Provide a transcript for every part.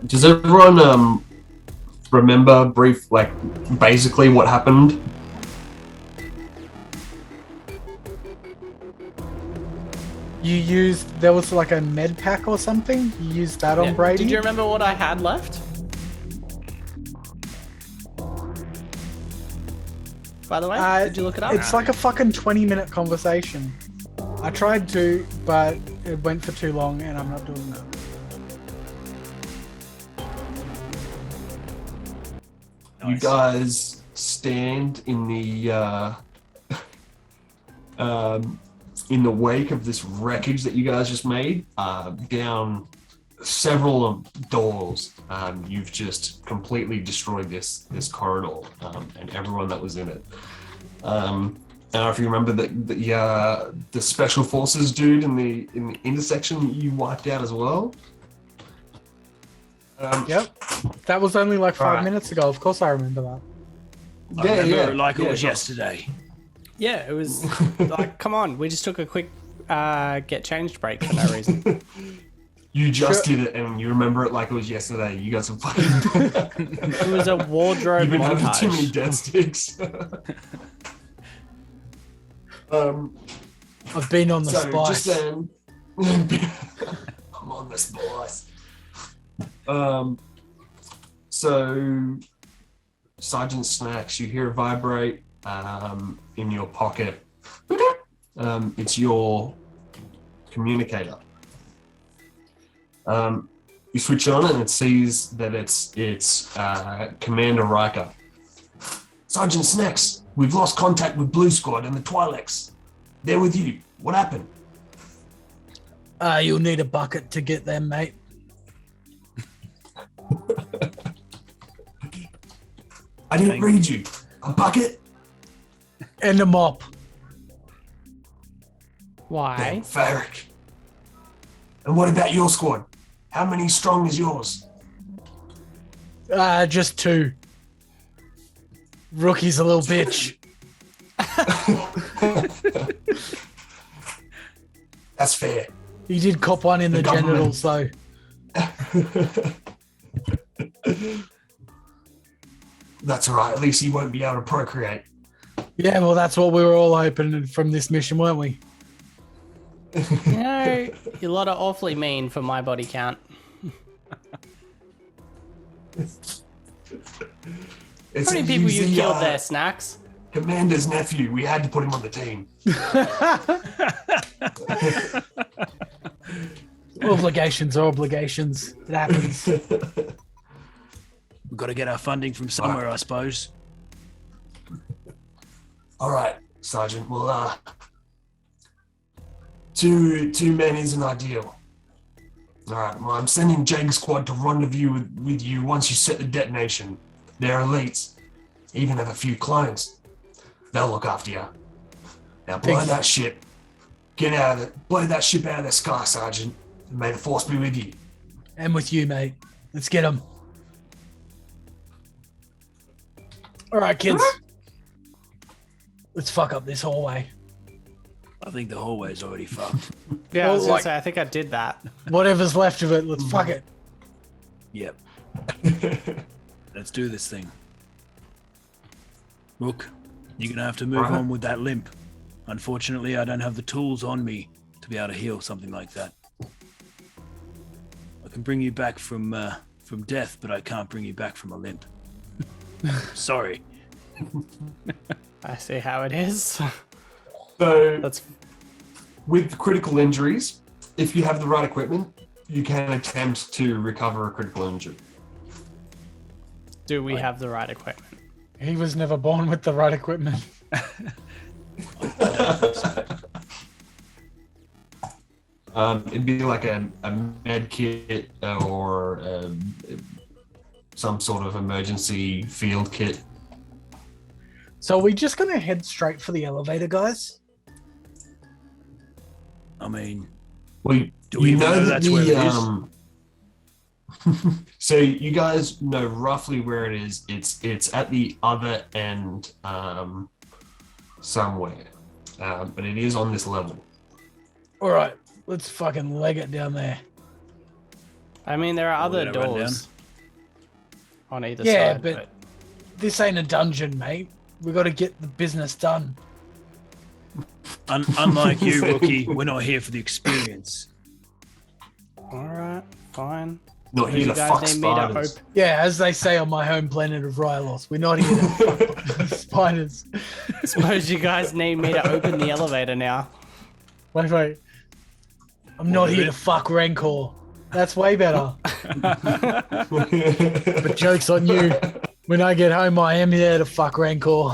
Does everyone remember basically what happened? There was like a med pack or something? You used that on Brady? Did you remember what I had left? By the way, did you look it up? It's like a fucking 20-minute conversation. I tried to, but it went for too long and I'm not doing that. Nice. You guys stand in the wake of this wreckage that you guys just made, down several doors. You've just completely destroyed this corridor and everyone that was in it. I don't know if you remember the special forces dude in the intersection you wiped out as well. Yep, that was only like 5 minutes ago. Of course, I remember that. I remember it was yesterday. Yeah, it was like, come on, we just took a quick get changed break for no reason. You just did it, and you remember it like it was yesterday. You got some fucking. It was a wardrobe You've been montage. having too many death sticks. I've been on the spice. I'm on the spice. So, Sergeant Snacks, you hear it vibrate in your pocket. It's your communicator. You switch on and it sees that it's Commander Riker. Sergeant Snacks, we've lost contact with Blue Squad and the Twi'leks. They're with you. What happened? You'll need a bucket to get them, mate. I didn't read you. A bucket? And a mop. Why? Farrick. And what about your squad? How many strong is yours? Just 2. Rookie's a little bitch. That's fair. He did cop one in the genitals, though. That's all right. At least he won't be able to procreate. Yeah, well, that's what we were all hoping from this mission, weren't we? You know, you're a lot of awfully mean for my body count. How many people you killed there, Snacks? Commander's nephew. We had to put him on the team. Obligations are obligations. It happens. We've got to get our funding from somewhere, I suppose. All right, Sergeant. Well, two men isn't ideal. All right. Well, I'm sending Jag's squad to rendezvous with you once you set the detonation. They're elites. Even have a few clones. They'll look after you. Now blow that ship. Get out of it. Blow that ship out of the sky, Sergeant. And may the force be with you. And with you, mate. Let's get them. All right, kids. Let's fuck up this hallway. I think the hallway's already fucked. Yeah, I was gonna say, I think I did that. Whatever's left of it, let's fuck it. Yep. Let's do this thing. Look, you're gonna have to move on with that limp. Unfortunately, I don't have the tools on me to be able to heal something like that. I can bring you back from death, but I can't bring you back from a limp. Sorry. I see how it is. So, with critical injuries, if you have the right equipment, you can attempt to recover a critical injury. Do we have the right equipment? He was never born with the right equipment. It'd be like a med kit or some sort of emergency field kit. So are we just going to head straight for the elevator, guys? I mean, well, do we know that's where it is? So you guys know roughly where it is. It's at the other end somewhere, but it is on this level. All right, let's fucking leg it down there. I mean, there are other let it run doors on either Yeah, side. but this ain't a dungeon, mate. We got to get the business done. Unlike you, rookie, we're not here for the experience. All right, fine. Not here You to guys fuck need me to spiders. open. Yeah, as they say on my home planet of Ryloth, we're not here to fuck spiders. Suppose you guys need me to open the elevator now. Wait. I'm not here to fuck Rancor. That's way better. But joke's on you. When I get home, I am here to fuck Rancor.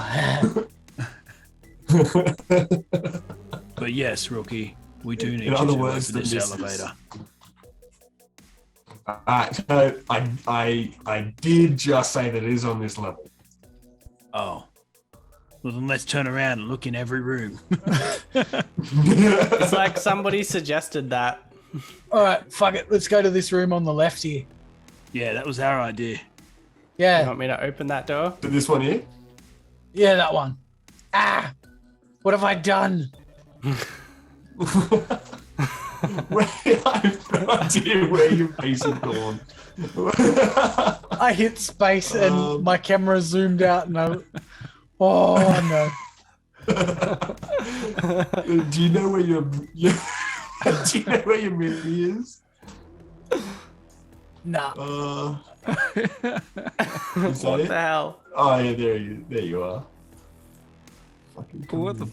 But yes, rookie, we do need In you other to words, open this the missus. elevator. So I did just say that it is on this level. Oh. Well, then let's turn around and look in every room. It's like somebody suggested that. All right, fuck it. Let's go to this room on the left here. Yeah, that was our idea. You Yeah, want me to open that door? So this one here? yeah, that one. Ah, what have I done? I have no idea where your face is gone. I hit space and my camera zoomed out and oh no. Do you know where your do you know where your mini is? Nah. Is that What it? the hell? Oh yeah, there you are. Fucking What the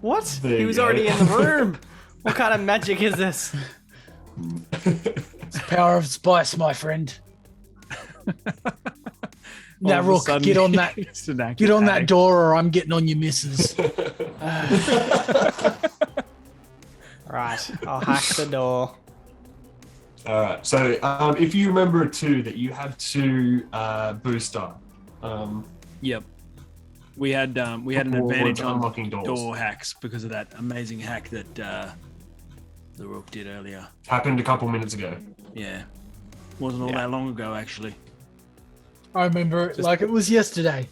What? There He you was go. already in the room. What kind of magic is this? It's power of spice, my friend. Now, All of a Rook, sudden, get on that. it's an Get on that addict. door, or I'm getting on your missus. Right, I'll hack the door. All right. So if you remember too that you have to boost up. Yep. We had an Towards advantage on unlocking doors. door hacks because of that amazing hack that the Rook did earlier. Happened a couple minutes ago. Yeah. Wasn't all that long ago, actually. I remember it like it was yesterday.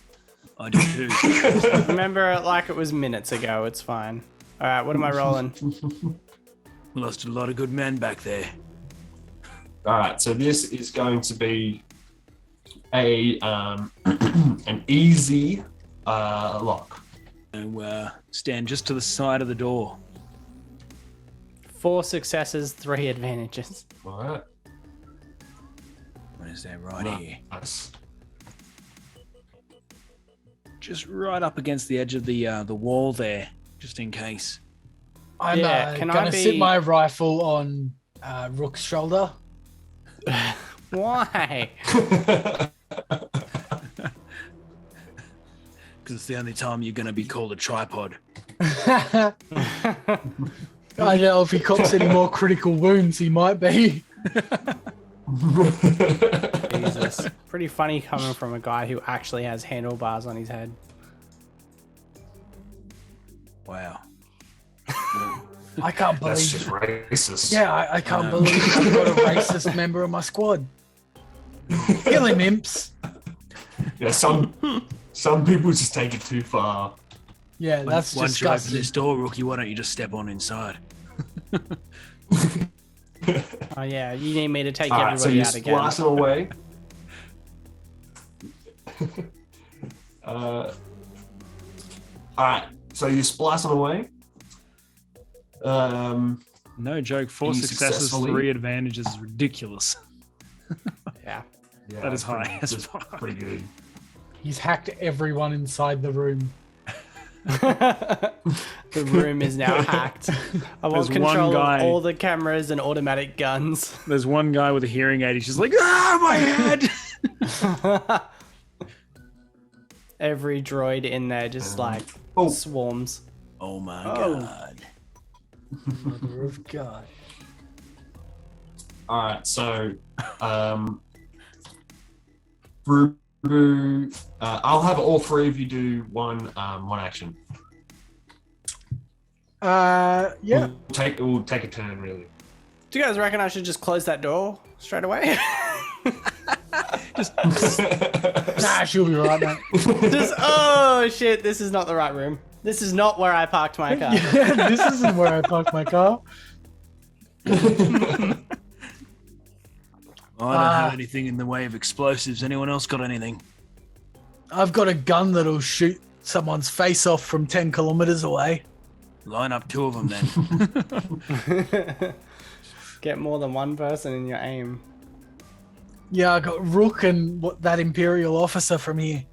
I do too. Remember it like it was minutes ago. It's fine. All right, what am I rolling? We lost a lot of good men back there. All right. So this is going to be a an easy lock. So stand just to the side of the door. 4 successes, 3 advantages. All right. What is that right here? Nice. Just right up against the edge of the wall there, just in case. I'm Yeah, can I gonna sit be- my rifle on Rook's shoulder. Why? Because it's the only time you're going to be called a tripod. I don't know if he cops any more critical wounds, he might be. Jesus. Pretty funny coming from a guy who actually has handlebars on his head. Wow. I can't That's believe. just racist. Yeah, I can't believe I've got a racist member of my squad. Kill him, imps. Yeah. Some people just take it too far. Yeah, that's Once you open disgusting. this door, Rookie, why don't you just step on inside? Oh yeah, you need me to take All right. So everybody you out again. splice them away. All right. So you splice them away. No joke. 4 You successes, successfully- 3 advantages is ridiculous. Yeah. Yeah, That is high pretty- as that's fuck. pretty good. He's hacked everyone inside the room. The room is now hacked. I want There's one control guy- of all the cameras and automatic guns. There's one guy with a hearing aid. He's just like, ah, my head! Every droid in there just like Oh. swarms. Oh my Oh. god. Mother of God. All right. So, Rubu, I'll have all 3 of you do one action. Yeah. We'll take a turn, really. Do you guys reckon I should just close that door straight away? Nah, she'll be right, mate. Just, oh shit, this is not the right room. This is not where I parked my car. Yeah, this isn't where I parked my car. Well, I don't have anything in the way of explosives. Anyone else got anything? I've got a gun that'll shoot someone's face off from 10 kilometers away. Line up 2 of them then. Get more than one person in your aim. Yeah, I got Rook and that Imperial officer from here.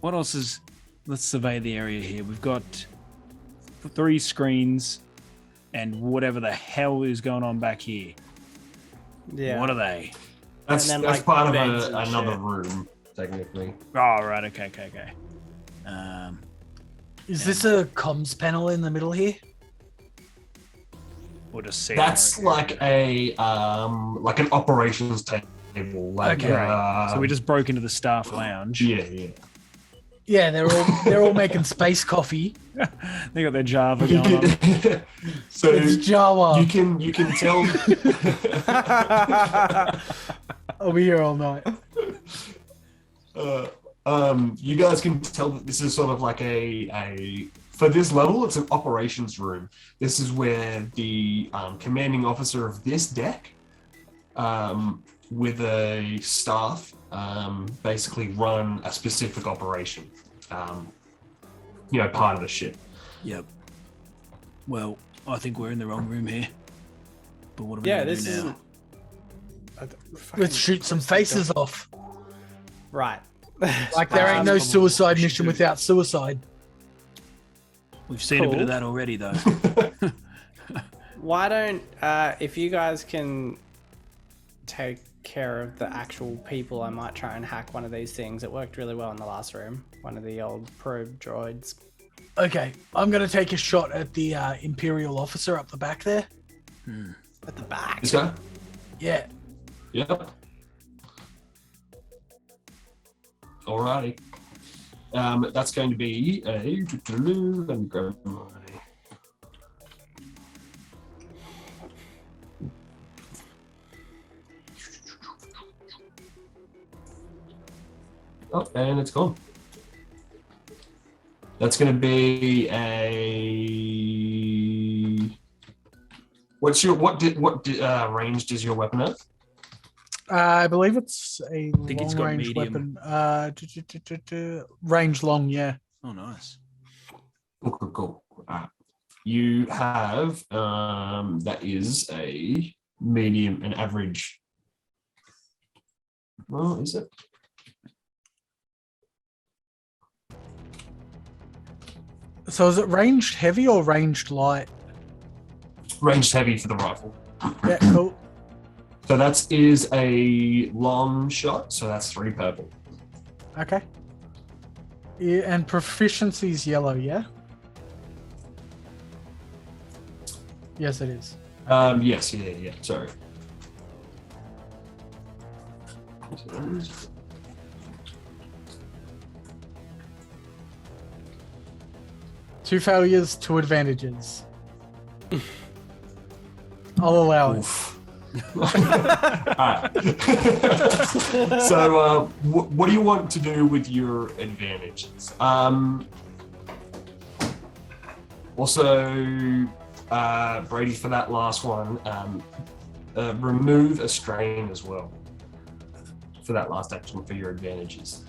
What else is... Let's survey the area here. We've got 3 screens and whatever the hell is going on back here. Yeah. What are they? That's And then, like, part of beds and another shit. room, technically. Oh, right. Okay. Is this a comms panel in the middle here? We'll just see. That's like an operations table. Like, Okay. So we just broke into the staff lounge. Yeah. Yeah, they're all making space coffee. They got their Java You going on. can, so It's Java. you can tell. I'll be here all night. You guys can tell that this is sort of like a for this level, it's an operations room. This is where the commanding officer of this deck, with a staff, basically run a specific operation. Part of the ship. Yep. Well, I think we're in the wrong room here. But what are we Yeah, going to this do now? isn't. Let's shoot some faces off. Right. Like there ain't no suicide mission without suicide. We've seen a bit Cool. of that already, though. Why don't, if you guys can take care of the actual people, I might try and hack one of these things. It worked really well in the last room. One of the old probe droids. Okay, I'm gonna take a shot at the Imperial officer up the back there. At the back. This guy? Yeah. Yep. Alrighty. That's going to be a. Let me grab my. Oh, and it's gone. That's going to be a. What range does your weapon have? I believe it's a think it's got long-range medium. weapon. Range long, yeah. Oh, nice. Cool. You have that is a medium and average. Well, is it? So is it ranged heavy or ranged light? Ranged heavy for the rifle. Yeah, cool. So that is a long shot. So that's 3 purple. Okay. Yeah, and proficiency is yellow, yeah? Yes, it is. Yes, yeah. Sorry. 2 failures, 2 advantages. I'll allow it. Oof. Alright. So, what do you want to do with your advantages? Also, Brady, for that last one, remove a strain as well for that last action for your advantages.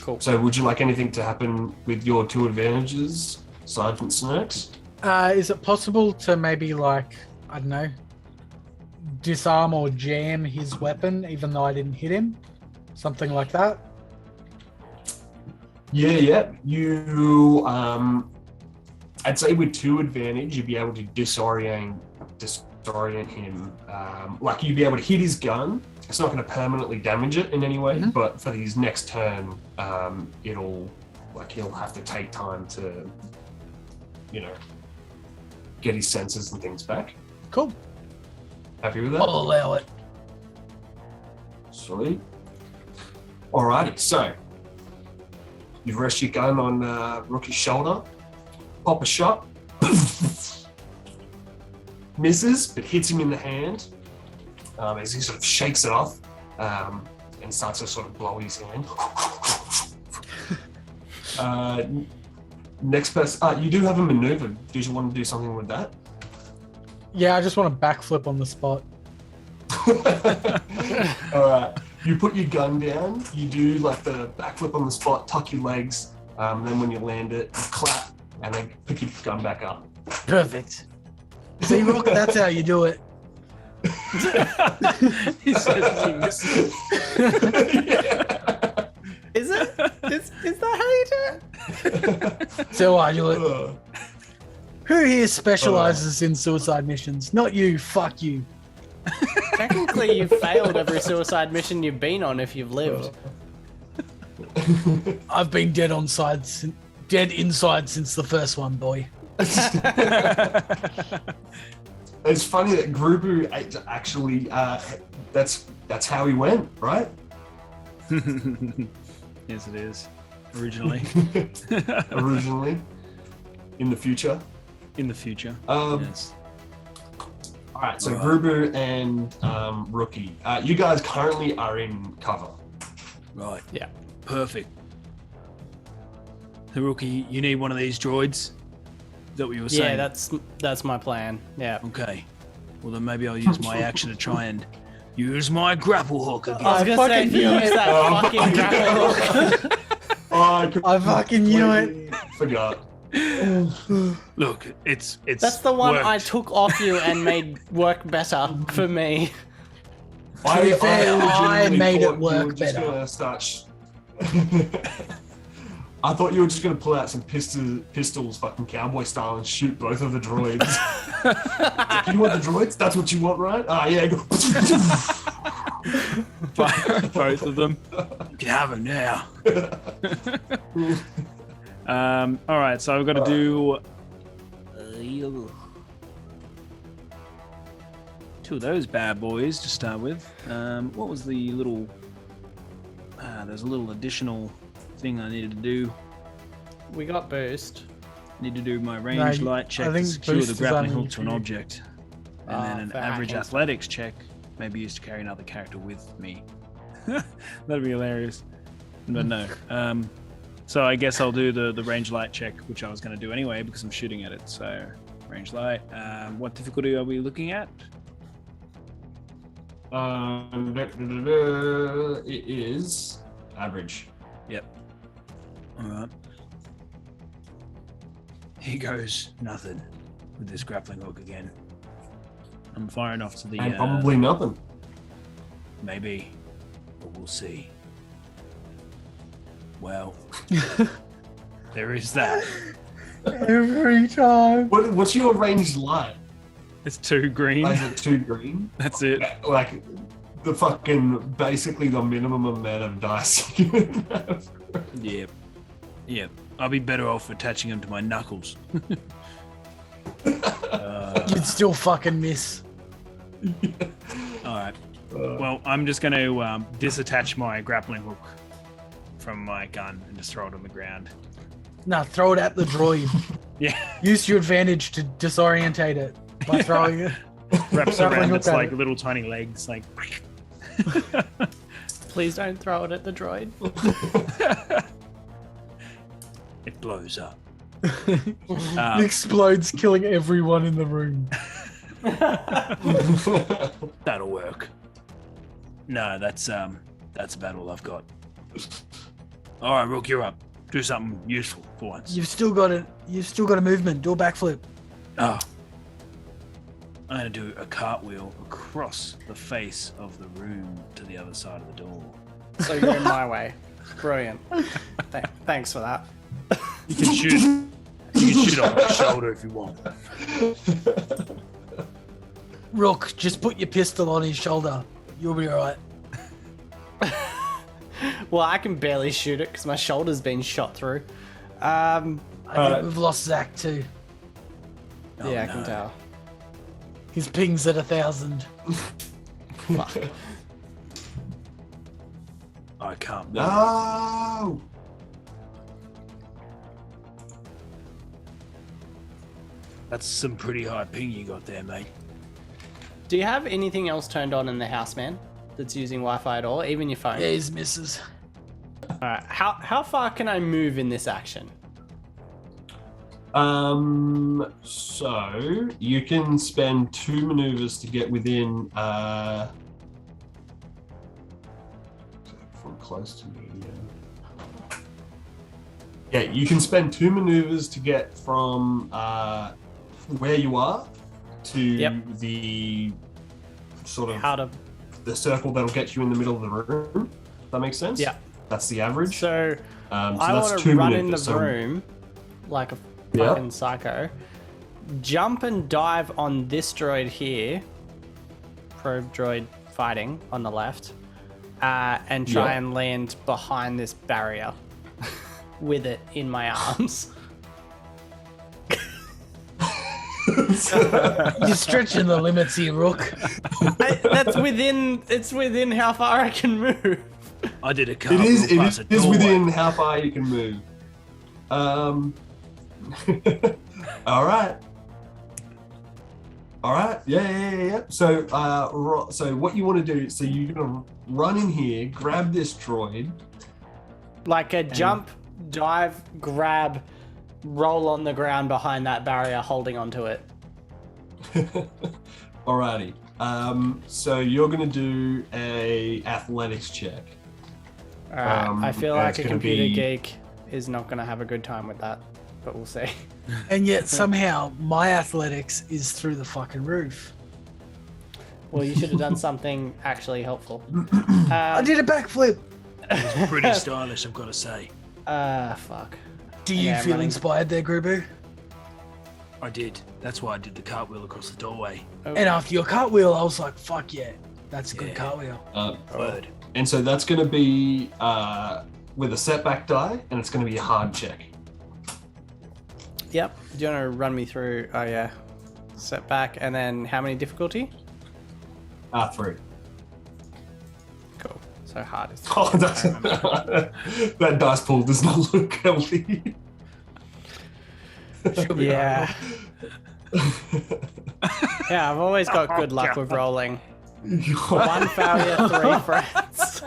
Cool. So, would you like anything to happen with your 2 advantages, Sergeant Snurks? Is it possible to maybe, like, I don't know, disarm or jam his weapon even though I didn't hit him? Something like that? Yeah. You, I'd say with 2 advantage, you'd be able to disorient him. Like you'd be able to hit his gun. It's not going to permanently damage it in any way, but for his next turn, he'll have to take time to, get his senses and things back. Cool. Happy with that? I'll allow it. Sweet. Alrighty, so you rest your gun on Rookie's shoulder. pop a shot. Misses, but hits him in the hand as he sort of shakes it off and starts to sort of blow his hand. Next person, you do have a maneuver. Did you want to do something with that? Yeah, I just want to backflip on the spot. All right. You put your gun down. You do like the backflip on the spot, tuck your legs. Then when you land it, you clap, and then pick your gun back up. Perfect. See, Rook, that's how you do it. He says he misses. Yeah. Is it? Is that how you do it? So I do it. Uh, Who here specializes in suicide missions? Not you. Fuck you. Technically, you've failed every suicide mission you've been on if you've lived. I've been dead inside since the first one, boy. It's funny that Grubu actually, that's how he went, right? Yes, it is. Originally. Originally. In the future. In the future. All Yes. right, so Right. Grubu and Rookie, you guys currently are in cover. Right. Yeah. Perfect. The Rookie, you need one of these droids? Is that what you were saying? Yeah, that's my plan. Yeah. Okay. Well, then maybe I'll use my action to try and use my grapple hook again. I was gonna say, fucking if you knew use it. that fucking grapple hook. I fucking knew it. Forgot. Look, it's That's the one worked. I took off you and made work better for me. be fair, I legitimately made it thought you work were just better. gonna start I thought you were just going to pull out some pistols, fucking cowboy style, and shoot both of the droids. Like, you want the droids? That's what you want, right? Ah, yeah. Go. Both of them. You can have them now. All right, so I've got to do two of those bad boys to start with. What was the little? There's a little additional thing I needed to do. We got boost. Need to do my range No, light check I to think secure boost the is grappling only hook to an for you. object, and then an for average hacking. athletics check may be used to carry another character with me. That'd be hilarious. But no. So I guess I'll do the range light check, which I was going to do anyway because I'm shooting at it. So range light. What difficulty are we looking at? It is average. Yep. All right. Here goes nothing with this grappling hook again. I'm firing off to the. And probably nothing. Maybe, but we'll see. Well, there is that. Every time. What's your range light? It's 2 green. Like, is it 2 green? That's it. Like the fucking basically the minimum amount of dice you can have. Yep. Yep. I'll be better off attaching them to my knuckles. You'd still fucking miss. All right. Well, I'm just going to disattach my grappling hook from my gun and just throw it on the ground. Nah, throw it at the droid. Yeah. Use your advantage to disorientate it by throwing it. Wraps Grappling around hook its at like it. little tiny legs, like. Please don't throw it at the droid. It blows up. It explodes, killing everyone in the room. That'll work. No, that's about all I've got. All right, Rook, you're up. Do something useful for once. You've still got it. You've still got a movement. Do a backflip. Oh. I'm gonna do a cartwheel across the face of the room to the other side of the door. So you're in my way. Brilliant. Thanks for that. You can shoot. You can shoot off my shoulder if you want. Rook, just put your pistol on his shoulder. You'll be alright. Well, I can barely shoot it because my shoulder's been shot through. I think we've lost Zach too. Oh, yeah, I no. can tell. His ping's at 1,000. Fuck. I can't. No. That's some pretty high ping you got there, mate. Do you have anything else turned on in the house, man? That's using Wi-Fi at all, even your phone? Yeah, his misses. All right. How far can I move in this action? So you can spend 2 maneuvers to get within from close to me. Yeah, you can spend 2 maneuvers to get from where you are to the sort of Out of the circle that'll get you in the middle of the room. That makes sense? Yeah. That's the average. So, I that's want 2 to run in maneuvers, the so- room like a Yeah. fucking psycho. Jump and dive on this droid here. Probe droid fighting on the left. And try and land behind this barrier with it in my arms. You're stretching the limits here, Rook. It's within how far I can move. I did a It cartwheel is past a doorway. within how far you can move. All right. Yeah. So, so what you want to do? So you're gonna run in here, grab this droid. Like a jump, dive, grab, roll on the ground behind that barrier, holding onto it. Alrighty. So you're gonna do a athletics check. Alright, I feel like it's a gonna computer be- geek is not going to have a good time with that, but we'll see. And yet somehow my athletics is through the fucking roof. Well, you should have done something actually helpful. I did a backflip. Pretty stylish, I've got to say. Fuck. Do you Yeah, feel running- inspired there, Grubu? I did. That's why I did the cartwheel across the doorway. Oh, And after your cartwheel, I was like, fuck yeah, that's a good Yeah. cartwheel. Word. And so that's gonna be with a setback die, and it's gonna be a hard check. Yep. Do you want to run me through? Oh, yeah. Setback, and then how many difficulty? 3. Cool. So hard is. Oh, that's, that dice pool does not look healthy. Yeah. Yeah, I've always got good luck with rolling. 1 failure, 3 friends.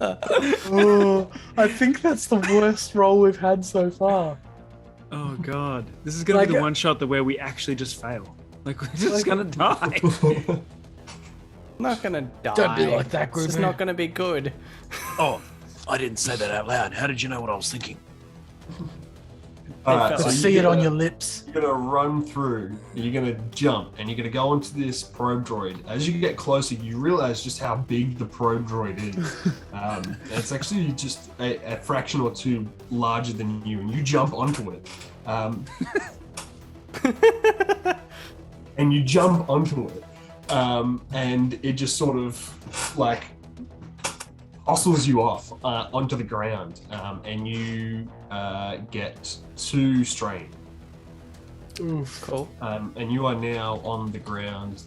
Oh, I think that's the worst roll we've had so far. Oh god. This is gonna Like be the a- one shot where we actually just fail. Like we're just gonna die. I'm not gonna die. Don't be like that, This is Grubu. not gonna be good. Oh, I didn't say that out loud. How did you know what I was thinking? Alright, felt so like- See you're it on gonna- your lips. You're gonna run through, you're gonna jump, and you're gonna go into this probe droid. As you get closer, you realize just how big the probe droid is. It's actually just a fraction or 2 larger than you, and you jump onto it. And you jump onto it, and it just sort of like hustles you off onto the ground, and you get 2 strain. Oof. Cool. And you are now on the ground,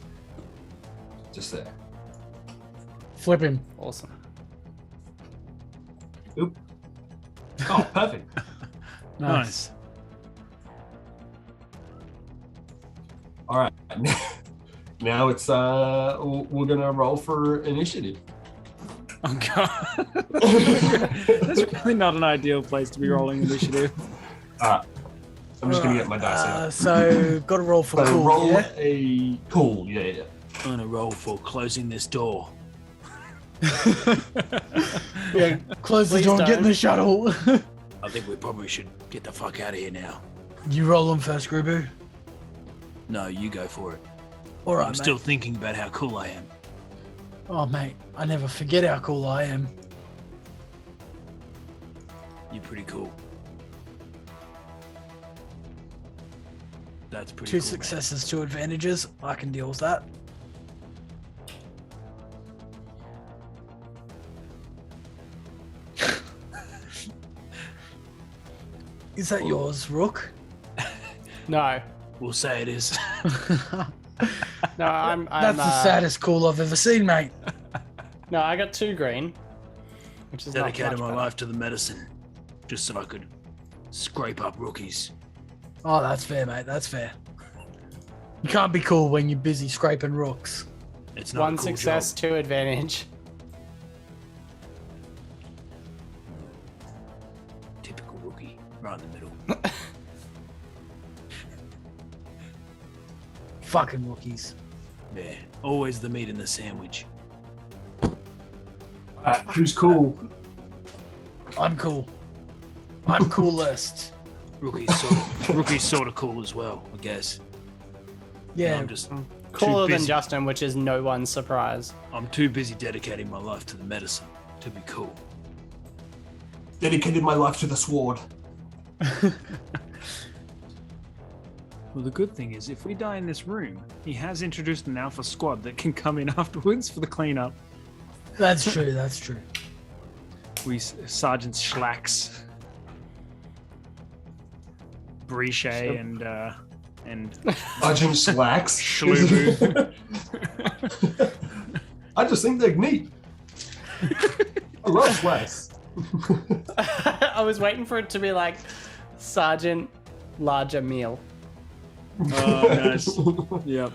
just there. Flip him. Awesome. Oop. Oh, perfect. Nice. All right. Now it's we're gonna roll for initiative. Oh god. That's really not an ideal place to be rolling initiative. I'm just gonna get my dice out. So, got to roll for So cool, roll yeah? a cool. Yeah. I'm gonna roll for closing this door. Yeah, close the Please door and get in don't. the shuttle. I think we probably should get the fuck out of here now. You roll them first, Grubu. No, you go for it. All right, I'm mate. still thinking about how cool I am. Oh, mate, I never forget how cool I am. You're pretty cool. That's pretty 2 cool. man. successes, 2 advantages. I can deal with that. Is that yours, Rook? No. We'll say it is. No, I'm That's the saddest call I've ever seen, mate. No, I got 2 green. Which is Dedicated not my much life to the medicine, just so I could scrape up rookies. Oh, that's fair, mate. That's fair. You can't be cool when you're busy scraping rocks. It's not One a cool success, job. 2 advantage. Typical rookie, right in the middle. Fucking rookies. Yeah, always the meat in the sandwich. Who's cool? I'm cool. I'm coolest. Rookie's sort of cool as well, I guess. Yeah. I'm just Cooler than busy. Justin, which is no one's surprise. I'm too busy dedicating my life to the medicine to be cool. Dedicated my life to the sword. Well, the good thing is, if we die in this room, he has introduced an alpha squad that can come in afterwards for the cleanup. That's true. That's true. Sergeant Schlax, Brichet, and Sergeant Slacks. Schlubu. I just think they're neat. I love Slacks. I was waiting for it to be like Sergeant Larger Meal. Oh, nice. Yep.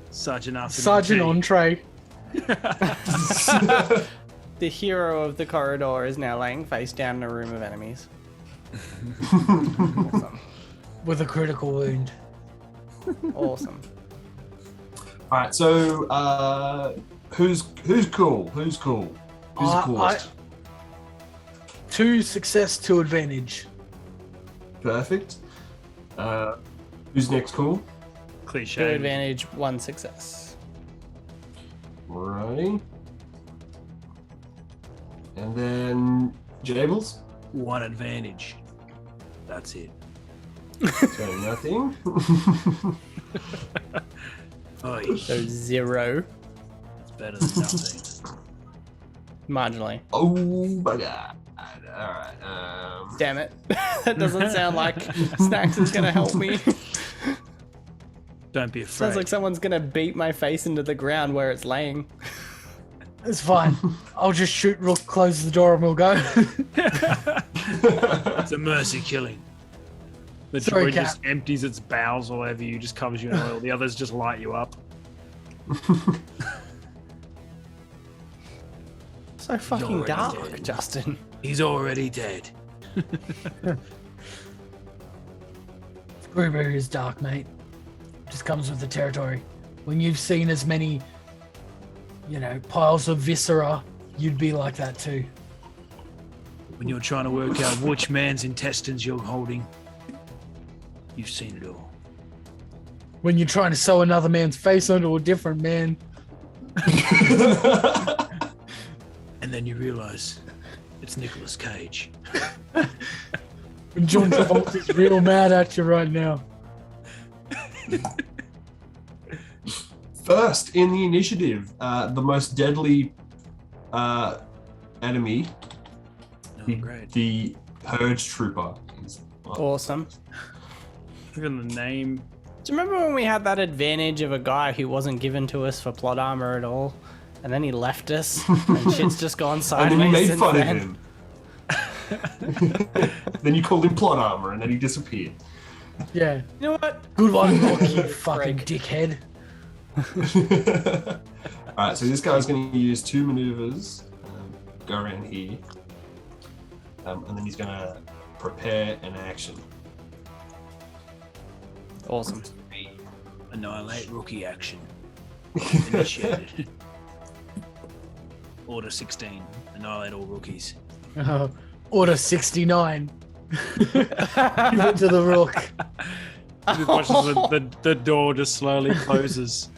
Sergeant after Sergeant Entree. The hero of the corridor is now laying face down in a room of enemies. With a critical wound. Awesome. All right, so who's cool? Who's cool? Who's the coolest? 2 success, 2 advantage. Perfect. Who's next? Cool. 2 Cliche. advantage, 1 success. Righty. And then Jables. 1 advantage. That's it. So nothing. Oh, So 0. it's better than nothing. Marginally. Oh my god. Alright. Damn it. That doesn't sound like Snacks is going to help me. Don't be afraid. Sounds like someone's going to beat my face into the ground where it's laying. It's fine. I'll just shoot Rook, close the door, and we'll go. It's a mercy killing. The Sorry, droid Cap. just empties its bowels all over you, just covers you in oil. The others just light you up. So fucking already dark, dead. Justin. He's already dead. Gruber is dark, mate. Just comes with the territory. When you've seen as many, piles of viscera, you'd be like that too. When you're trying to work out which man's intestines you're holding, you've seen it all. When you're trying to sew another man's face onto a different man. And then you realize it's Nicolas Cage. And John Travolta's real mad at you right now. First in the initiative, the most deadly enemy, Oh, great. the Purge Trooper. Is, Awesome. Look at the name. Do you remember when we had that advantage of a guy who wasn't given to us for plot armor at all? And then he left us, and shit's just gone and sideways then you made since fun then. of him. Then you called him plot armor, and then he disappeared. Yeah. You know what? Good one, Rook, you fucking Frick. dickhead. Alright, so this guy's going to use 2 maneuvers, go around here, and then he's going to prepare an action. Awesome. Annihilate rookie action. Initiated. Order 16. Annihilate all rookies. Order 69. Give it to the Rook. Just watch as the door just slowly closes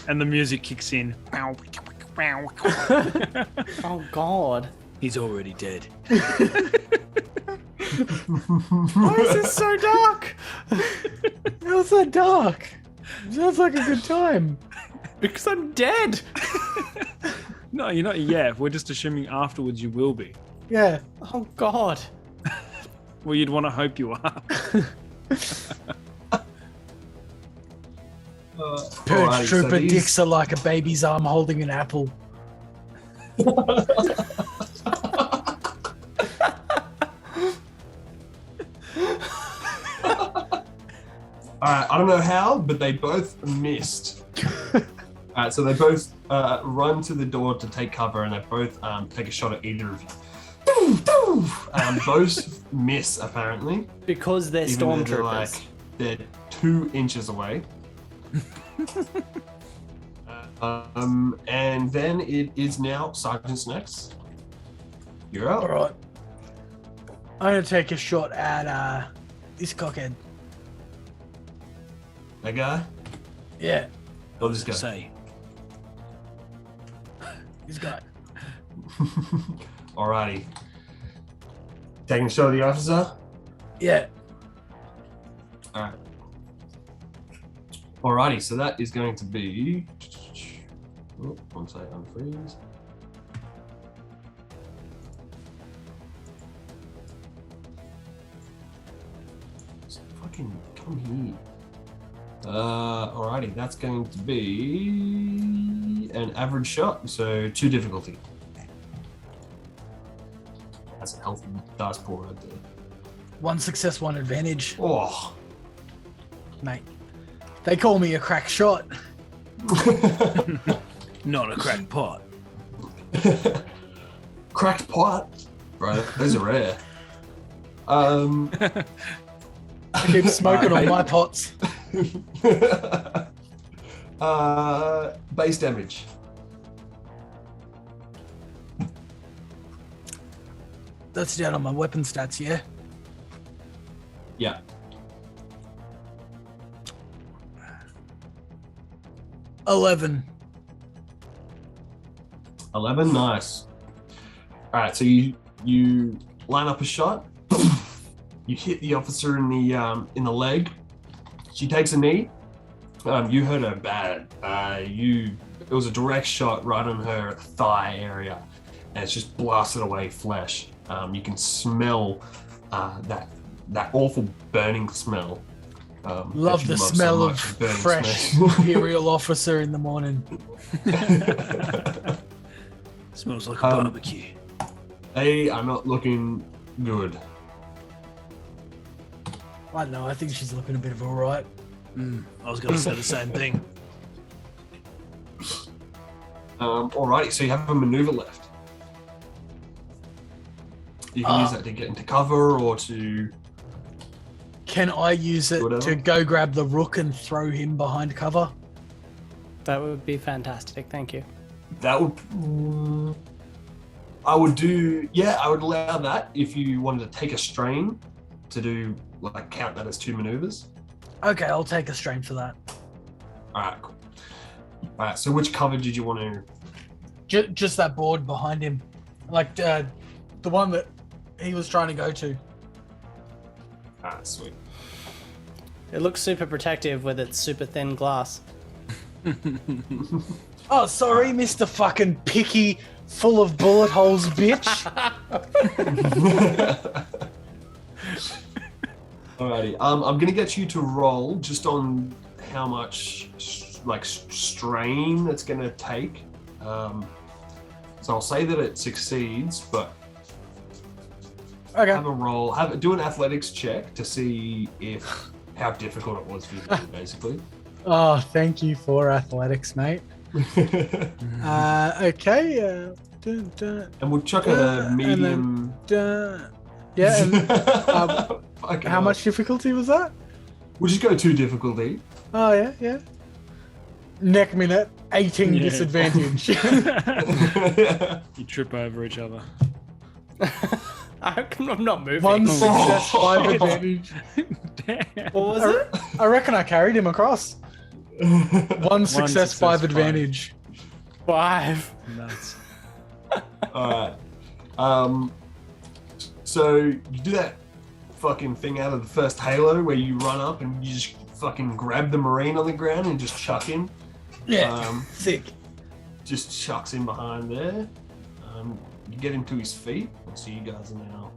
and the music kicks in. Oh god. He's already dead. Why is this so dark? How's that dark? Sounds like a good time. Because I'm dead. No, you're not yet. We're just assuming afterwards you will be. Yeah. Oh god. Well, you'd want to hope you are. Purge Alrighty, so Trooper these- dicks are like a baby's arm holding an apple. I don't know how, but they both missed. Alright, so they both run to the door to take cover, and they both take a shot at either of you. Both miss, apparently. Because they're Even though stormtroopers. they're 2 inches away. And then it is now Sergeant's next. You're up. All right. I'm gonna take a shot at this cockhead. That guy? Yeah, Or this guy? Say. this guy. Alrighty. Taking a shot at the officer? Yeah. Alright. Alrighty, so that is going to be. Oh, once I unfreeze. So fucking come here. Alrighty, that's going to be an average shot, so 2 difficulty. That's a healthy dice pool right there. 1 success, 1 advantage, Oh. mate. They call me a crack shot. Not a cracked pot. Cracked pot. Right, those are rare. I keep smoking on my pots. Base damage. That's down on my weapon stats, yeah? Yeah. 11. 11, nice. All right, so you line up a shot. You hit the officer in the leg. She takes a knee. You hurt her bad. It was a direct shot right on her thigh area, and it's just blasted away flesh. You can smell that awful burning smell. Love the smell of fresh Imperial officer in the morning. Smells like a barbecue. They are not looking good. I don't know, I think she's looking a bit of alright. I was going to say the same thing. Alrighty, so you have a maneuver left. You can use that to get into cover or to. Can I use it Whatever. to go grab the rook and throw him behind cover? That would be fantastic. Thank you. That would. I would do. Yeah, I would allow that if you wanted to take a strain to do like count that as 2 maneuvers. Okay, I'll take a strain for that. Alright, cool. Alright, so which cover did you want to? Just that board behind him. Like the one that he was trying to go to. Alright, sweet. It looks super protective with its super thin glass. Oh, sorry, Mr. Fucking picky, full of bullet holes, bitch. Alrighty, I'm gonna get you to roll just on how much strain it's gonna take. So I'll say that it succeeds, but Okay. have a roll. Do an athletics check to see how difficult it was for you, basically. Oh, thank you for athletics, mate. Okay. And we'll chuck a medium. Yeah. And, Fucking how hell. much difficulty was that? We'll just go 2 difficulty. Oh yeah. Neck minute, 18 Yeah. disadvantage. You trip over each other. I'm not moving. 1 success, Oh. 5 advantage. Damn. What was it? I reckon I carried him across. 1 success, 5 5. advantage. 5. Nuts. Alright. So you do that fucking thing out of the first Halo where you run up and you just fucking grab the Marine on the ground and just chuck him. Yeah, sick. Just chucks him behind there. You get him to his feet. So you guys are now.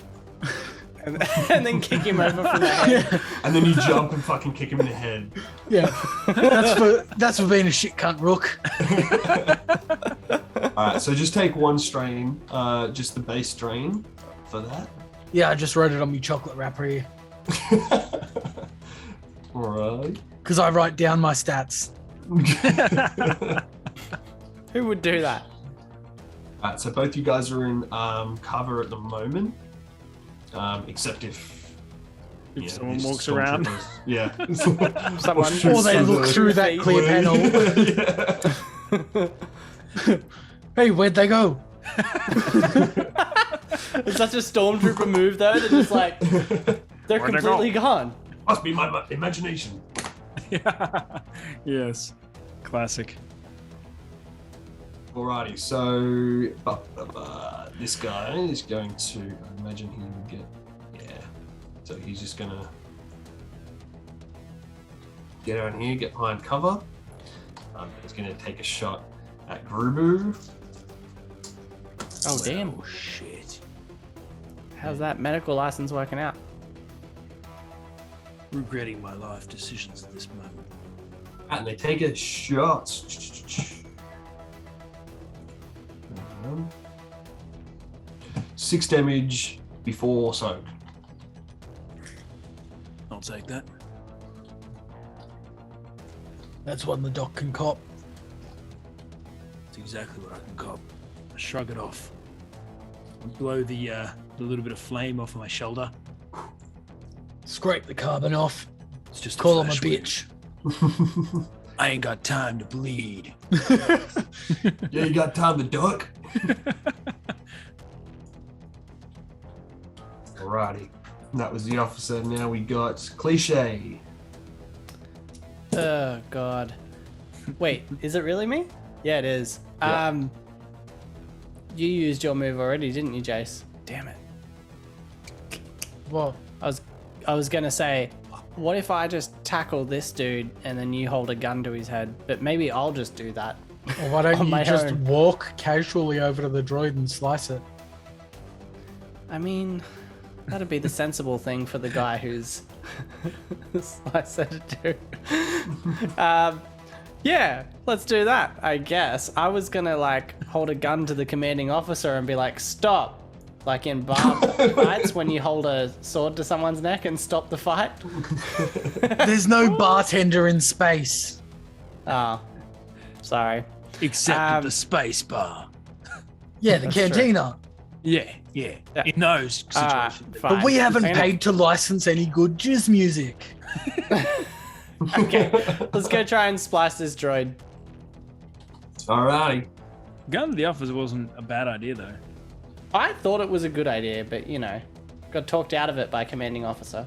And then kick him over from the head. And then you jump and fucking kick him in the head. Yeah, that's for being a shit cunt, Rook. Alright, so just take 1 strain, just the base strain for that. Yeah, I just wrote it on my chocolate wrapper here. Alright. Because I write down my stats. Who would do that? Alright, so both you guys are in cover at the moment. Except if someone these walks around. stormtroopers- Yeah. Someone Or they look through that clear panel. Yeah. Hey, where'd they go? It's such a stormtrooper move, though. They're just like they're Where'd they completely gone. Must be my imagination. Yes. Classic. Alrighty, so this guy is going to, I imagine he would get, so he's just gonna get out here, get behind cover. He's gonna take a shot at Grubu. Oh damn! Oh shit. How's that medical license working out? Regretting my life decisions at this moment. And they take a shot. 6 damage before soak. I'll take that. That's one the doc can cop. That's exactly what I can cop. I shrug it off. I blow the little bit of flame off of my shoulder. Scrape the carbon off. It's just Call him a flash wound. bitch. I ain't got time to bleed. Yeah, you got time to duck. Alrighty. That was the officer. Now we got Cliche. Oh god. Wait, is it really me? Yeah, it is. Yeah. You used your move already, didn't you, Jace? Damn it. What? I was gonna say, what if I just tackle this dude and then you hold a gun to his head? But maybe I'll just do that. Or why don't On you my just own. walk casually over to the droid and slice it? I mean, that'd be the sensible thing for the guy who's slice it to do. Yeah, let's do that, I guess. I was gonna like hold a gun to the commanding officer and be like, stop. Like in bar fights when you hold a sword to someone's neck and stop the fight. There's no bartender in space. Oh, sorry. Except at the space bar. Yeah, the That's true. cantina. Yeah. In those situations. But we haven't I'm gonna- paid to license any good jizz music. Okay, let's go try and splice this droid. Alrighty. Gun to the officer wasn't a bad idea though. I thought it was a good idea, but you know, got talked out of it by commanding officer.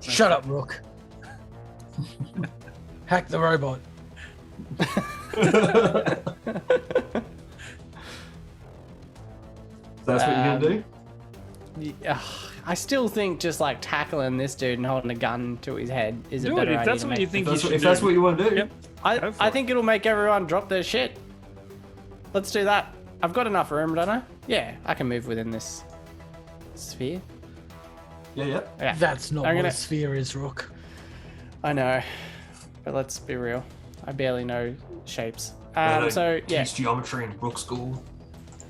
Shut up, Rook. Hack the robot. That's what you're gonna do? Yeah, I still think just like tackling this dude and holding a gun to his head is a Do it better if idea. that's to what make. you think you should If do. that's what you want to do. Yep. Go for I it. think it'll make everyone drop their shit. Let's do that. I've got enough room, don't I? Yeah, I can move within this sphere. Yeah. Yeah, That's not I'm what gonna- a sphere is, Rook. I know, but let's be real. I barely know shapes. No, So yeah, teach geometry in Brook School.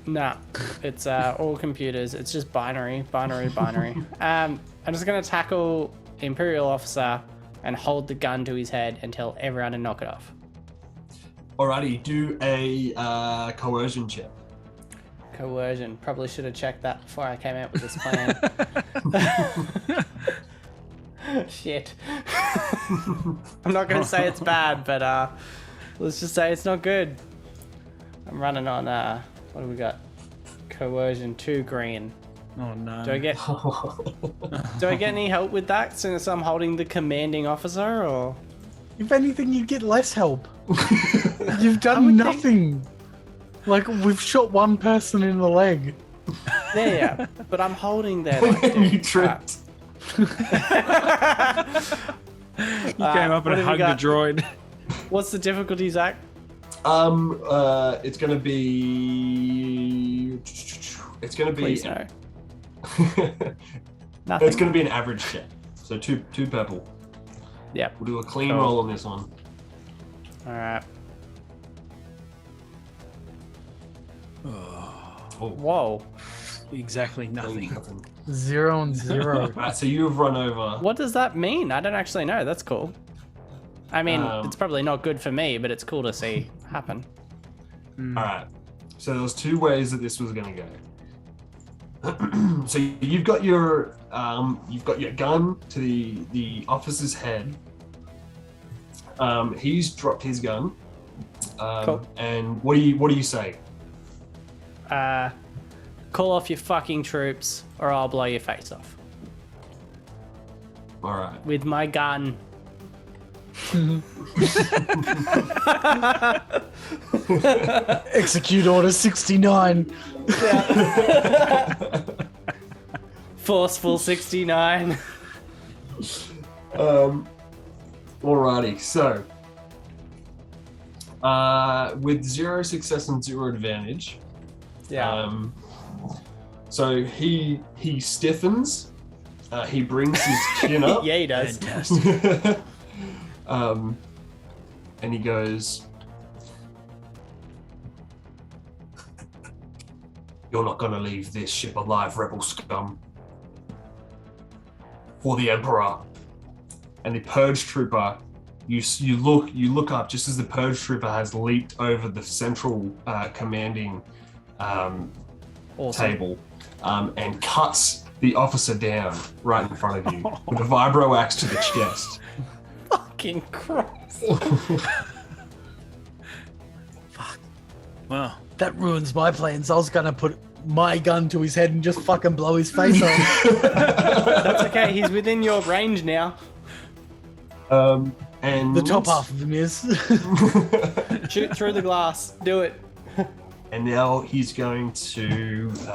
nah, it's all computers. It's just binary. I'm just gonna tackle Imperial officer and hold the gun to his head and tell everyone to knock it off. Alrighty, do a coercion check. Coercion. Probably should have checked that before I came out with this plan. Shit. I'm not gonna say it's bad, but let's just say it's not good. I'm running on what do we got? Coercion 2 green. Oh no. Do I get any help with that since I'm holding the commanding officer, or If anything, you get less help. You've I done would nothing. Like, we've shot one person in the leg. yeah, but I'm holding their like, dude. You tripped. You came up what and have we hugged got? the droid. What's the difficulty, Zach? It's gonna be. It's gonna be. Please no. Nothing. It's gonna be an average check. So two purple. Yep. We'll do a clean Cool. roll on this one. All right. Oh. Whoa. Exactly nothing. 0 and 0. Right, so you've run over. What does that mean? I don't actually know. That's cool. I mean, it's probably not good for me, but it's cool to see happen. All right. So there was two ways that this was going to go. So you've got your gun to the officer's head. He's dropped his gun. Cool. And what do you say? Call off your fucking troops, or I'll blow your face off All right. with my gun. Execute Order 69. Forceful 69. Alrighty. So with 0 success and 0 advantage. Yeah. So he stiffens. He brings his chin up. Yeah, he does. Fantastic. And he goes, "You're not gonna leave this ship alive, rebel scum. For the Emperor." And the Purge Trooper, you look up just as the Purge Trooper has leaped over the central commanding table and cuts the officer down right in front of you with a vibro axe to the chest. Fucking Christ. Wow. That ruins my plans. I was gonna put my gun to his head and just fucking blow his face off. That's okay. He's within your range now. And The top half of him is. Shoot through the glass. Do it. And now he's going to do the He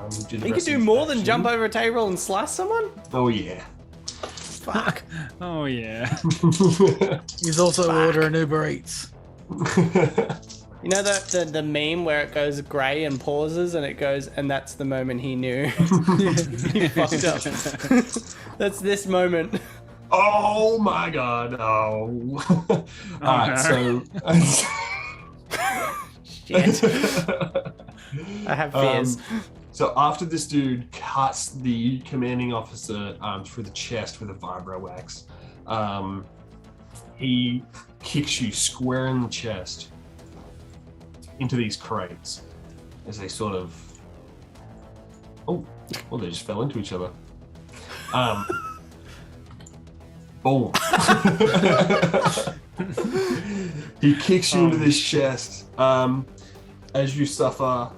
rest could of do his more than action. jump over a table and slice someone. Oh yeah. Fuck. Oh yeah. He's also ordering Uber Eats. You know the meme where it goes grey and pauses and it goes, and that's the moment he knew. He fucked up. That's this moment. Oh my god. Oh. Alright, so Shit. I have fears. So after this dude cuts the commanding officer through the chest with a vibro axe, he kicks you square in the chest into these crates as they sort of... Oh, well, they just fell into each other. Boom. He kicks you into this chest as you suffer...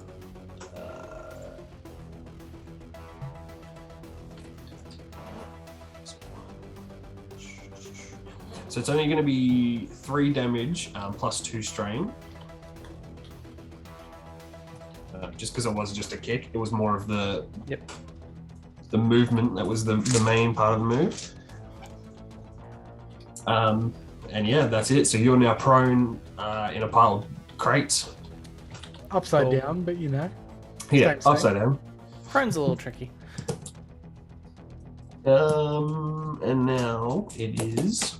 So it's only going to be 3 damage plus 2 strain. Just because it wasn't just a kick, it was more of the the movement that was the main part of the move. And yeah, that's it. So you're now prone in a pile of crates. Upside Cool. down, but you know. Yeah, Same. upside down. Prone's a little tricky. And now it is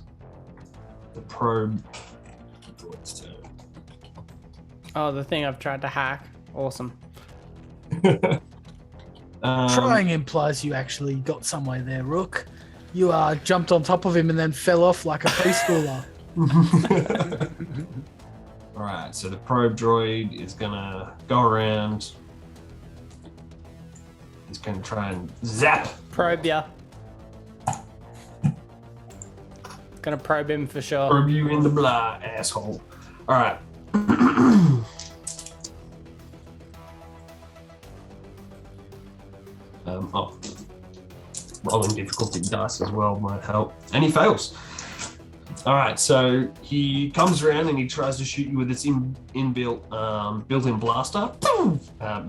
the probe. Oh, the thing I've tried to hack. Awesome. Trying implies you actually got somewhere there, Rook. You jumped on top of him and then fell off like a preschooler. All right, so the probe droid is gonna go around. He's gonna try and zap. Probe ya. Gonna probe him for sure. Probe you in the blah, asshole. All right. Rolling difficulty dice as well might help. And he fails. All right, so he comes around and he tries to shoot you with its inbuilt built-in blaster. Boom!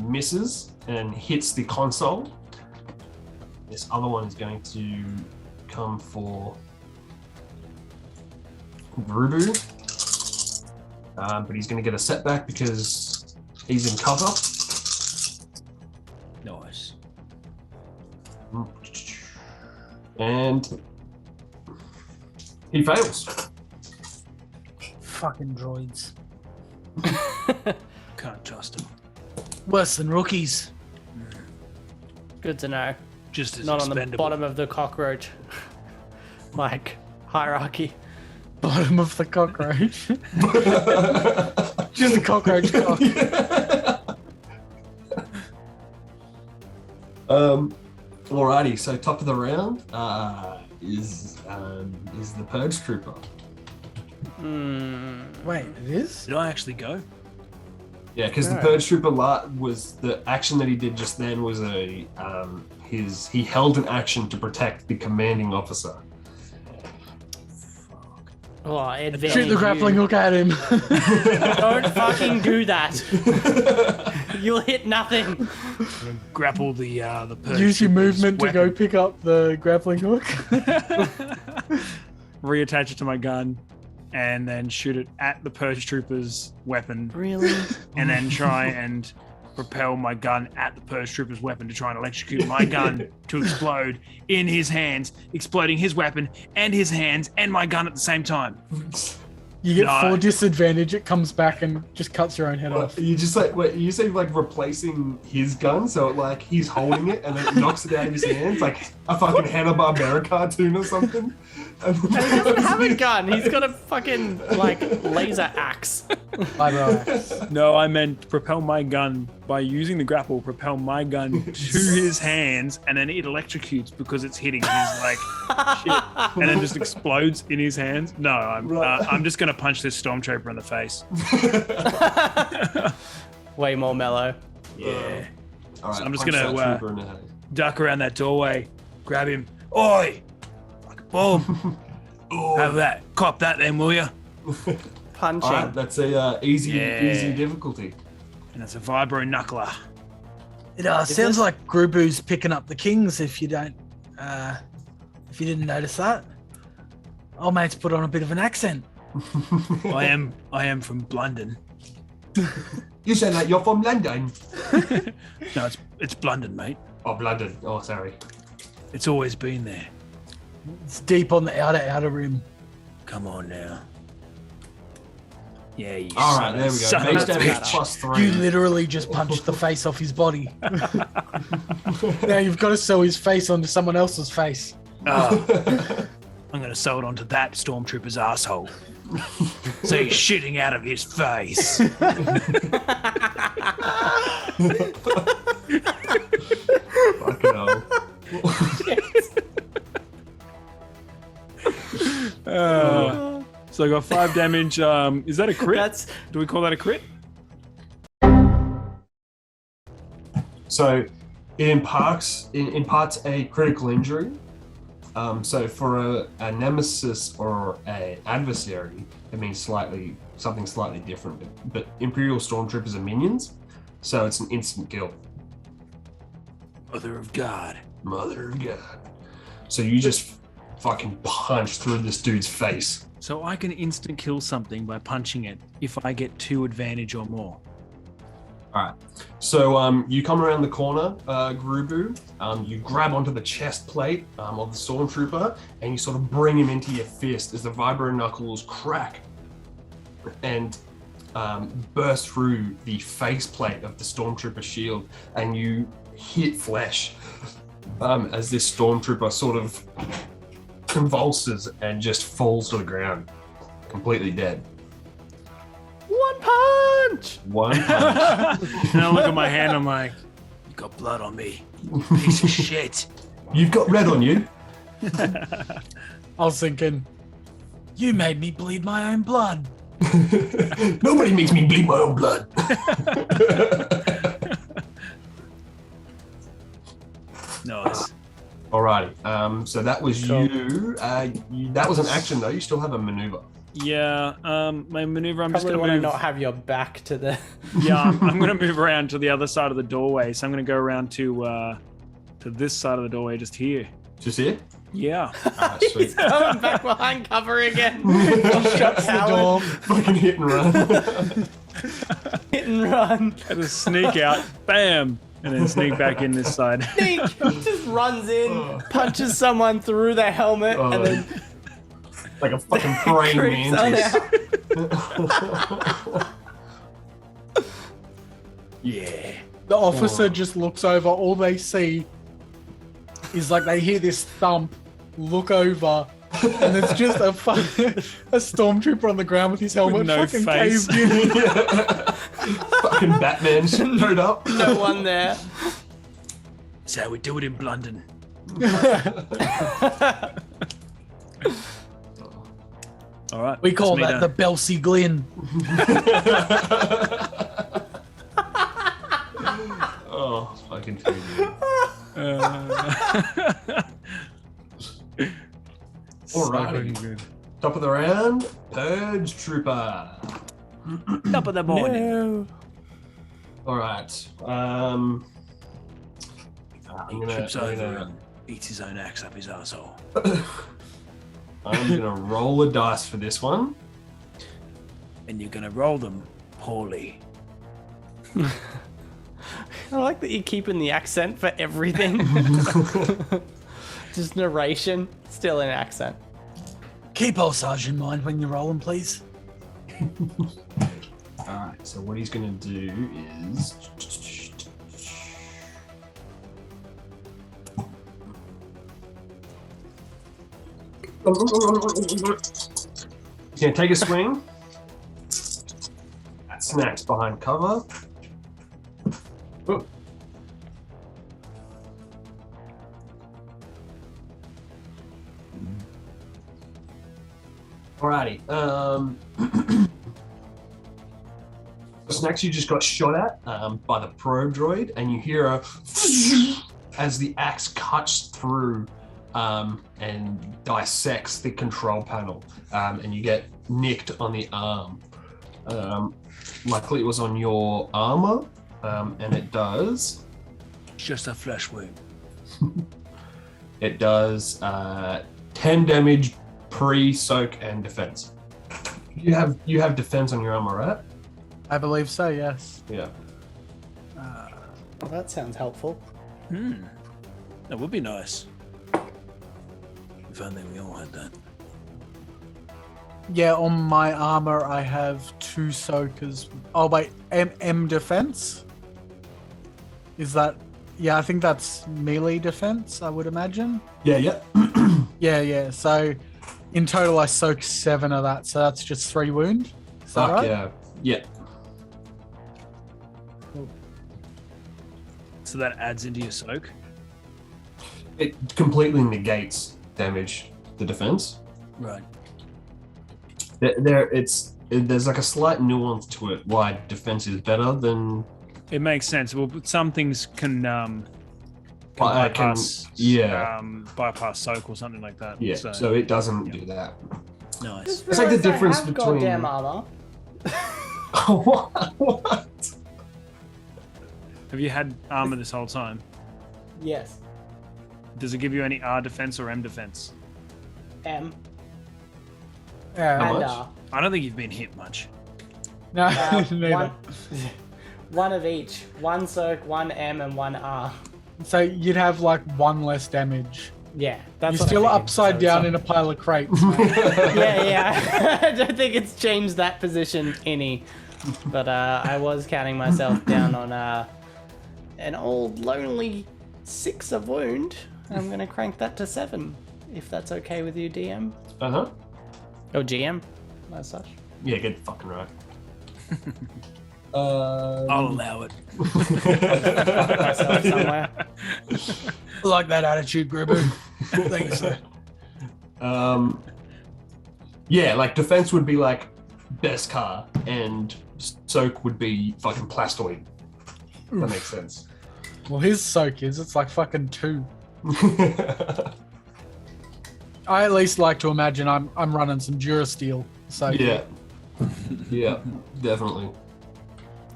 Misses and hits the console. This other one is going to come for Rubu. But he's going to get a setback because he's in cover. Nice. And he fails. Fucking droids. Can't trust him. Worse than rookies. Good to know. Just as Not on the expendable. bottom of the cockroach, like hierarchy. Bottom of the cockroach. Just a cockroach cock. Alrighty, so top of the round is the Purge Trooper. Wait, it is? Did I actually go? Yeah, because the No. Purge Trooper was the action that he did just then was he held an action to protect the commanding officer. Oh, advantage. Shoot the grappling hook at him. Don't fucking do that. You'll hit nothing. Grapple the Purge Use your Trooper's movement to go weapon, pick up the grappling hook. reattach it to my gun, and then shoot it at the Purge Trooper's weapon, Really? and then try and propel my gun at the Purge Trooper's weapon to try and electrocute my gun to explode in his hands, exploding his weapon and his hands and my gun at the same time. You get No. 4 disadvantage, it comes back and just cuts your own head off. You just you say replacing his gun, so like he's holding it and then knocks it out of his hands like a fucking Hanna-Barbera cartoon or something. And he doesn't have a gun. He's got a fucking laser axe. Right. No, I meant propel my gun by using the grapple, propel my gun to his hands, and then it electrocutes because it's hitting his shit, and then just explodes in his hands. No, I'm just gonna punch this stormtrooper in the face. Way more mellow. Yeah. All right, So I'm just punch gonna, that trooper in the head. Duck around that doorway, grab him. Oi! Like a bomb. Have that. Cop that then, will ya? Punching. All right, that's a easy difficulty. And it's a vibro knuckler. It sounds like Grubu's picking up the kings if you didn't notice that. Old mate's put on a bit of an accent. I am from London. You sound like you're from London. No, it's London, mate. Oh, London. Oh, sorry. It's always been there. It's deep on the outer rim. Come on now. Yeah, you All son right, there of- we go. son of Base a damage bitch. +3. You literally just punched the face off his body. Now you've got to sew his face onto someone else's face. Oh, I'm gonna sew it onto that stormtrooper's asshole. So he's shitting out of his face. Fucking hell. So I got 5 damage. Is that a crit? Do we call that a crit? So it imparts a critical injury. So for a nemesis or a adversary, it means something slightly different. But Imperial Stormtroopers are minions, so it's an instant kill. Mother of God. Mother of God. So you just fucking punch through this dude's face. So I can instant kill something by punching it if I get 2 advantage or more. All right. So you come around the corner, Grubu. You grab onto the chest plate of the Stormtrooper, and you sort of bring him into your fist as the vibro knuckles crack and burst through the faceplate of the Stormtrooper shield, and you hit flesh as this Stormtrooper sort of convulses and just falls to the ground, completely dead. One punch! One punch. And I look at my hand, I'm like, you got blood on me, you piece of shit. You've got red on you. I was thinking, you made me bleed my own blood. Nobody makes me bleed my own blood. Nice. Alrighty. So that was Cool. you. That was an action though. You still have a maneuver. Yeah, my maneuver, I'm just Probably gonna want to move. not have your back to the. Yeah, I'm gonna move around to the other side of the doorway. So I'm gonna go around to this side of the doorway, just here. Just here. Yeah. Ah, He's sweet. going back behind cover again. Shuts the door. Fucking hit and run. Hit and run. Had to sneak out, bam, and then sneak back in this side. Sneak. Just runs in, punches someone through their helmet, and then Like a fucking praying creeps on mantis. out. Yeah. The officer just looks over. All they see is like they hear this thump, look over, and it's just a stormtrooper on the ground with his helmet With no fucking face. caved in. Fucking Batman showed up. No one there. That's how we do it in London. All right. We call that's me that the Belsey Glynn. Oh, fucking food. Alrighty. good. Top of the round, Purge Trooper. Top of the morning. No. Alright. I'm He gonna, trips I'm over gonna- and eats his own axe up his arsehole. I'm gonna roll a dice for this one. And you're gonna roll them poorly. I like that you're keeping the accent for everything. Just narration, still in accent. Keep Osage in mind when you're rolling, please. Alright, so what he's gonna do is. He's gonna take a swing. Snacks behind cover. Oh. Alrighty. Snacks, you just got shot at by the probe droid, and you hear a as the axe cuts through and dissects the control panel, and you get nicked on the arm. Luckily, it was on your armor, and it does. Just a flesh wound. It does 10 damage pre-soak and defense. You have defense on your armor, right? I believe so, yes. Yeah. Well, that sounds helpful. That would be nice. If only we all had that. Yeah, on my armor I have 2 soakers. Oh wait, M defense? Is that... Yeah, I think that's melee defense, I would imagine. Yeah. Yeah. So in total I soak 7 of that, so that's just 3 wound. Is that Fuck right? yeah. Yeah. So that adds into your soak. It completely negates damage, the defense. Right. There's like a slight nuance to it why defense is better than It makes sense. Well, some things can bypass soak or something like that. yeah. So it doesn't do that. Nice. It's like the difference have between- goddamn armor. What? Have you had armor this whole time? Yes. Does it give you any R defense or M defense? M Yeah. How and much? R. I don't think you've been hit much. No, neither. One of each. 1 soak, 1 M, and 1 R. So you'd have like 1 less damage. Yeah, that's You're what I still figured. upside So down it's in a pile of crates. mate. yeah. I don't think it's changed that position any. But I was counting myself down on an old lonely 6 of wound. I'm gonna crank that to 7, if that's okay with you, DM. Uh-huh. Oh, GM, as such. Yeah, get fucking right. I'll allow it. Myself somewhere. I like that attitude, Gribu. Thank you, sir. Yeah, like defense would be like best car, and soak would be fucking plastoid. That makes sense. Well, his soak is, it's like fucking 2. I at least like to imagine I'm running some Durasteel. So Yeah. Yeah, definitely.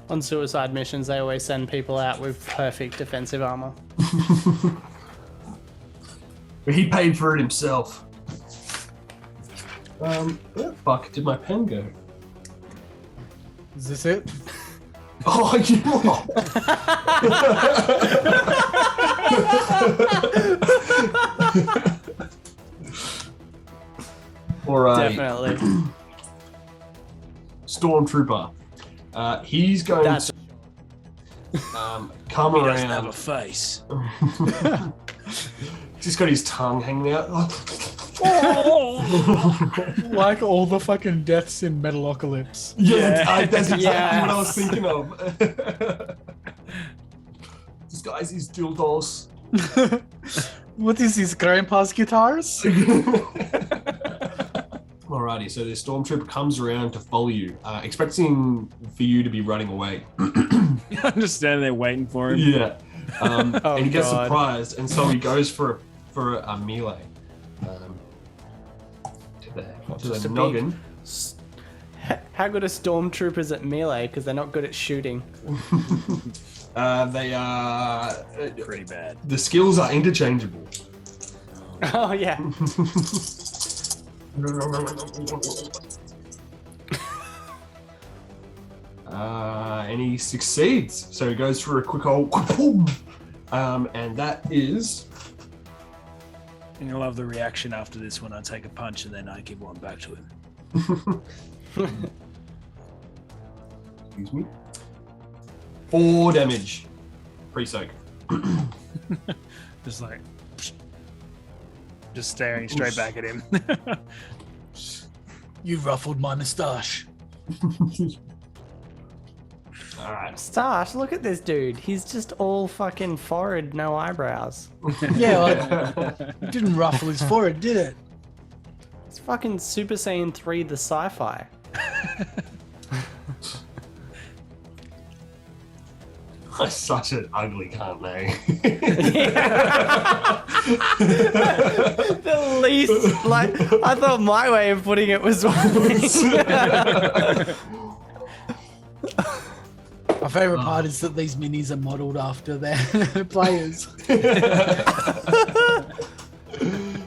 On suicide missions, they always send people out with perfect defensive armor. But he paid for it himself. Where the fuck did my pen go? Is this it? Oh, you Alright. Definitely. Stormtrooper. He's going That's- to come He doesn't have around. a face. just got his tongue hanging out. Like all the fucking deaths in Metalocalypse. That's exactly Yes. what I was thinking of. This guy's his dildos. What is his grandpa's guitars? Alrighty, so the stormtrooper comes around to follow you, expecting for you to be running away. I'm just standing there waiting for him. Yeah. Oh, And he gets God. surprised, and so he goes for a melee. To Just the a big- noggin. How good are stormtroopers at melee? Because they're not good at shooting. They are. Pretty bad. The skills are interchangeable. Oh yeah. And he succeeds. So he goes for a quick old boom. And that is. And you'll love the reaction after this when I take a punch and then I give one back to him. Excuse me. 4 damage. Pre-soak. Just like, just staring straight back at him. You ruffled my moustache. Alright. Stash, look at this dude. He's just all fucking forehead, no eyebrows. Yeah, it didn't ruffle his forehead, did it? It's fucking Super Saiyan 3 the sci-fi. I'm such an ugly cunt, eh? The least, like, I thought my way of putting it was My favourite part is that these minis are modelled after their players. You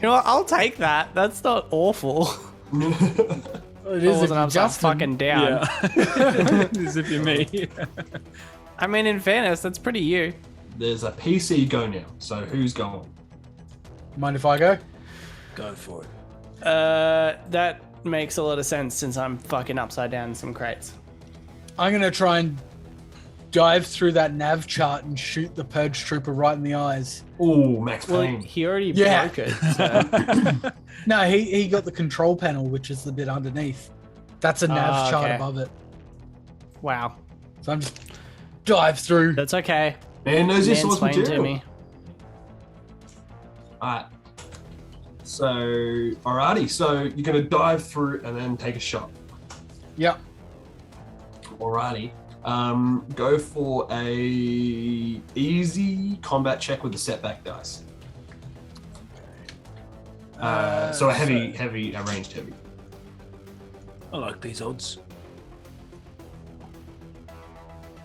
know what? I'll take that. That's not awful. It I is if wasn't you upside just fucking down. Yeah. As if you're me. I mean, in fairness, that's pretty you. There's a PC go now. So who's going? Mind if I go? Go for it. That makes a lot of sense since I'm fucking upside down in some crates. I'm gonna try and dive through that nav chart and shoot the Purge Trooper right in the eyes. Oh, Max Well, Payne. he already Yeah. broke it. So. No, he got the control panel, which is the bit underneath. That's a nav chart okay. above it. Wow. So I'm just dive through. That's okay. Man knows his source Mansplain to material. me. Alright. So, alrighty. So you're gonna dive through and then take a shot. Yep. Alrighty. Go for a easy combat check with the setback dice. So a ranged heavy. I like these odds.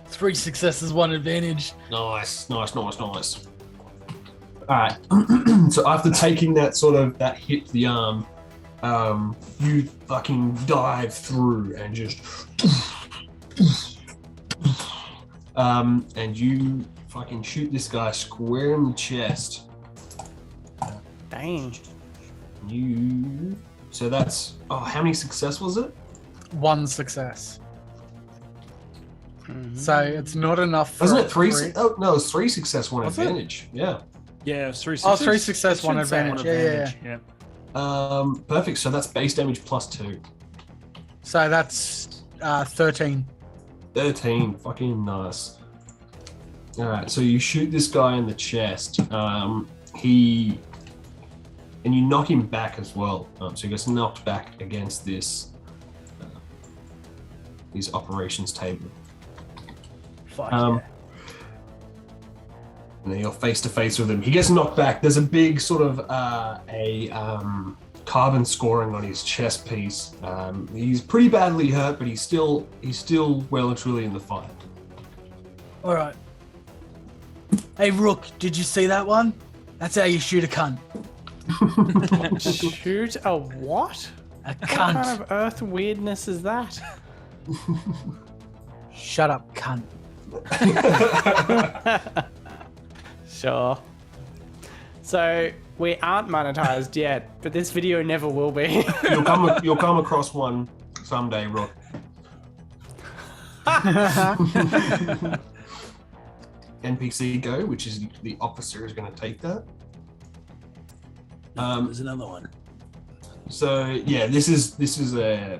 3 successes, 1 advantage. Nice. Alright. So after taking that hit to the arm, you fucking dive through and just and you fucking shoot this guy square in the chest. Dang. So that's how many success was it? 1 success. So it's not enough for Wasn't it 3? three. Oh no, it was 3 success, 1 Was it? advantage. Yeah. Yeah, it's 3 Oh, success. 3 success, It 1 should say advantage. Yeah. Perfect. So that's base damage plus 2. So that's 13. 13. Fucking nice. Alright, so you shoot this guy in the chest. And you knock him back as well. So he gets knocked back against this operations table. Fuck And then you're face to face with him. He gets knocked back. There's a big sort of carbon scoring on his chest piece. He's pretty badly hurt, but he's still well and truly in the fight. All right. Hey, Rook, did you see that one? That's how you shoot a cunt. Shoot a what? A What kind cunt. of earth weirdness is that? Shut up, cunt. Sure. So we aren't monetized yet, but this video never will be. You'll come across one someday, Rook. NPC go, which is the officer is going to take that. There's another one. So yeah, this is a.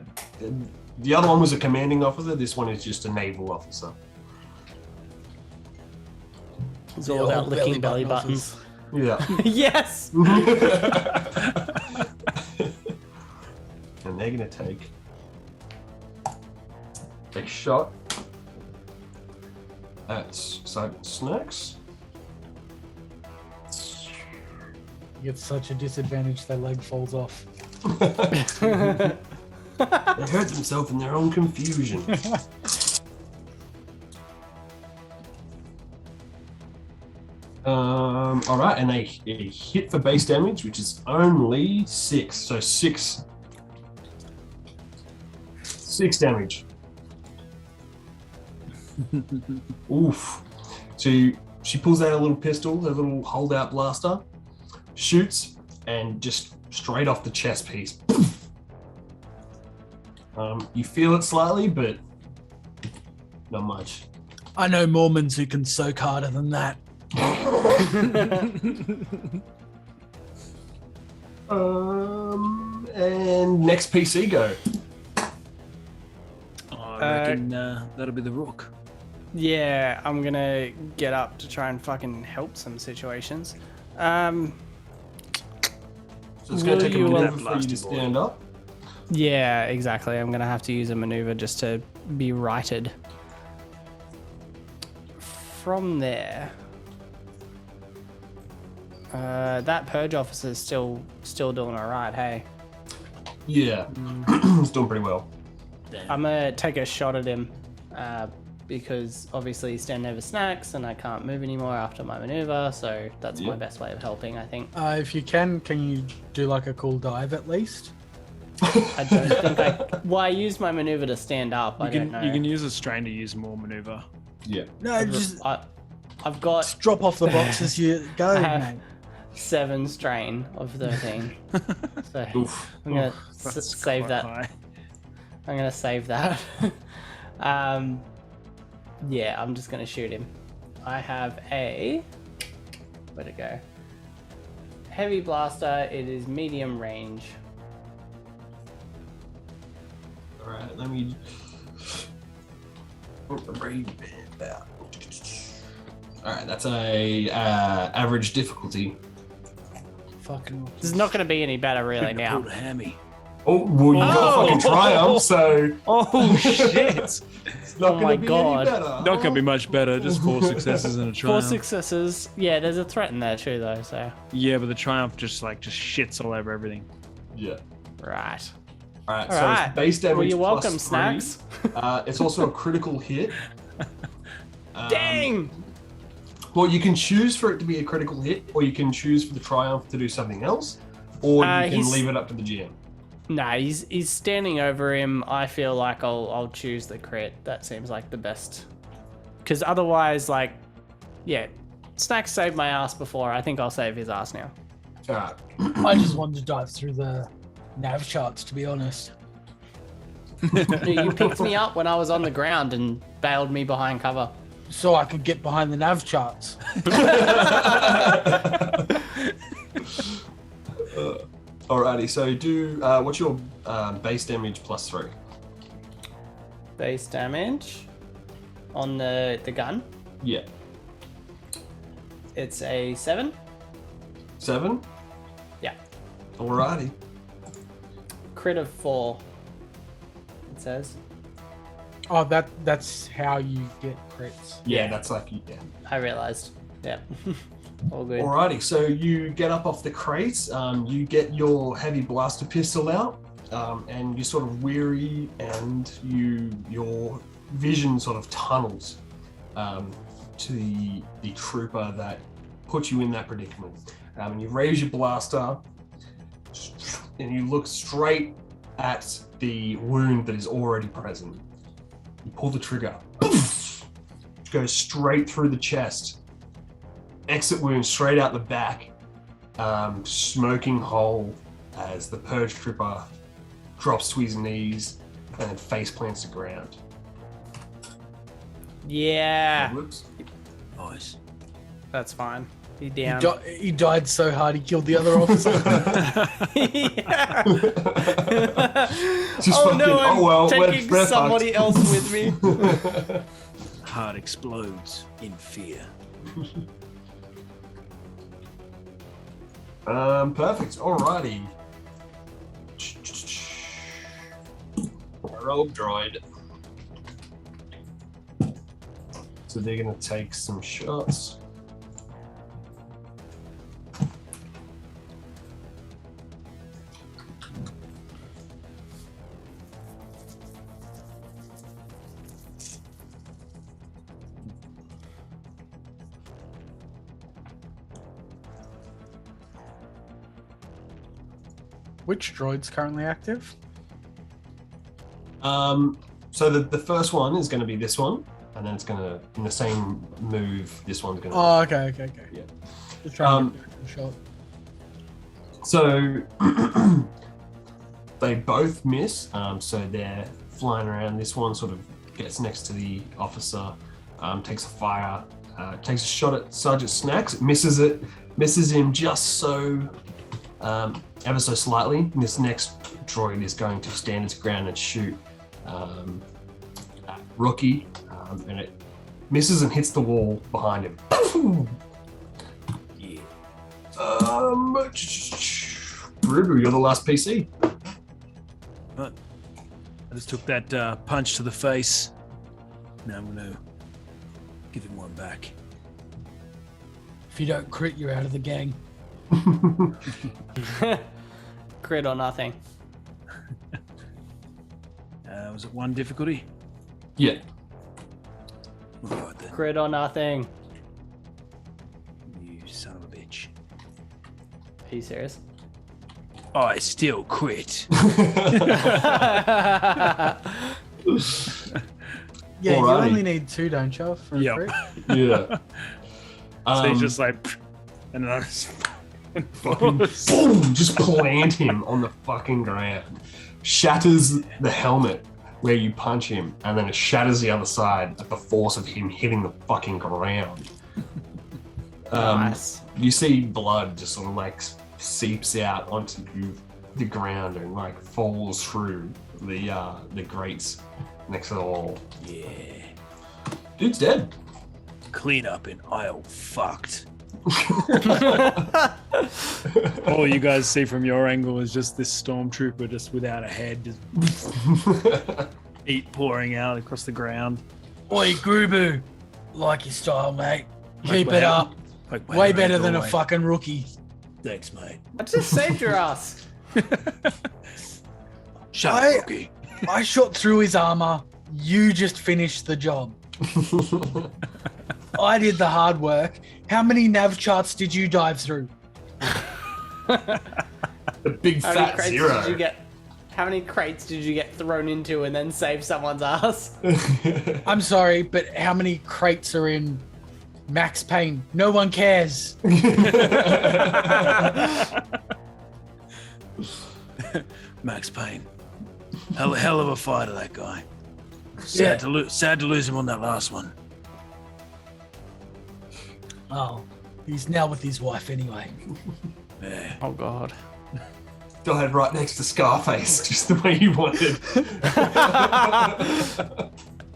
The other one was a commanding officer. This one is just a naval officer. It's all about licking belly buttons. Yeah. Yes. And they're gonna take a shot at Snacks. You get such a disadvantage, their leg falls off. They hurt themselves in their own confusion. All right, and a hit for base damage, which is only 6. So 6 damage. Oof. So she pulls out a little pistol, a little holdout blaster, shoots, and just straight off the chest piece. You feel it slightly, but not much. I know Mormons who can soak harder than that. And next PC go. I reckon that'll be the Rook. Yeah, I'm gonna get up to try and fucking help some situations. So it's going to take a Will you, minute for you to stand up. Yeah, exactly. I'm gonna have to use a maneuver just to be righted. From there, that purge officer's still doing all right. Hey, Yeah, it's doing pretty well. I'm gonna take a shot at him because obviously he's standing over Snacks and I can't move anymore after my maneuver. So that's my best way of helping, I think. If you can you do like a cool dive at least? I don't think Well, I used my maneuver to stand up. I don't know. You can use a strain to use more maneuver. Yeah. No, just I've got just drop off the box as you go, mate. 7 strain of 13. So Oof. I'm gonna That's save quite that. high. I'm gonna save that. Yeah, I'm just gonna shoot him. I have a where'd it go? Heavy blaster. It is medium range. All right, let me put the brain band out. All right, that's a average difficulty. Fucking. This is not gonna be any better really now. Pulled a hammy. Oh, well, you got fucking triumph, so Oh shit! it's not Oh gonna my be God. any better. Not gonna be much better. Just 4 successes and a 4 triumph. successes. Yeah, there's a threat in there too, though. So Yeah, but the triumph just shits all over everything. Yeah. right. All right, All so right. it's base damage Well, you're plus welcome, 3. Snacks. It's also a critical hit. Dang. Well, you can choose for it to be a critical hit, or you can choose for the triumph to do something else, or you can he's- leave it up to the GM. Nah, he's standing over him. I feel like I'll choose the crit. That seems like the best. Because otherwise, like, yeah, Snacks saved my ass before. I think I'll save his ass now. All right. I just wanted to dive through the nav charts, to be honest. You picked me up when I was on the ground and bailed me behind cover. So I could get behind the nav charts. Alrighty, so do what's your base damage plus 3? Base damage on the gun. Yeah. It's a 7. 7? Yeah. Alrighty. Crit of 4. It says. Oh, that's how you get crits. Yeah, that's like yeah. I realized. Yeah. All good. Alrighty, so you get up off the crate, you get your heavy blaster pistol out, and you're sort of weary, and your vision sort of tunnels to the trooper that put you in that predicament. And you raise your blaster, and you look straight at the wound that is already present. You pull the trigger, goes straight through the chest. Exit wound straight out the back, smoking hole as the Purge Trooper drops to his knees and then face plants to ground. Yeah. Whoops. Nice. That's fine. He down. He died so hard he killed the other officer. Yeah. Just Oh fucking, no, I'm well, taking we're somebody else with me. Heart explodes in fear. Perfect. Alrighty. Rogue droid. So they're gonna take some shots. Which droid's currently active? So the first one is going to be this one, and then it's going to, in the same move, this one's going to. Oh, okay. Yeah. Just trying to get a shot. So they both miss. So they're flying around. This one sort of gets next to the officer, takes a fire, takes a shot at Sergeant Snacks. It misses him just so, ever so slightly. And this next droid is going to stand its ground and shoot at Rookie, and it misses and hits the wall behind him. Yeah. Rubu, you're the last PC. But I just took that punch to the face. Now I'm gonna give him one back. If you don't crit, you're out of the gang. Crit or nothing. Was it one difficulty? Yeah. All right then. Crit or nothing. You son of a bitch. Are you serious? I still quit. Yeah, you Alrighty. only need 2, don't you? For a Yep. crit? Yeah. So he's just like, and then I just fucking boom, just plant him on the fucking ground. Shatters the helmet where you punch him, and then it shatters the other side at the force of him hitting the fucking ground. Nice. You see blood just sort of like seeps out onto the ground and like falls through the grates next to the wall. yeah, Dude's dead. clean up in aisle fucked. All you guys see from your angle is just this stormtrooper just without a head, just heat pouring out across the ground. Oi, Grubu. Like your style, mate. Keep my it hand. up. Poke my Way hand better around than a doorway. fucking rookie. Thanks, mate. I just saved your ass. Shut I- up, Rookie. I shot through his armor. You just finished the job. I did the hard work. How many nav charts did you dive through? The big How many fat crates zero. did you get? How many crates did you get thrown into and then save someone's ass? I'm sorry, but how many crates are in Max Payne? No one cares. Max Payne. Hell of a fighter, that guy. Sad to lose him on that last one. Oh, he's now with his wife anyway. Yeah. Oh god. Died right next to Scarface, just the way you wanted.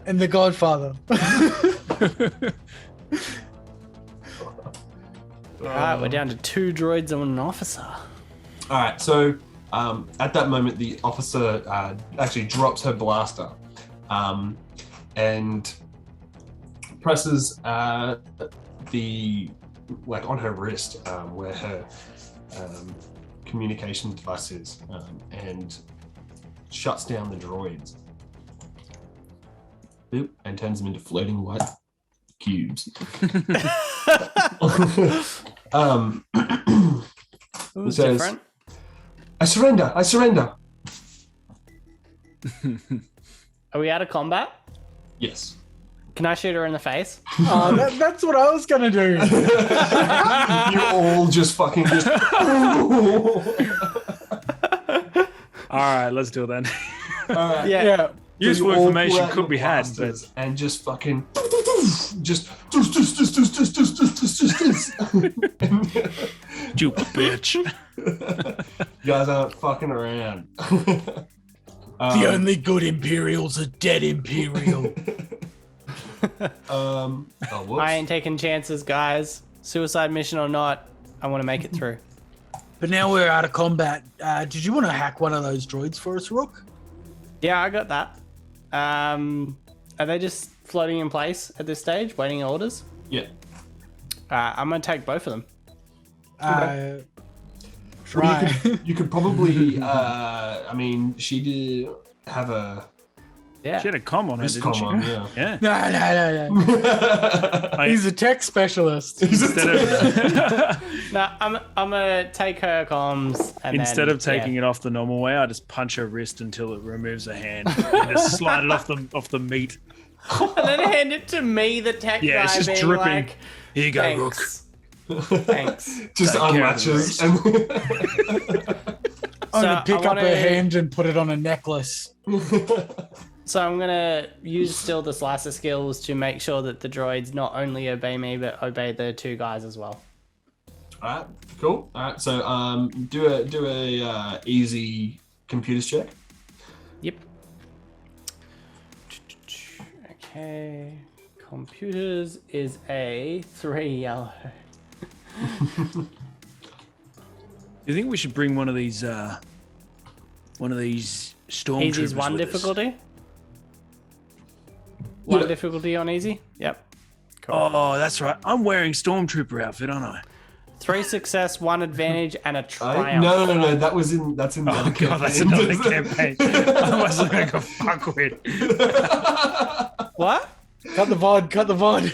And The Godfather. Alright, we're down to 2 droids and an officer. All right, so at that moment, the officer actually drops her blaster and presses the on her wrist where her communication device is, and shuts down the droids. Boop, and turns them into floating white cubes. It was says- different. I surrender! I surrender! Are we out of combat? Yes. Can I shoot her in the face? Oh, that's what I was gonna do. You all just fucking just. All right, let's do it then. Alright. Yeah. Useful You all information pull out could your be had, but blasters and just fucking just You bitch. You guys aren't fucking around. The only good Imperial's a dead Imperial. Oh, whoops. I ain't taking chances, guys. Suicide mission or not, I want to make it through. But now we're out of combat. Did you want to hack one of those droids for us, Rook? Yeah, I got that. Are they just floating in place at this stage, waiting orders? Yeah. I'm gonna take both of them. Well, Try. you could probably. I mean, she did have a. Yeah. She had a comm on her, This didn't she? comm on, yeah. Yeah. No. He's a tech specialist. Instead of No, I'm gonna take her comms and instead then, of taking it off the normal way, I just punch her wrist until it removes a hand and just slide it off the meat. and then hand it to me, the tech Yeah, guy, it's just being dripping. like, Here you go, Rook. thanks. Thanks. Just Take care of the unlatches. I'm So gonna pick I up her wanna- hand and put it on a necklace. So I'm gonna use still the slicer skills to make sure that the droids not only obey me but obey the two guys as well. Alright, cool. Alright, so do a easy computers check. Yep. Okay. Computers is a 3 yellow. Do you think we should bring one of these stormtroopers Easy's one with us? difficulty. One Yeah. difficulty on easy. Yep. Cool. Oh, that's right. I'm wearing stormtrooper outfit, aren't I? 3 success, 1 advantage, and a Right? triumph. No. That's in the Oh other god, that's campaign. another campaign. I must look like a fuckwit. What? Cut the VOD.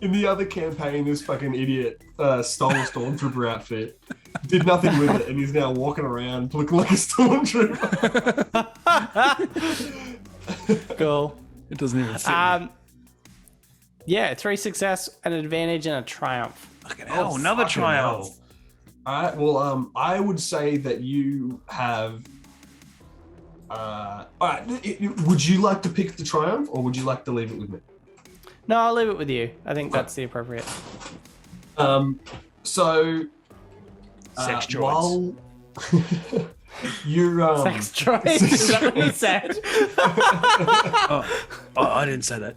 In the other campaign, this fucking idiot stole a stormtrooper outfit, did nothing with it, and he's now walking around looking like a stormtrooper. Cool. It doesn't even fit. me. Yeah, 3 success, an advantage, and a triumph. Fucking hell, another fucking triumph. hell. Alright, well, I would say that you have. Alright, would you like to pick the triumph, or would you like to leave it with me? No, I'll leave it with you. I think that's the appropriate. So. Sex droids. While you're Sex droid. Is that what you said? Oh, I didn't say that.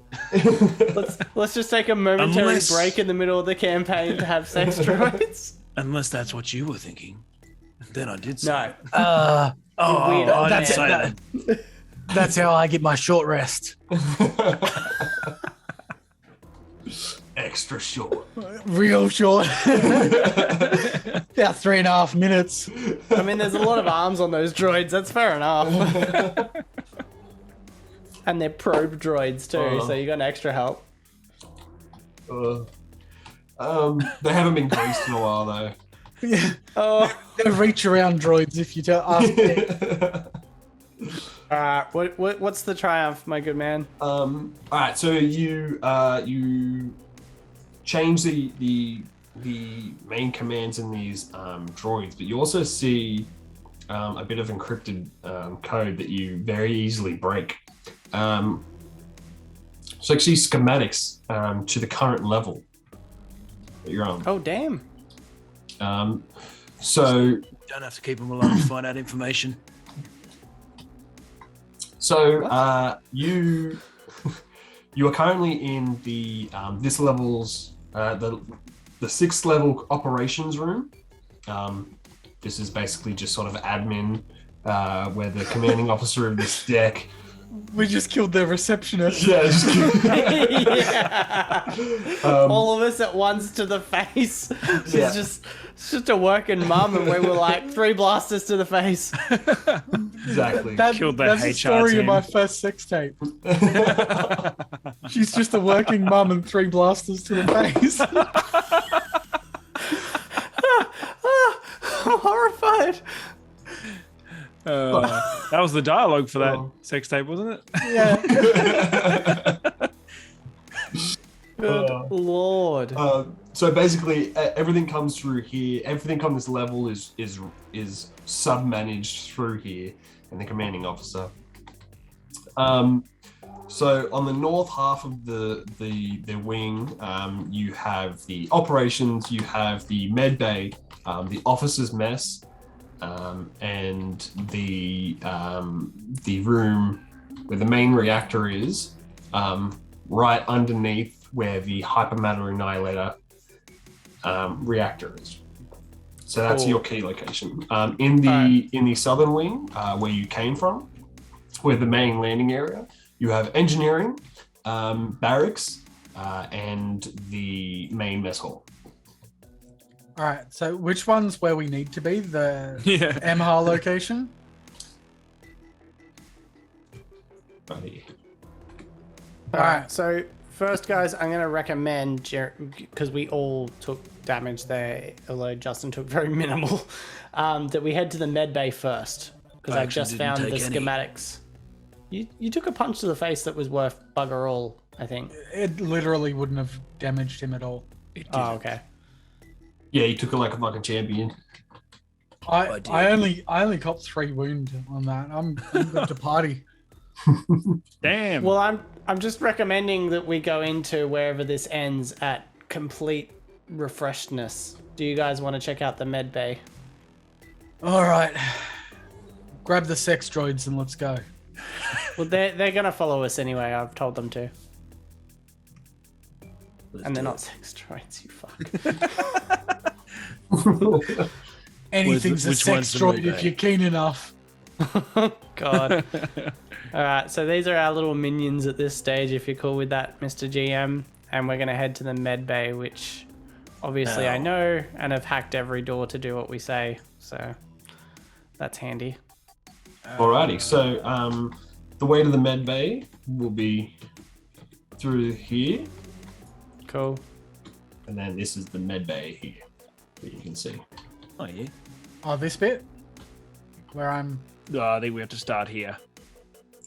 Let's just take a momentary Unless- break in the middle of the campaign to have sex droids. Unless that's what you were thinking. Then I did say No. that. Oh, Weird. I didn't That's say it. that. That's how I get my short rest. extra short. Real short. About 3.5 minutes. I mean, there's a lot of arms on those droids. That's fair enough. And they're probe droids too, so you got an extra help. They haven't been greased in a while though. Yeah. Oh. They're reach around droids if you ask me. What's the triumph, my good man? All right, so you change the main commands in these droids, but you also see a bit of encrypted code that you very easily break. So actually schematics to the current level that you're on. Oh, damn. So Don't have to keep them alive to find out information. you are currently in the this level's the 6th level operations room. This is basically just sort of admin, where the commanding officer of this deck. We just killed their receptionist. Yeah, just Yeah. All of us at once to the face. She's Yeah. just a working mum, and we were like 3 blasters to the face. exactly. Killed that that's the HR story team. of my first sex tape. She's just a working mum and 3 blasters to the face. I'm horrified. That was the dialogue for that sex tape, wasn't it? Yeah. Good lord. So basically, everything comes through here. Everything on this level is sub-managed through here, and the commanding officer. So on the north half of the wing, you have the operations, you have the med bay, the officers' mess, and the room where the main reactor is, right underneath where the hypermatter annihilator reactor is. So that's your key location. In the southern wing, where you came from, where the main landing area, you have engineering, barracks, and the main mess hall. All right. So which one's where we need to be? The MHAR location? Right here. All right. So first, guys, I'm going to recommend, because we all took damage there, although Justin took very minimal, that we head to the med bay first, because I've just found the schematics. You took a punch to the face that was worth bugger all, I think. It literally wouldn't have damaged him at all. Oh, okay. Yeah, you took it like a fucking champion. I only copped 3 wounds on that. I'm good to party. Damn. Well, I'm just recommending that we go into wherever this ends at complete refreshedness. Do you guys want to check out the med bay? All right. Grab the sex droids and let's go. Well, they're gonna follow us anyway. I've told them to. And they're not sex droids, you fuck. Anything's a sex droid if you're keen enough. God. All right, so these are our little minions at this stage, if you're cool with that, Mr. GM. And we're gonna head to the med bay, which obviously I know and have hacked every door to do what we say. So that's handy. Alrighty, so the way to the med bay will be through here. Cool. And then this is the med bay here, that you can see. Oh, yeah. Oh, this bit? Where I'm... Oh, I think we have to start here,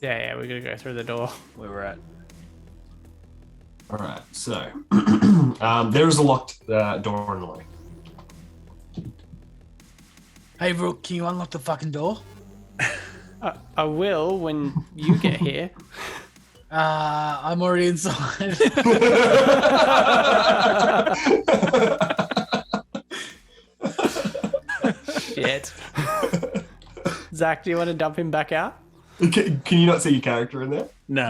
Yeah, we're gonna go through the door. where we're at. Alright, so there is a locked door in the way. Hey, Rook, can you unlock the fucking door? I will when you get here. I'm already inside. Shit. Zach, do you want to dump him back out? Can you not see your character in there? No.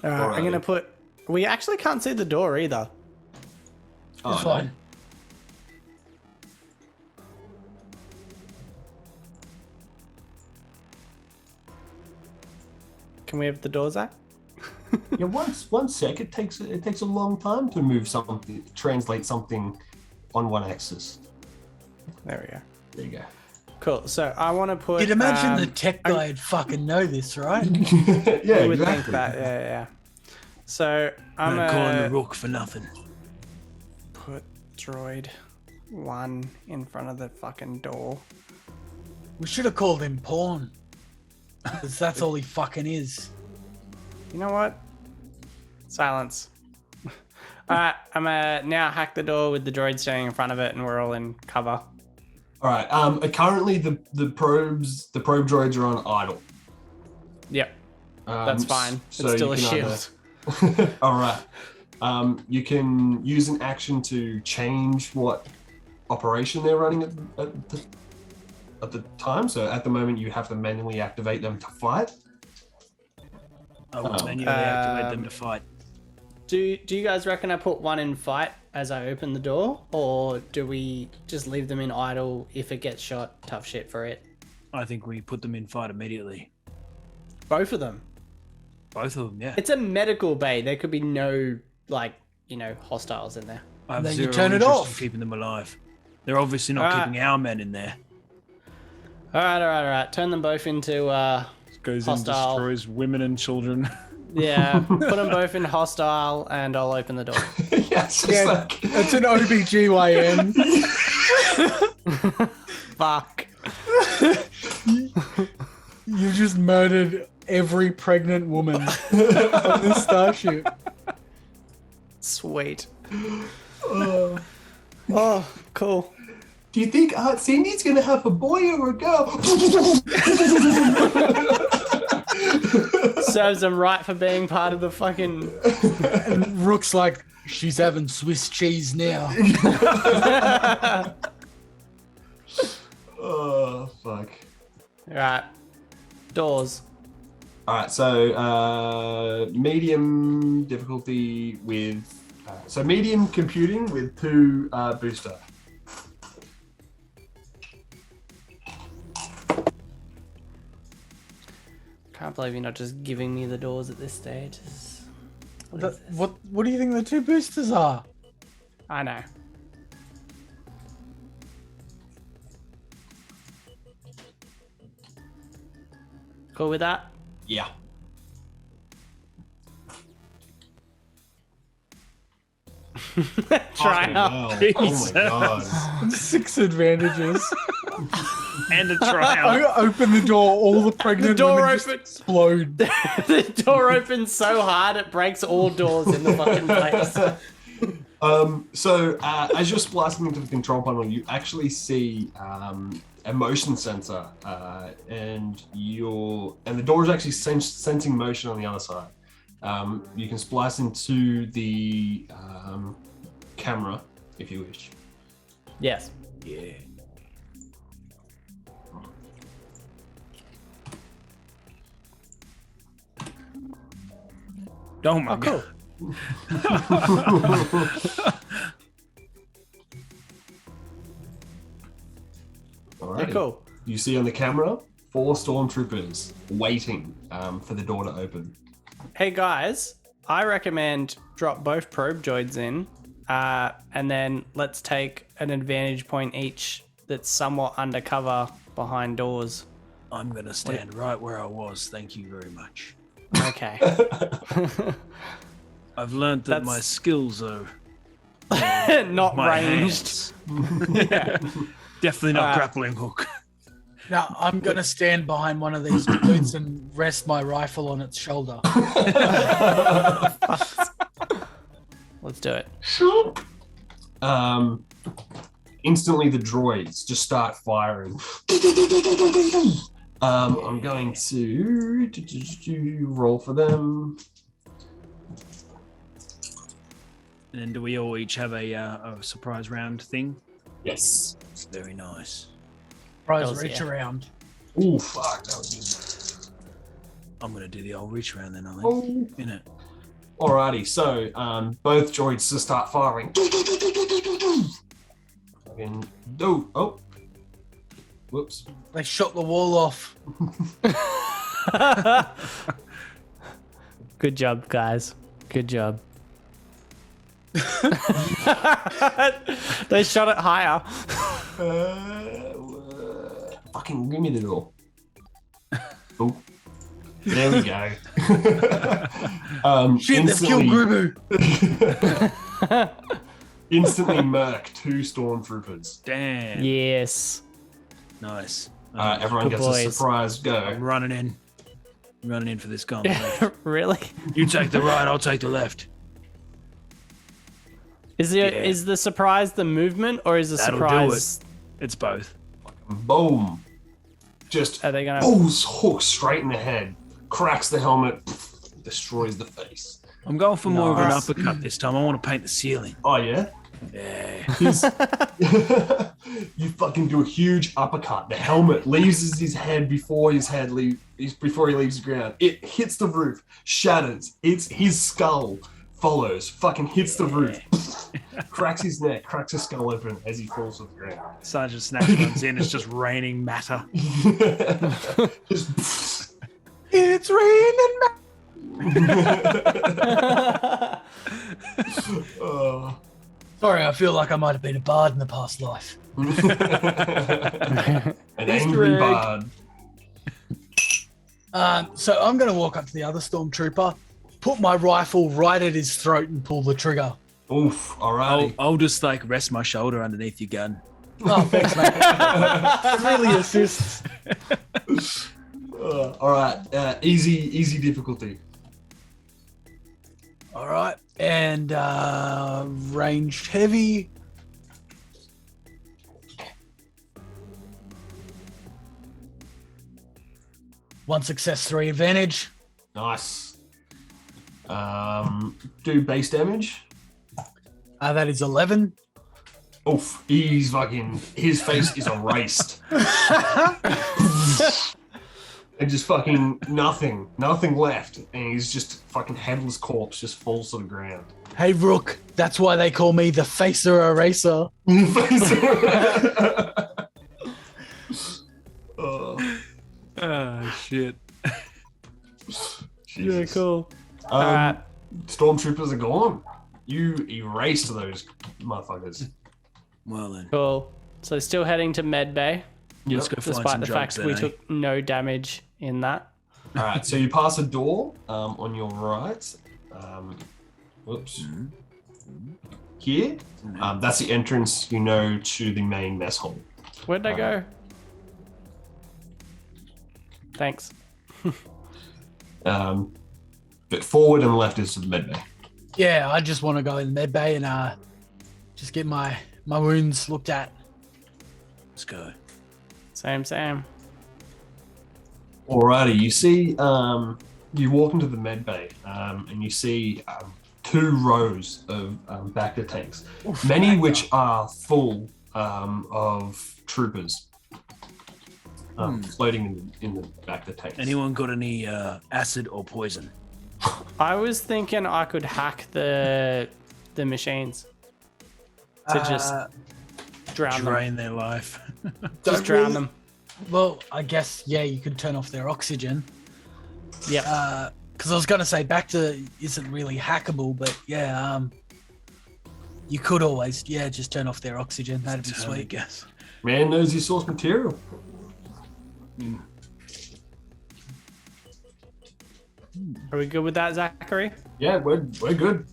I'm gonna put. We actually can't see the door either. It's fine. Can we have the door, Zach? Yeah, one sec. It takes a long time to move something, translate something on one axis. There we go. There you go. Cool. So I want to put. You'd imagine the tech guy'd fucking know this, right? Yeah, You would exactly. think that. Yeah. So I'm I'm calling the gonna Rook for nothing. put Droid 1 in front of the fucking door. We should have called him Porn. Because that's all he fucking is. You know what? Silence. Alright, I'm gonna now hack the door with the droid standing in front of it and we're all in cover. Alright, currently the probe droids are on idle. Yep, that's fine. It's so still a you can shield. Alright. You can use an action to change what operation they're running at the time. So at the moment you have to manually activate them to fight. I will manually activate them to fight. Do you guys reckon I put 1 in fight as I open the door? Or do we just leave them in idle? If it gets shot, tough shit for it. I think we put them in fight immediately. Both of them. Both of them, yeah. It's a medical bay. There could be no, hostiles in there. I have Then you zero turn it interest off. in keeping them alive. They're obviously not keeping our men in there. All right. Turn them both into Goes hostile. and destroys women and children. Yeah, put them both in hostile, and I'll open the door. Yeah, it's just like It's an OBGYN. Fuck. You just murdered every pregnant woman on this starship. Sweet. Oh, cool. Do you think Aunt Cindy's gonna have a boy or a girl? Serves them right for being part of the fucking. And Rook's like, she's having Swiss cheese now. Oh fuck. Right. Doors. All right, so medium difficulty with so medium computing with 2 booster. Can't believe you're not just giving me the doors at this stage. What do you think the 2 boosters are? I know. Cool with that? Yeah. Try Fucking up. hell. Oh Jesus. my god. 6 advantages. And a I tryout. open the door, all the pregnant The door women just opens. explode. The door opens so hard it breaks all doors in the fucking place. So as you're splicing into the control panel, you actually see a motion sensor, and the door is actually sensing motion on the other side. You can splice into the camera if you wish. Yes. Yeah. Oh my god. Alrighty. Cool. You see on the camera 4 stormtroopers waiting for the door to open. Hey guys, I recommend drop both probe droids in, and then let's take an advantage point each that's somewhat undercover behind doors. I'm gonna stand right where I was. Thank you very much. Okay. I've learned that my skills are Not my ranged. hands. Yeah. Definitely not grappling hook. Now, I'm going to stand behind one of these dudes and rest my rifle on its shoulder. Let's do it. Instantly the droids just start firing. I'm going to roll for them. And then do we all each have a surprise round thing? Yes. Very nice. Prize Hells reach yeah. around. Oh fuck, that was I'm gonna do the old reach round then, I think. good. In it. Alrighty, so both droids just start firing. Fucking oh. Whoops. They shot the wall off. Good job, guys. Good job. They shot it higher. Fucking give me the door. Oh, there we go. Shit, they've killed Grubu. Instantly murk 2 stormtroopers. Damn. Yes. Nice. Everyone Good gets boys. a surprise I'm go. running in. I'm running in for this gun. Left. Really? You take the right, I'll take the left. Is the surprise the movement, or is the That'll surprise? It's both. Boom. Just Are they gonna? pulls Hook straight in the head, cracks the helmet, destroys the face. I'm going for more of an Nice. uppercut this time. I want to paint the ceiling. Oh yeah? Yeah. You fucking do a huge uppercut. The helmet leaves his head before he leaves the ground. It hits the roof, shatters. It's his skull follows, fucking hits the roof, cracks his neck, cracks his skull open as he falls to the ground. Sergeant Snatch runs in. It's just raining matter. Just It's raining. Sorry, I feel like I might have been a bard in the past life. An angry bard. So I'm going to walk up to the other stormtrooper, put my rifle right at his throat and pull the trigger. Oof, alrighty. I'll just like rest my shoulder underneath your gun. Oh, thanks, mate. It really assists. Alright, easy difficulty. All right. And ranged heavy. 1 success, 3 advantage. Nice. Do base damage. That is 11. Oof, his face is erased. And just fucking nothing left. And he's just fucking headless corpse just falls to the ground. Hey, Rook, that's why they call me the Facer Eraser. Oh, shit. Yeah, cool. Stormtroopers are gone. You erased those motherfuckers. Well then. Cool. So still heading to Med Bay, Let's go find despite some the drugs fact we then, took no damage in that. All right, so you pass a door on your right. Whoops. Here, that's the entrance, to the main mess hall. Where'd they go? Thanks. But forward and left is the med bay. Yeah, I just want to go in the med bay and just get my wounds looked at. Let's go. Same. Alrighty, you see, you walk into the med bay, and you see 2 rows of Bacta tanks, many which are full of troopers floating in the Bacta tanks. Anyone got any acid or poison? I was thinking I could hack the machines to just drown them. Drain their life. Just drown them. Well, I guess, yeah, you could turn off their oxygen. Yeah. Because I was going to say Bacta isn't really hackable, but yeah, you could always, just turn off their oxygen. That'd be Totally sweet. guess. Man knows his source material. Are we good with that, Zachary? Yeah, we're good.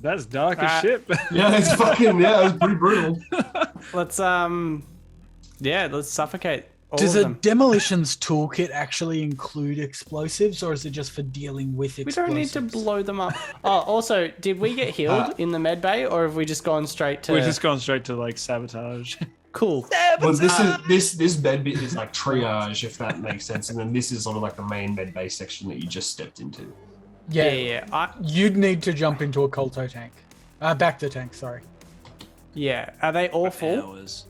That's dark as shit. Yeah, it's pretty brutal. Let's let's suffocate all Does of a them. demolitions toolkit actually include explosives, or is it just for dealing with We explosives? don't need to blow them up. Oh, also, did we get healed in the med bay, or have we just gone straight to? We're just gone straight to like sabotage. Cool. Well, this med bit is like triage, if that makes sense, and then this is sort of like the main med base section that you just stepped into. Yeah. You'd need to jump into a Colto tank. Bacta tank, sorry. Yeah. Are they all full? Hours.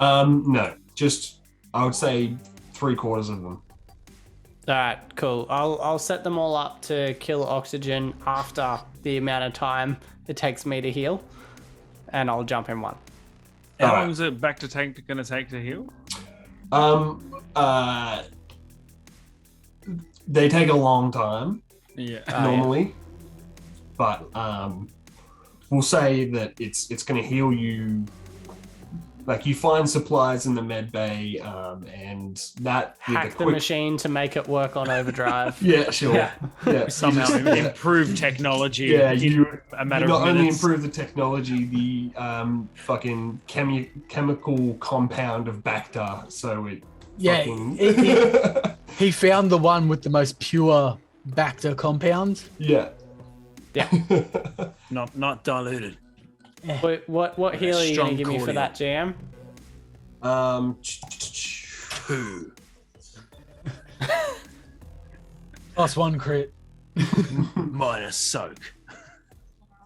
No, just I would say 3/4 of them. All right, cool. I'll set them all up to kill oxygen after the amount of time it takes me to heal, and I'll jump in one. How long is it back to tank going to take to heal? They take a long time Yeah. normally, but we'll say that it's going to heal you. Like you find supplies in the med bay, and that with Hack the quick... machine to make it work on overdrive. Yeah, sure. Yeah. Somehow improve technology. Yeah, in a matter not of only minutes. improve the technology, the fucking chemical compound of Bacta, so it fucking... He found the one with the most pure Bacta compound. Yeah. Not diluted. Wait, what heal are you going to give me for cordial. that, GM? 2. +1 crit. Minus soak.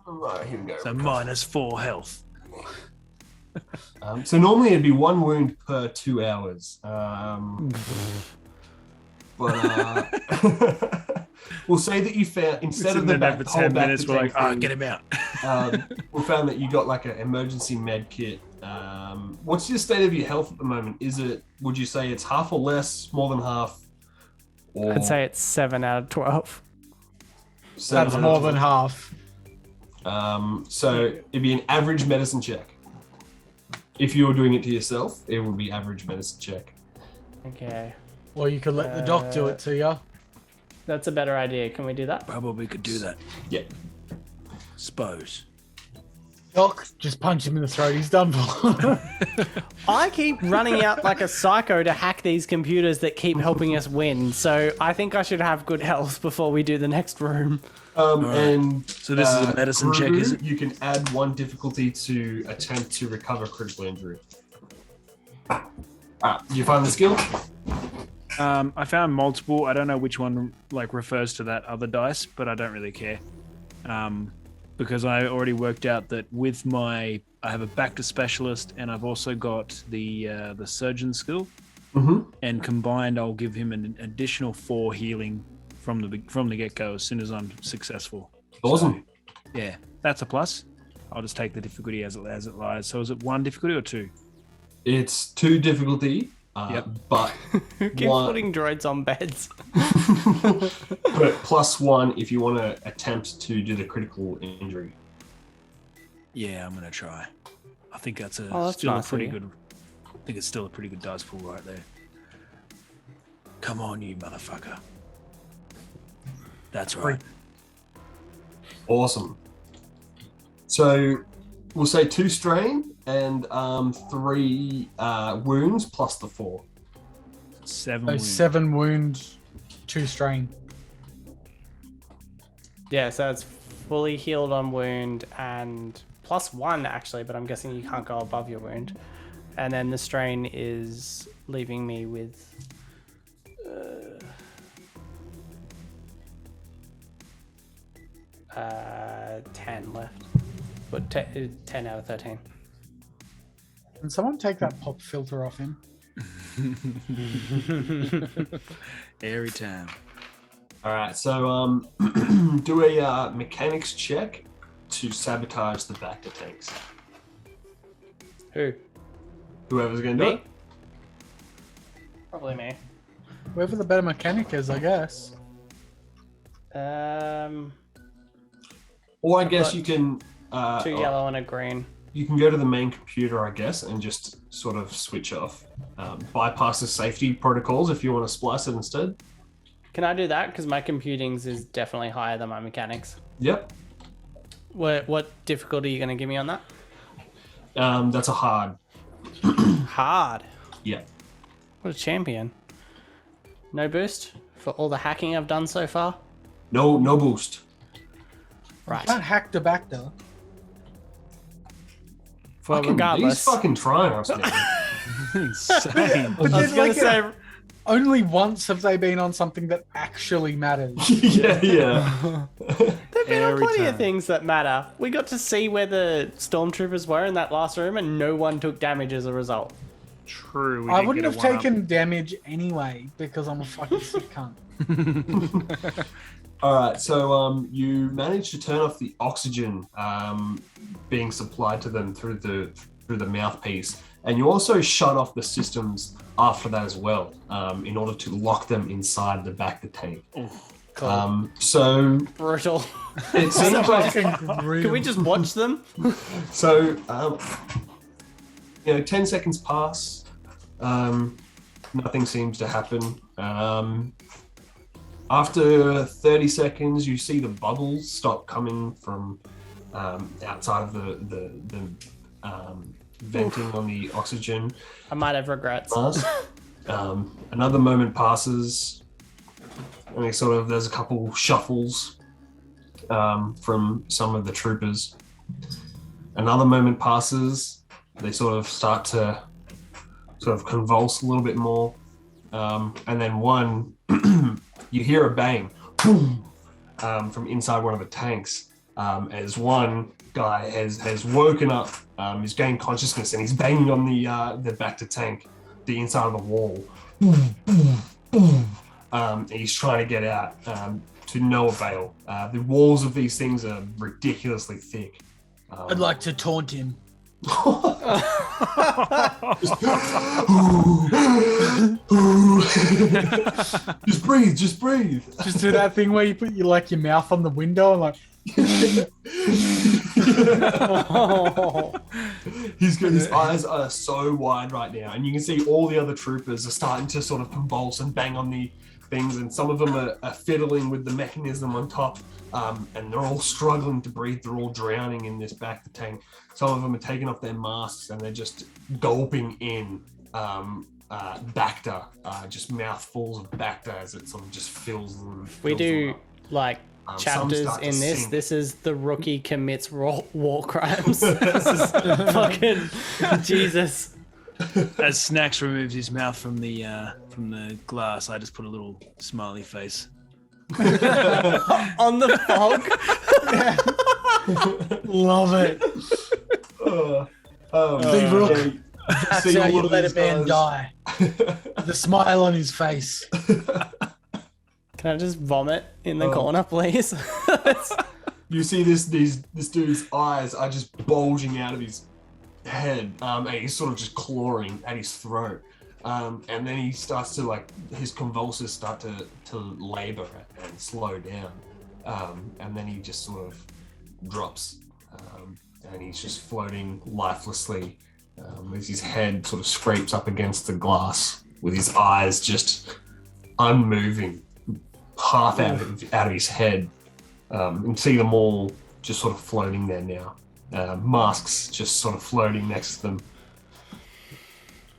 Right, here we go. So -4 health. So normally it'd be 1 wound per 2 hours. But we'll say that you found, instead of the for 10 minutes, we're like, get him out. We found that you got like an emergency med kit. What's your state of your health at the moment? Would you say it's half or less, more than half? Or I'd say it's 7 out of 12. That's more than half. So it'd be an average medicine check. If you were doing it to yourself, it would be average medicine check. Okay. Or you could let the doc do it to you. That's a better idea. Can we do that? Probably could do that. Yeah. Suppose. Doc, just punch him in the throat. He's done for. I keep running out like a psycho to hack these computers that keep helping us win. So I think I should have good health before we do the next room. And So this is a medicine check, is it? You can add 1 difficulty to attempt to recover critical injury. You find the skill? I found multiple. I don't know which one like refers to that other dice, but I don't really care. Because I already worked out that with I have a back to specialist, and I've also got the surgeon skill. Mm-hmm. And combined, I'll give him an additional 4 healing from the get go as soon as I'm successful. Awesome. So, yeah, that's a plus. I'll just take the difficulty as it lies. So is it 1 difficulty or 2? It's 2 difficulty. Yep. But Who keeps putting droids on beds? but +1 if you want to attempt to do the critical injury. Yeah, I'm gonna try. I think that's that's still nice a pretty of you. good. I think it's still a pretty good dice pool right there. Come on, you motherfucker. That's right. Awesome. So we'll say 2 strain and 3 wounds plus the 4. 7 So wounds. 7 wounds, 2 strain. Yeah, so it's fully healed on wound and +1 actually, but I'm guessing you can't go above your wound. And then the strain is leaving me with 10 left. But 10 out of 13. Can someone take that pop filter off him? Every time. All right. So do a mechanics check to sabotage the Bacta tanks. Who? Whoever's going to do Me? it. Probably me. Whoever the better mechanic is, I guess. Or I guess got you can 2 yellow and a green. you can go to the main computer, I guess, and just sort of switch off, bypass the safety protocols if you want to splice it instead. Can I do that? Because my computings is definitely higher than my mechanics. Yep. What difficulty are you going to give me on that? That's a hard. Hard. Yeah. What a champion. No boost for all the hacking I've done so far? No boost. Right. Can't hack the back door. Well, Fucking, regardless. These fucking triumphs, man. Insane. But I was then, going like, to say... only once have they been on something that actually matters. yeah. There've been Every plenty of time. things that matter. We got to see where the stormtroopers were in that last room, and no one took damage as a result. True. we I did wouldn't get a have one-up. taken damage anyway because I'm a fucking sick cunt. All right. So you managed to turn off the oxygen being supplied to them through the mouthpiece, and you also shut off the systems after that as well, in order to lock them inside the Bacta tank. So Brutal. it seems like Can we just watch them? so. 10 seconds pass. Nothing seems to happen. After 30 seconds, you see the bubbles stop coming from outside of the venting on the oxygen I might have regrets. mask. Another moment passes, and there's a couple shuffles from some of the troopers. Another moment passes. They sort of start to convulse a little bit more, and then you hear a bang, boom, from inside one of the tanks, as one guy has woken up, he's gained consciousness, and he's banging on the Bacta tank, the inside of the wall, boom, boom, boom. And he's trying to get out, to no avail. The walls of these things are ridiculously thick. I'd like to taunt him. Just breathe. Just do that thing where you put your mouth on the window and like. His eyes are so wide right now, and you can see all the other troopers are starting to sort of convulse and bang on the things, and some of them are fiddling with the mechanism on top, and they're all struggling to breathe. They're all drowning in this Bacta tank. Some of them are taking off their masks and they're just gulping in Bacta, just mouthfuls of Bacta as it sort of just fills them. We do some chapters start to in this. sink. This is the rookie commits war crimes. This is fucking Jesus. As Snacks removes his mouth from the glass, I just put a little smiley face. On the fog. Love it. Steve Rook. yeah, That's see how all you of let a these man guys- die. The smile on his face. Can I just vomit in the corner, please? You see this dude's eyes are just bulging out of his head, and he's sort of just clawing at his throat. And then he starts to, like, his convulsions start to labor and slow down. And then he just sort of drops. And he's just floating lifelessly as his head sort of scrapes up against the glass with his eyes just unmoving, half out of his head. You can see them all just sort of floating there now. Masks just sort of floating next to them.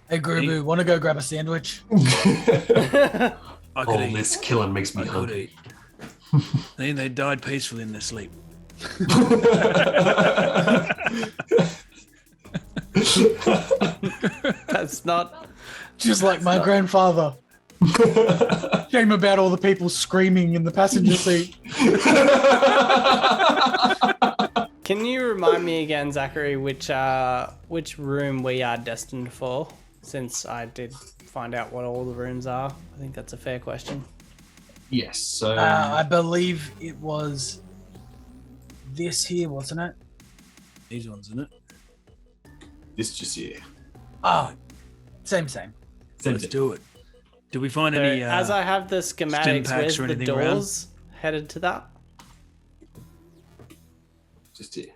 Hey, Grubu, want to go grab a sandwich? I could All eat. this killing makes me I could hungry. eat. They died peacefully in their sleep. That's not. Just like my grandfather. Shame about all the people screaming in the passenger seat. Can you remind me again, Zachary, which room we are destined for? Since I did find out what all the rooms are, I think that's a fair question. Yes, so I believe it was this here, wasn't it? These ones, isn't it? this just here. Oh, same. Let's do it. Did we find So, any? as I have the schematics, packs where's or the anything around? doors headed to that? Just here.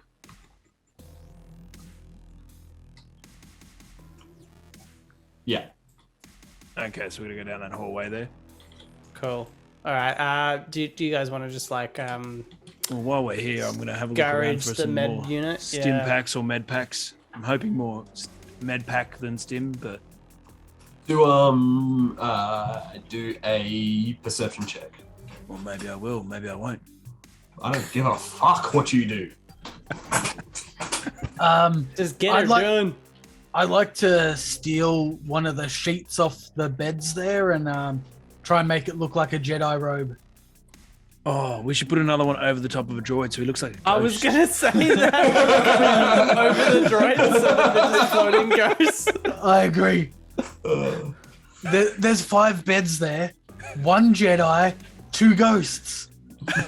Yeah. Okay, so we're gonna go down that hallway there. Cool. All right. Do you guys want to just like Well, while we're here, I'm gonna have a look around garage for the some med more unit? stim Yeah. packs or med packs. I'm hoping more med pack than stim, but Do a perception check. well, maybe I will, maybe I won't. I don't give a fuck what you do. Just get I'd it like- done. I'd like to steal one of the sheets off the beds there and try and make it look like a Jedi robe. Oh, we should put another one over the top of a droid so he looks like a ghost. I was gonna say that over the droid so that they're just floating ghosts. I agree. There's 5 beds there, 1 Jedi, 2 ghosts.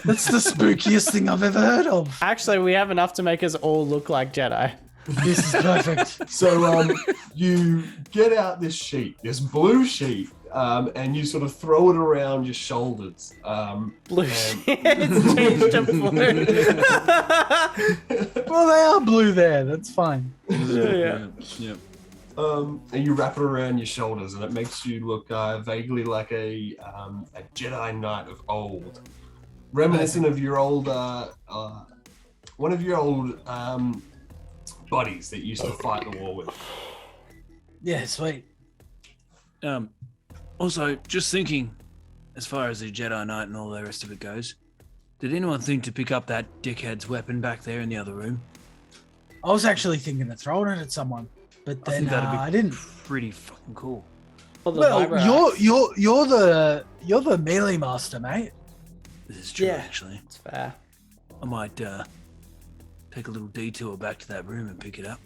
That's the spookiest thing I've ever heard of. Actually, we have enough to make us all look like Jedi. This is perfect. So you get out this sheet, this blue sheet, and you sort of throw it around your shoulders. Blue and- shit. It's changed to blue. Well, they are blue there. That's fine. Yeah. Yep. And you wrap it around your shoulders, and it makes you look vaguely like a Jedi Knight of old, reminiscent of your old one of your old buddies that used to fight the war with. Yeah, sweet. Also, just thinking, as far as the Jedi Knight and all the rest of it goes, did anyone think to pick up that dickhead's weapon back there in the other room? I was actually thinking of throwing it at someone, but I then think that'd be I didn't. pretty fucking cool. Well, you're the melee master, mate. This is true, Yeah. actually. It's fair. I might take a little detour back to that room and pick it up.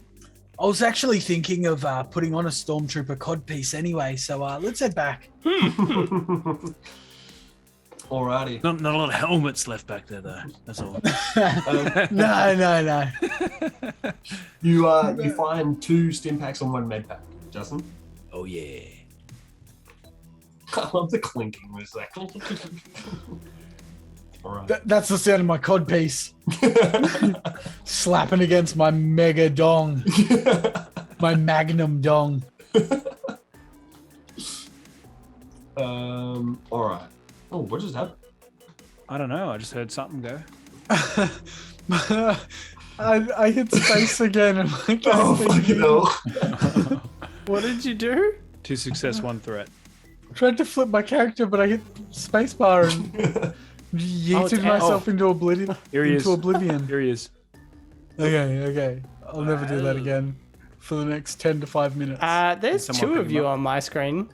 I was actually thinking of putting on a stormtrooper codpiece anyway, so let's head back. Alrighty. Not a lot of helmets left back there, though. That's all. No. You find 2 stim packs and 1 med pack, Justin. Oh, yeah. I love the clinking. It's like. Alright. That's the sound of my codpiece slapping against my mega dong, my magnum dong. Alright. Oh, what just happened? I don't know. I just heard something go. I hit space again. And my Oh, fucking hell. What did you do? 2 success, 1 threat. tried to flip my character, but I hit spacebar and yeeted myself into oblivion. Here he is. Into oblivion. Here he is. Okay. I'll never do that again. for the next 10 to 5 minutes. There's Someone two pick of him you up? on my screen.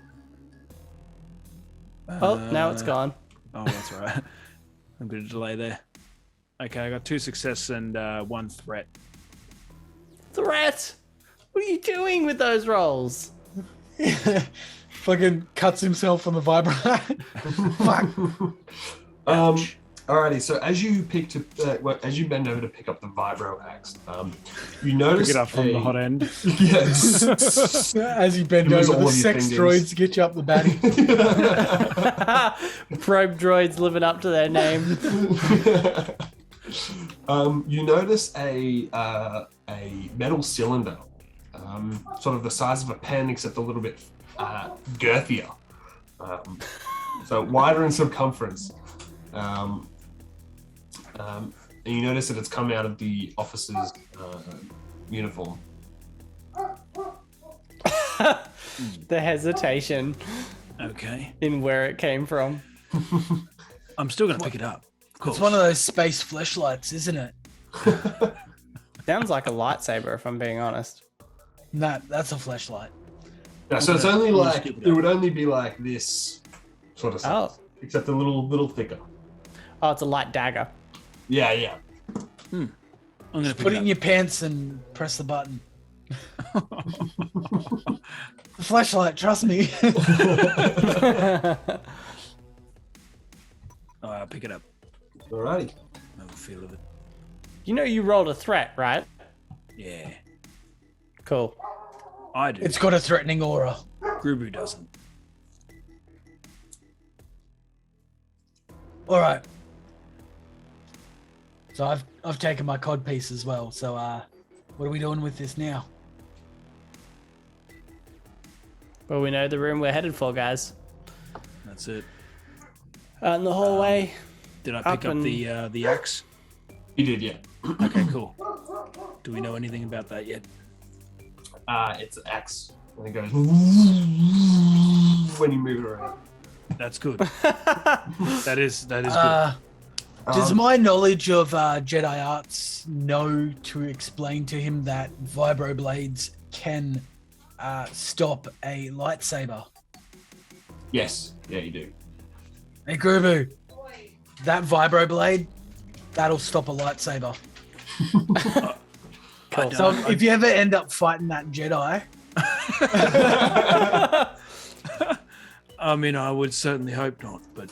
Oh, now it's gone. Oh, that's all right. A bit of delay there. Okay, I got 2 success and 1 threat. Threat! What are you doing with those rolls? Fucking cuts himself on the vibrator. Fuck. Alrighty, so as you as you bend over to pick up the vibro axe, you notice Pick it up from the hot end. Yes. As you bend You lose over, all the of your sex fingers. droids get you up the batty. Probe droids living up to their name. You notice a metal cylinder, sort of the size of a pen, except a little bit girthier, so wider in circumference. And you notice that it's come out of the officer's uniform. The hesitation Okay. in where it came from. I'm still going to pick it up. Of course. It's one of those space fleshlights, isn't it? Sounds like a lightsaber, if I'm being honest. Nah, that's a fleshlight. Yeah, so it's only We'll like skip it it up. would only be like this sort of size, except a little thicker. Oh, it's a light dagger. Yeah. I'm going to Put pick it it in your pants and press the button. The flashlight, trust me. I'll pick it up. Alrighty. Have a feel of it. You know you rolled a threat, right? Yeah. Cool. I do. It's got a threatening aura. Grubu doesn't. All right. So I've taken my cod piece as well. So what are we doing with this now? Well, we know the room we're headed for, guys. That's it. Out in the hallway. Did I Up pick up and- the axe? You did, yeah. Okay, cool. Do we know anything about that yet? It's an axe. And it goes when you move it around. That's good. that is good. Does my knowledge of Jedi arts know to explain to him that vibroblades can stop a lightsaber? Yes, yeah, you do. Hey, Grubu, that vibroblade, that'll stop a lightsaber. Cool. So if you ever end up fighting that Jedi, I mean, I would certainly hope not, but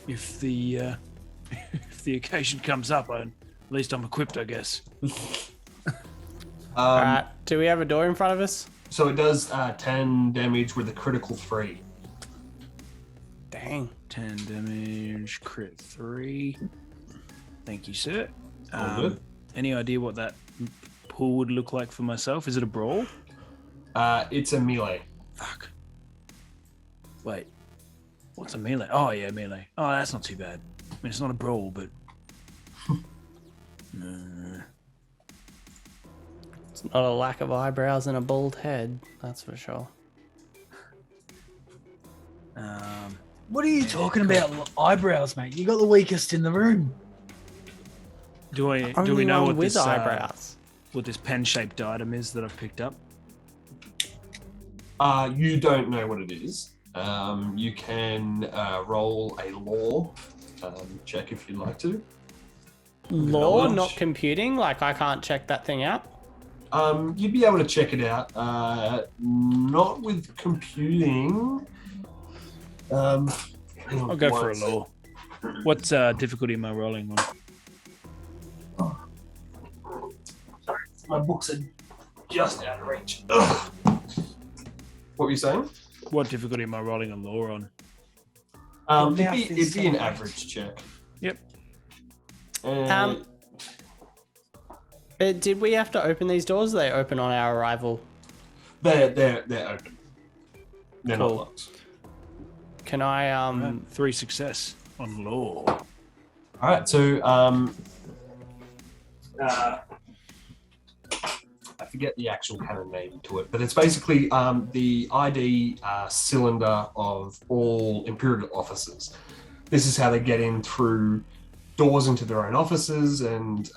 if the if the occasion comes up, at least I'm equipped, I guess. All right. Do we have a door in front of us? So it does 10 damage with a critical 3. Dang. 10 damage, crit 3. Thank you, sir. All good. Any idea what that pool would look like for myself? Is it a brawl? It's a melee. Fuck. Wait. What's a melee? Oh, yeah, melee. Oh, that's not too bad. I mean, it's not a brawl, but... It's not a lack of eyebrows and a bald head, that's for sure. what are you talking about? Eyebrows, mate. You got the weakest in the room. Do we Only know one what with this eyebrows? what this pen-shaped item is that I've picked up? You don't know what it is. You can roll a law check if you'd like to. Law, knowledge. not computing? Like, I can't check that thing out? You'd be able to check it out. Not with computing. Hang on I'll go for one a sec. law. What difficulty am I rolling on? My books are just out of reach. Ugh. What were you saying? What difficulty am I rolling a law on? It'd be an average check. Yep. Did we have to open these doors? Or they open on our arrival? They're open. They're not Cool. locked. Can I 3 success on law. All right, so I forget the actual canon name to it, but it's basically the ID cylinder of all Imperial officers. This is how they get in through doors into their own offices and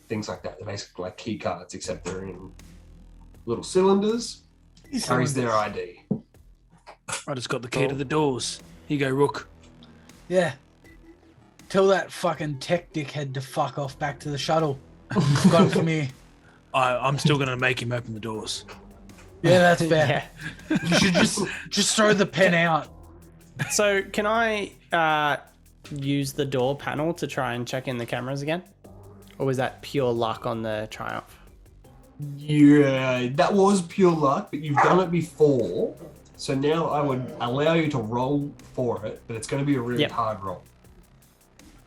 things like that. They're basically like key cards, except they're in little cylinders, These carries their cylinders. ID. I just got the key to the doors. Here you go, Rook. Yeah. Tell that fucking tech dickhead to fuck off back to the shuttle. Got it from here. I'm still going to make him open the doors. Yeah, that's fair. Yeah. You should just throw the pen out. So can I use the door panel to try and check in the cameras again? Or was that pure luck on the Triumph? Yeah, that was pure luck, but you've done it before. So now I would allow you to roll for it, but it's going to be a really hard roll.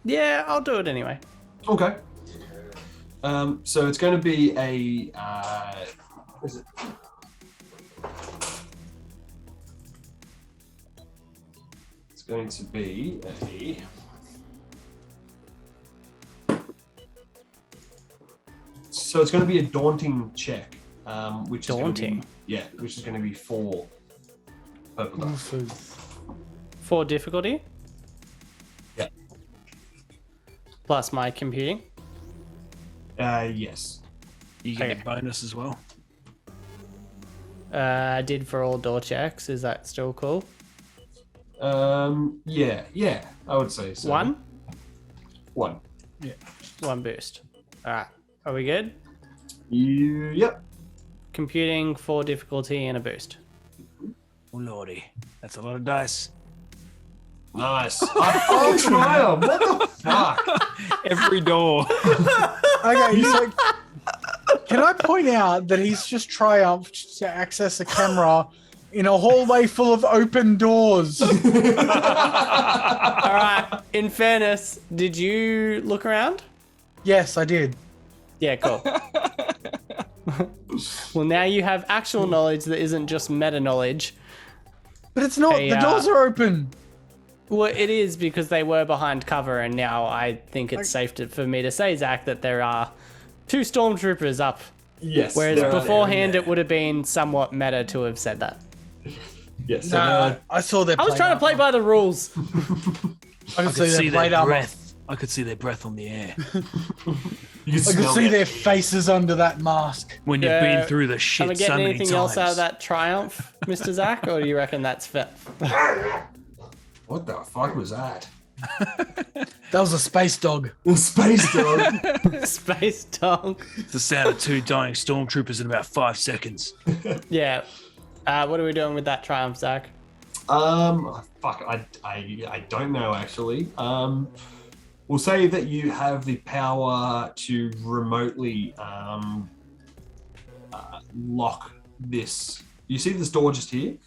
Yeah, I'll do it anyway. Okay. So it's going to be a... what is it? It's going to be a... So it's going to be a daunting check, which is going to be, which is going to be 4 purple dice. 4 difficulty? Yeah. Plus my computing? Yes. You get a bonus as well. I did for all door checks. Is that still cool? Yeah, I would say so. 1? 1. Yeah. 1 boost. Alright. Are we good? Yep. Computing, 4 difficulty, and a boost. Oh, lordy. That's a lot of dice. Nice. Oh, Triumph! What the fuck? Every door. Okay, so can I point out that he's just triumphed to access a camera in a hallway full of open doors? Alright, in fairness, did you look around? Yes, I did. Yeah, cool. Well, now you have actual knowledge that isn't just meta knowledge. But it's not. Hey, the doors are open. Well, it is because they were behind cover, and now I think it's safe for me to say, Zach, that there are 2 stormtroopers up. Yes. Whereas there are beforehand, it would have been somewhat meta to have said that. Yes. No, I saw their. I was trying to play by the rules. I could see their their armor. breath. I could see their breath on the air. You I could see their faces under that mask. When you've been through the shit Am I so getting many anything times. else out of that Triumph, Mr. Zach, or do you reckon that's fit? What the fuck was that? That was a space dog. The space dog. Space dog. It's the sound of 2 dying stormtroopers in about 5 seconds. Yeah. What are we doing with that Triumph, Zach? Fuck, I don't know actually. We'll say that you have the power to remotely lock this. You see this door just here?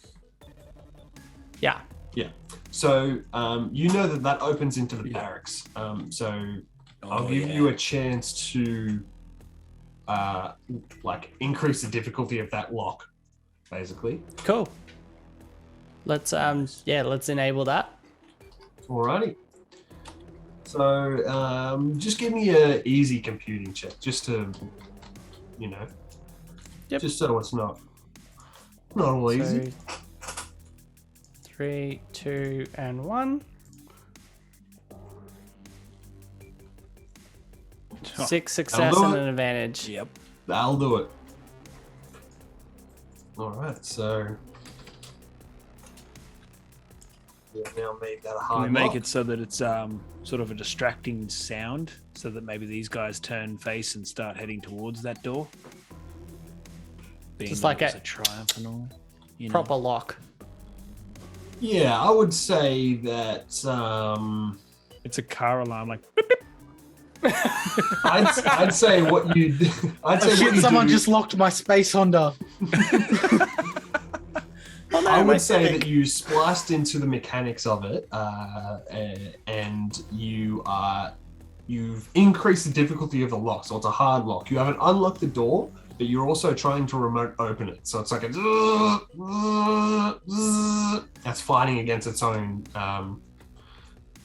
Yeah. Yeah. So you know that opens into the barracks. So I'll give you a chance to increase the difficulty of that lock, basically. Cool. Let's let's enable that. Alrighty. So just give me a easy computing check, just to, just so it's not all easy. So, 3, 2, and 1. 6 success and an advantage. Yep. That'll do it. Alright, so we've now made that a Can hard we make lock. it so that it's sort of a distracting sound, so that maybe these guys turn face and start heading towards that door? Being Just like it's a triumph and all. Proper lock. Yeah, I would say that It's a car alarm, like. I'd say what you I'd say Oh, shit, what you someone do, just locked my space Honda. Oh, no, I my would say Civic. that you spliced into the mechanics of it, and you've increased the difficulty of the lock, so it's a hard lock. You haven't unlocked the door, but you're also trying to remote open it. So it's like that's fighting against its own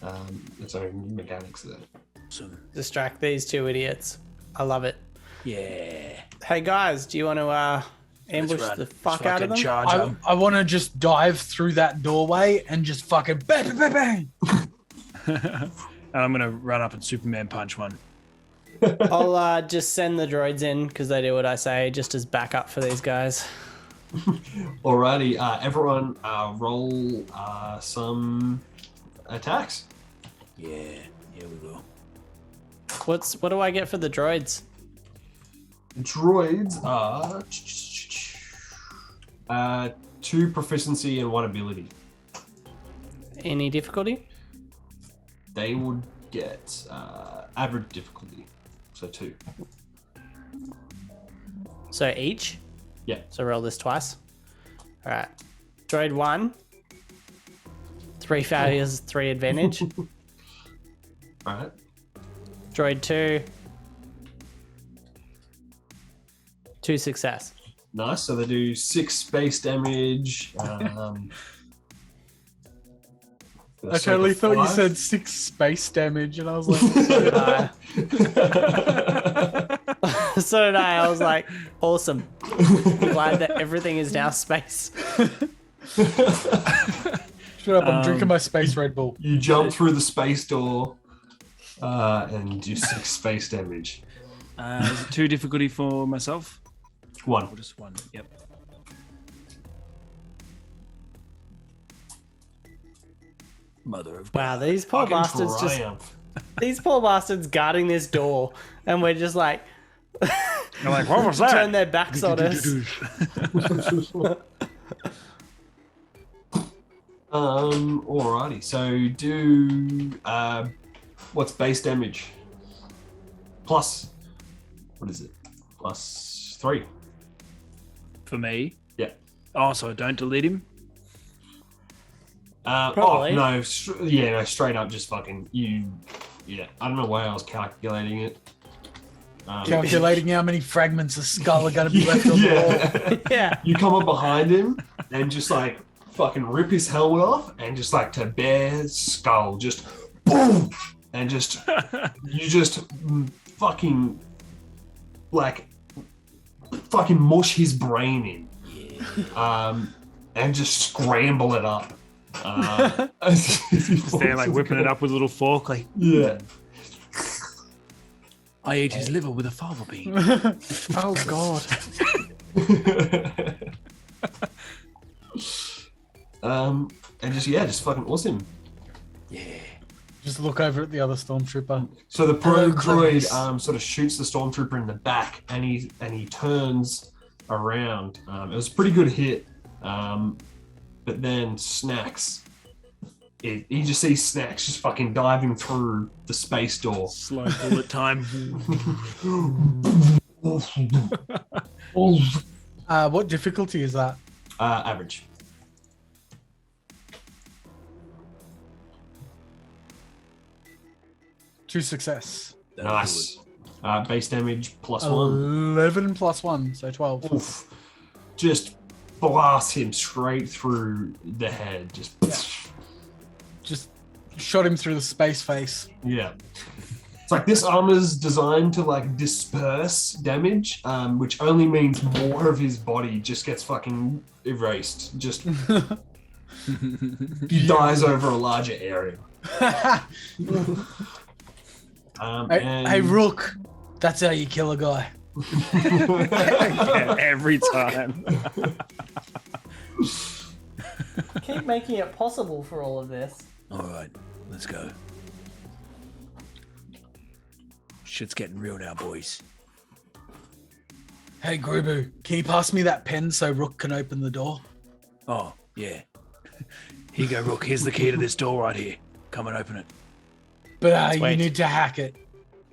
mechanics there. Awesome. Distract these 2 idiots. I love it. Yeah. Hey guys, do you want to ambush Let's run. the fuck Let's out of them? fucking charge them. I want to just dive through that doorway and just fucking bang, bang, bang, bang. And I'm gonna run up and Superman punch one. I'll just send the droids in because they do what I say, just as backup for these guys. Alrighty, everyone, roll some attacks. Yeah, we will. What do I get for the droids? Droids are 2 proficiency and 1 ability. Any difficulty? They would get average difficulty, so 2. So each? Yeah. So roll this twice. All right. Droid 1. 3 failures, 3 advantage. Alright. Droid 2. 2 success. Nice. So they do 6 space damage. I totally thought you said 6 space damage, and I was like, So did I. I was like, awesome. I'm glad that everything is now space. shut up, I'm drinking my space Red Bull. You jump through the space door and do 6 space damage. Is it 2 difficulty for myself? 1. Or just 1? Yep. Mother of Wow, these poor Fucking bastards triumph. these poor bastards guarding this door, and we're just like, You're like, what was that? turn their backs on us. Alrighty. So do what's base damage? Plus, what is it? Plus 3. For me? Yeah. Oh, so I don't delete him? Probably. No, no, straight up, just fucking you. Yeah, I don't know why I was calculating it. Calculating how many fragments of skull are going to be left on the wall. Yeah. Yeah. You come up behind him and just like fucking rip his helmet off and just like to bare skull, just boom, and just you just fucking like fucking mush his brain in, and just scramble it up. Just there, like whipping it up with a little fork, like, Yeah. I ate his liver with a fava bean. Oh, God. And just fucking awesome. Just look over at the other stormtrooper. So the probe Hello, droid Clarice. sort of shoots the stormtrooper in the back, and he turns around. It was a pretty good hit, but then Snacks. He just sees Snacks just fucking diving through the space door. Slow bullet time. What difficulty is that? Average. To success. Nice. Base damage plus 1. 11 plus 1, so 12. Oof. Just blast him straight through the head. Just shot him through the space face. Yeah. It's like this armor's designed to like disperse damage, which only means more of his body just gets fucking erased. Just he dies over a larger area. Hey, Rook, that's how you kill a guy. Yeah, every time. Keep making it possible for all of this. All right, let's go. Shit's getting real now, boys. Hey, Grubu, can you pass me that pen so Rook can open the door? Oh, yeah. Here you go, Rook. Here's the key to this door right here. Come and open it. But you wait. need to hack it.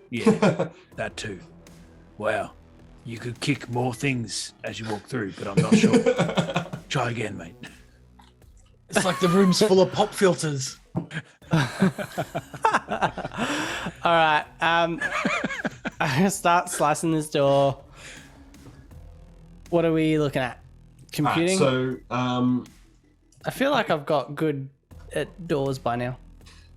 Yeah, that too. Wow. You could kick more things as you walk through, but I'm not sure. Try again, mate. It's like the room's full of pop filters. All right. I'm gonna start slicing this door. What are we looking at? Computing? I feel like I've got good at doors by now.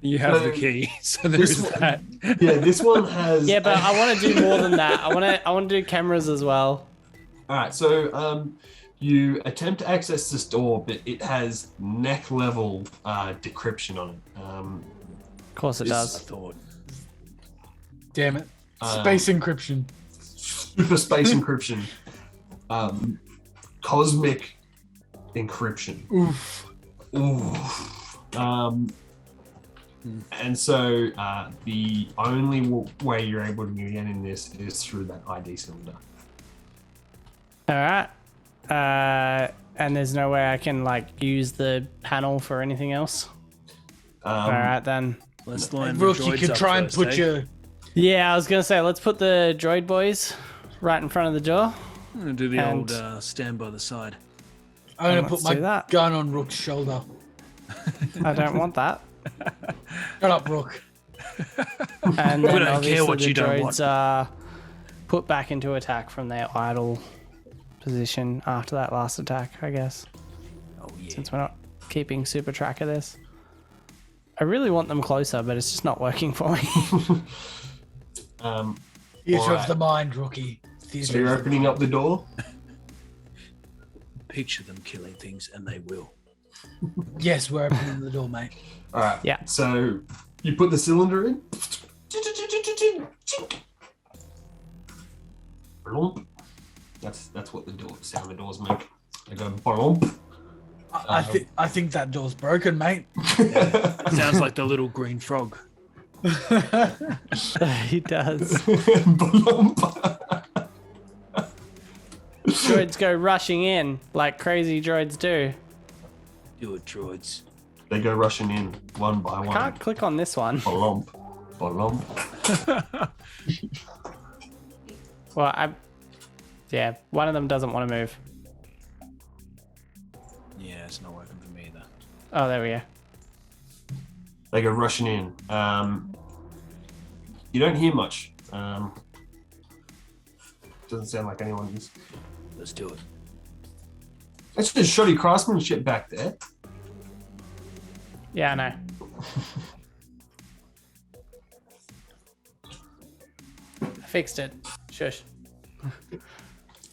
You have the key, so there's that. Yeah, this one has. Yeah, but I want to do more than that. I want to do cameras as well. All right, so you attempt to access this door, but it has neck level decryption on it. Of course it This- does. I thought. Damn it. Space encryption. Super space encryption. Cosmic encryption. Oof. Ooh. And so the only way you're able to get in this is through that ID cylinder. All right. And there's no way I can like use the panel for anything else. All right then. Let's line the Rook, you droids could up try and first, put eh? your. Yeah, I was gonna say let's put the droid boys right in front of the door. I'm gonna do the And- old stand by the side. I'm gonna let's put my do that. gun on Rook's shoulder. I don't want that. Shut up, Rook. And We then don't care obviously what the you don't want. droids are put back into attack from their idle position after that last attack, I guess. Oh yeah. Since we're not keeping super track of this. I really want them closer, but it's just not working for me. Theatre Alright. of the mind, Rookie. So you're opening up the door. Picture them killing things, and they will. Yes, we're opening the door, mate. All right. Yeah. So you put the cylinder in. Blump. That's what the sound the doors make. They go blump. I think that door's broken, mate. Sounds like the little green frog. He does. Blump. Droids go rushing in like crazy droids do. Do it, droids. They go rushing in one by one. Can't click on this one. Blump. Blump. Well, yeah, one of them doesn't want to move. Yeah, it's not working for me either. Oh, there we go. They go rushing in. You don't hear much. Doesn't sound like anyone is. Let's do it. That's just shoddy craftsmanship back there. Yeah, I know. I fixed it. Shush.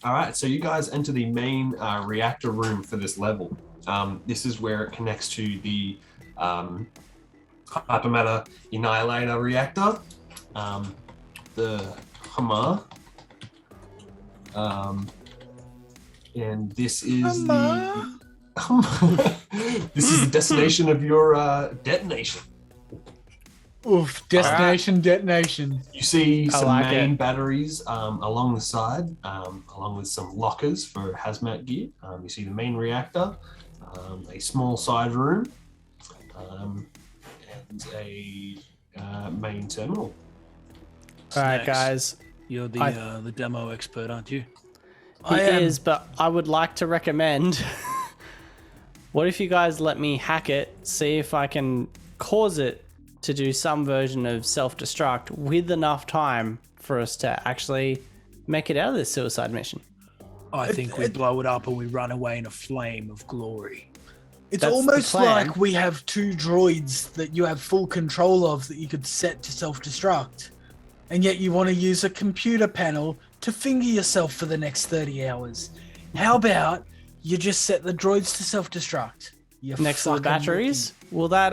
All right, so you guys enter the main reactor room for this level. This is where it connects to the hypermatter annihilator reactor, the Hammer, and this is this is the destination of your detonation. Oof, destination, detonation. You see some like main it. batteries along the side, along with some lockers for hazmat gear. You see the main reactor, a small side room, and a main terminal. All right, Snacks. guys. You're the demo expert, aren't you? He I am. is, but I would like to recommend. What if you guys let me hack it, see if I can cause it to do some version of self-destruct with enough time for us to actually make it out of this suicide mission? I think we blow it up and we run away in a flame of glory. It's That's the almost plan. like we have two droids that you have full control of that you could set to self-destruct. And yet you want to use a computer panel to finger yourself for the next 30 hours. How about you just set the droids to self-destruct? You Next to the fucking batteries? Will that,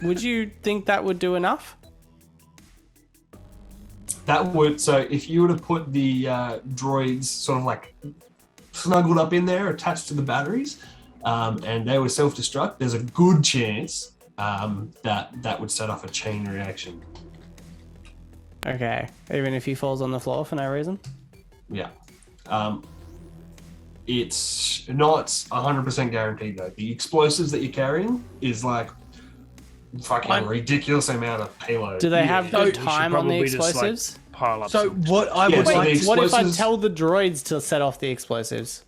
would you think that would do enough? That would, so if you were to put the droids sort of like snuggled up in there, attached to the batteries, and they would self-destruct, there's a good chance that would set off a chain reaction. Okay. Even if he falls on the floor for no reason? Yeah. It's not 100% guaranteed though. The explosives that you're carrying is like fucking ridiculous amount of payload. Do they have So- good We time on the probably just, like, explosives? Pile up. So some- what I Yeah, would so like the What if I explosives- tell the droids to set off the explosives?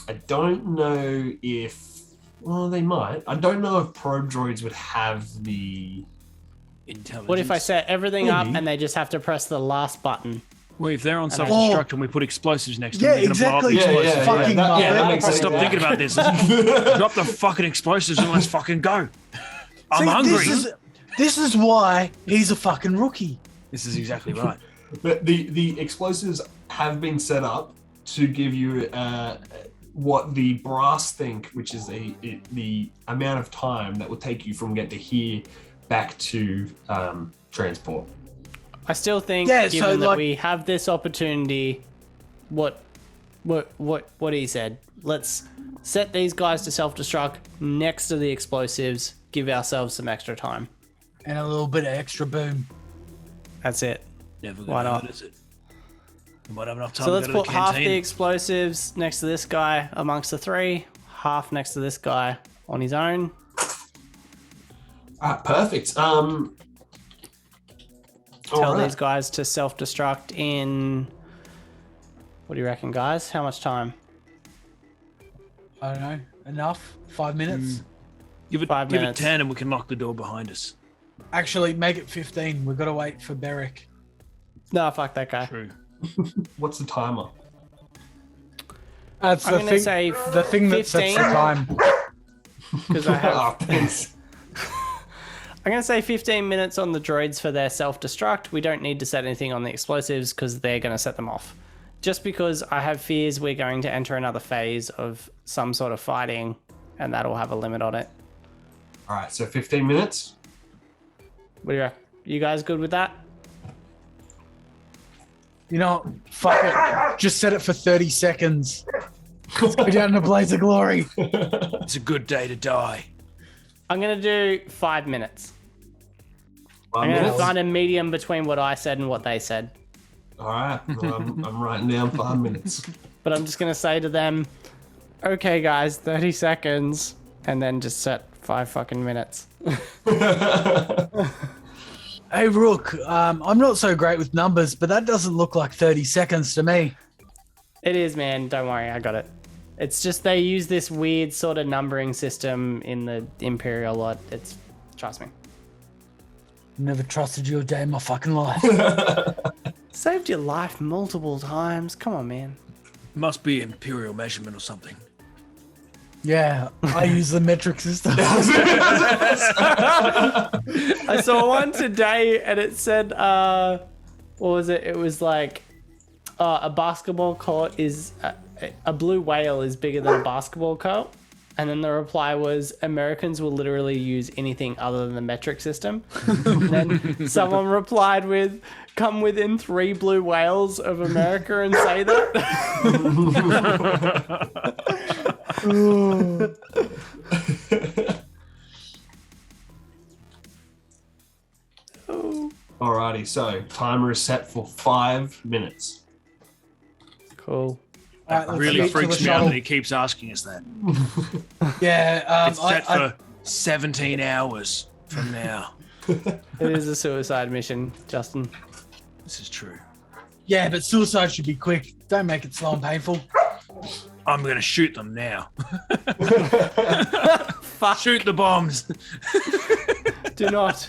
I don't know if, well, they might. I don't know if probe droids would have the. Intelligence. What if I set everything up Maybe. and they just have to press the last button? Well, if they're on I- self-destruct and we put explosives next to Yeah, them, they're gonna blow up the exactly. explosives. Fucking that makes mother- sense. Stop thinking about this. Drop the fucking explosives and let's fucking go. I'm See, hungry. This is why he's a fucking rookie. This is exactly right. But the explosives have been set up to give you what the brass think, which is the amount of time that will take you from get to here back to transport. I still think, Yeah, so, given that like- we have this opportunity, what he said. Let's set these guys to self-destruct next to the explosives. Give ourselves some extra time. And a little bit of extra boom. That's it. Never Why gonna not? hurt, is it? We might have enough time So to let's go to put the half the canteen. explosives next to this guy amongst the three, half next to this guy on his own. Perfect. Tell alright. these guys to self-destruct in... What do you reckon, guys? How much time? I don't know. Enough? 5 minutes? Give it 5 give minutes. it 10 and we can lock the door behind us. Actually, make it 15. We've got to wait for Beric. No, fuck that guy. True. What's the timer? That's I'm the gonna thing. say The thing that sets the 15. time. Because I have... Thanks. I'm going to say 15 minutes on the droids for their self-destruct. We don't need to set anything on the explosives because they're going to set them off. Just because I have fears we're going to enter another phase of some sort of fighting and that'll have a limit on it. All right, so 15 minutes. What do you reckon? You guys good with that? You know, fuck it. Just set it for 30 seconds. Let's go down in a blaze of glory. It's a good day to die. I'm going to do 5 minutes. 5 I'm going to minutes. find a medium between what I said and what they said. All right, well, I'm writing down 5 minutes. But I'm just going to say to them, okay, guys, 30 seconds, and then just set 5 fucking minutes. Hey, Rook, I'm not so great with numbers, but that doesn't look like 30 seconds to me. It is, man. Don't worry. I got it. It's just they use this weird sort of numbering system in the Imperial lot. It's, trust me. Never trusted you a day in my fucking life. Saved your life multiple times. Come on, man. Must be imperial measurement or something. Yeah, I use the metric system. I saw one today and it said, what was it? It was like, a basketball court is, a blue whale is bigger than a basketball court. And then the reply was, Americans will literally use anything other than the metric system. And then someone replied with, come within 3 blue whales of America and say that. Alrighty, so timer is set for 5 minutes. Cool. Alright, let's Really get to freaks the me out shuttle. that he keeps asking us that. Yeah, It's set for 17 hours from now. It is a suicide mission, Justin. This is true. yeah, but suicide should be quick. Don't make it slow and painful. I'm going to shoot them now. Fuck. Shoot the bombs. Do not.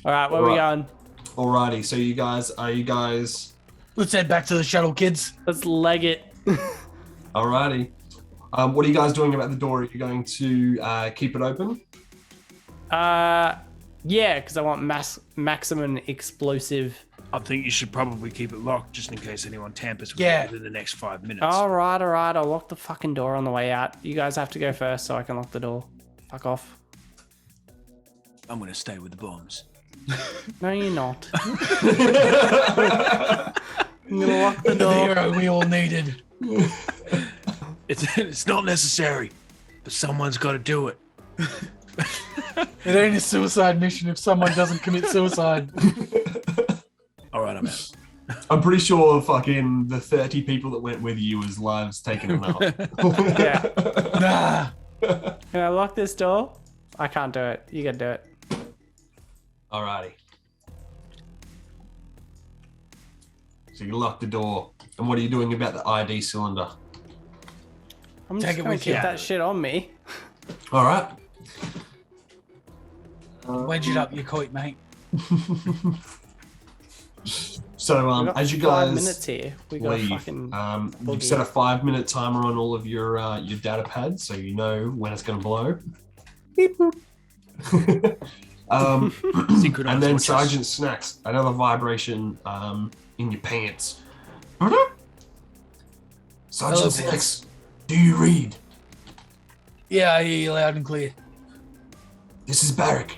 All right, where are we going? Alrighty, so you guys, Let's head back to the shuttle, kids. Let's leg it. alrighty. What are you guys doing about the door? Are you going to keep it open? Yeah, because I want maximum explosive. I think you should probably keep it locked just in case anyone tampers with Yeah. it within the next 5 minutes. All right. I'll lock the fucking door on the way out. You guys have to go first so I can lock the door. Fuck off. I'm going to stay with the bombs. No, you're not. I'm gonna lock the The door. hero we all needed. It's not necessary, but someone's got to do it. It ain't a suicide mission if someone doesn't commit suicide. All right, I'm out. I'm pretty sure fucking the 30 people that went with you was lives taken enough. Yeah. Nah. Can I lock this door? I can't do it. You can do it. Alrighty. So you lock the door. And what are you doing about the ID cylinder? I'm Take just it gonna with keep you. that shit on me. Alright. Wedge it up your coit, mate. So We got as you 5 guys minutes here. We got leave, fucking. you've set a 5-minute timer on all of your data pads, so you know when it's going to blow. Beep boop. Synchronized And then watches. Sergeant Snacks, another vibration in your pants. Sergeant Hello, Snacks, do you read? Yeah, I hear you loud and clear. This is Barrick.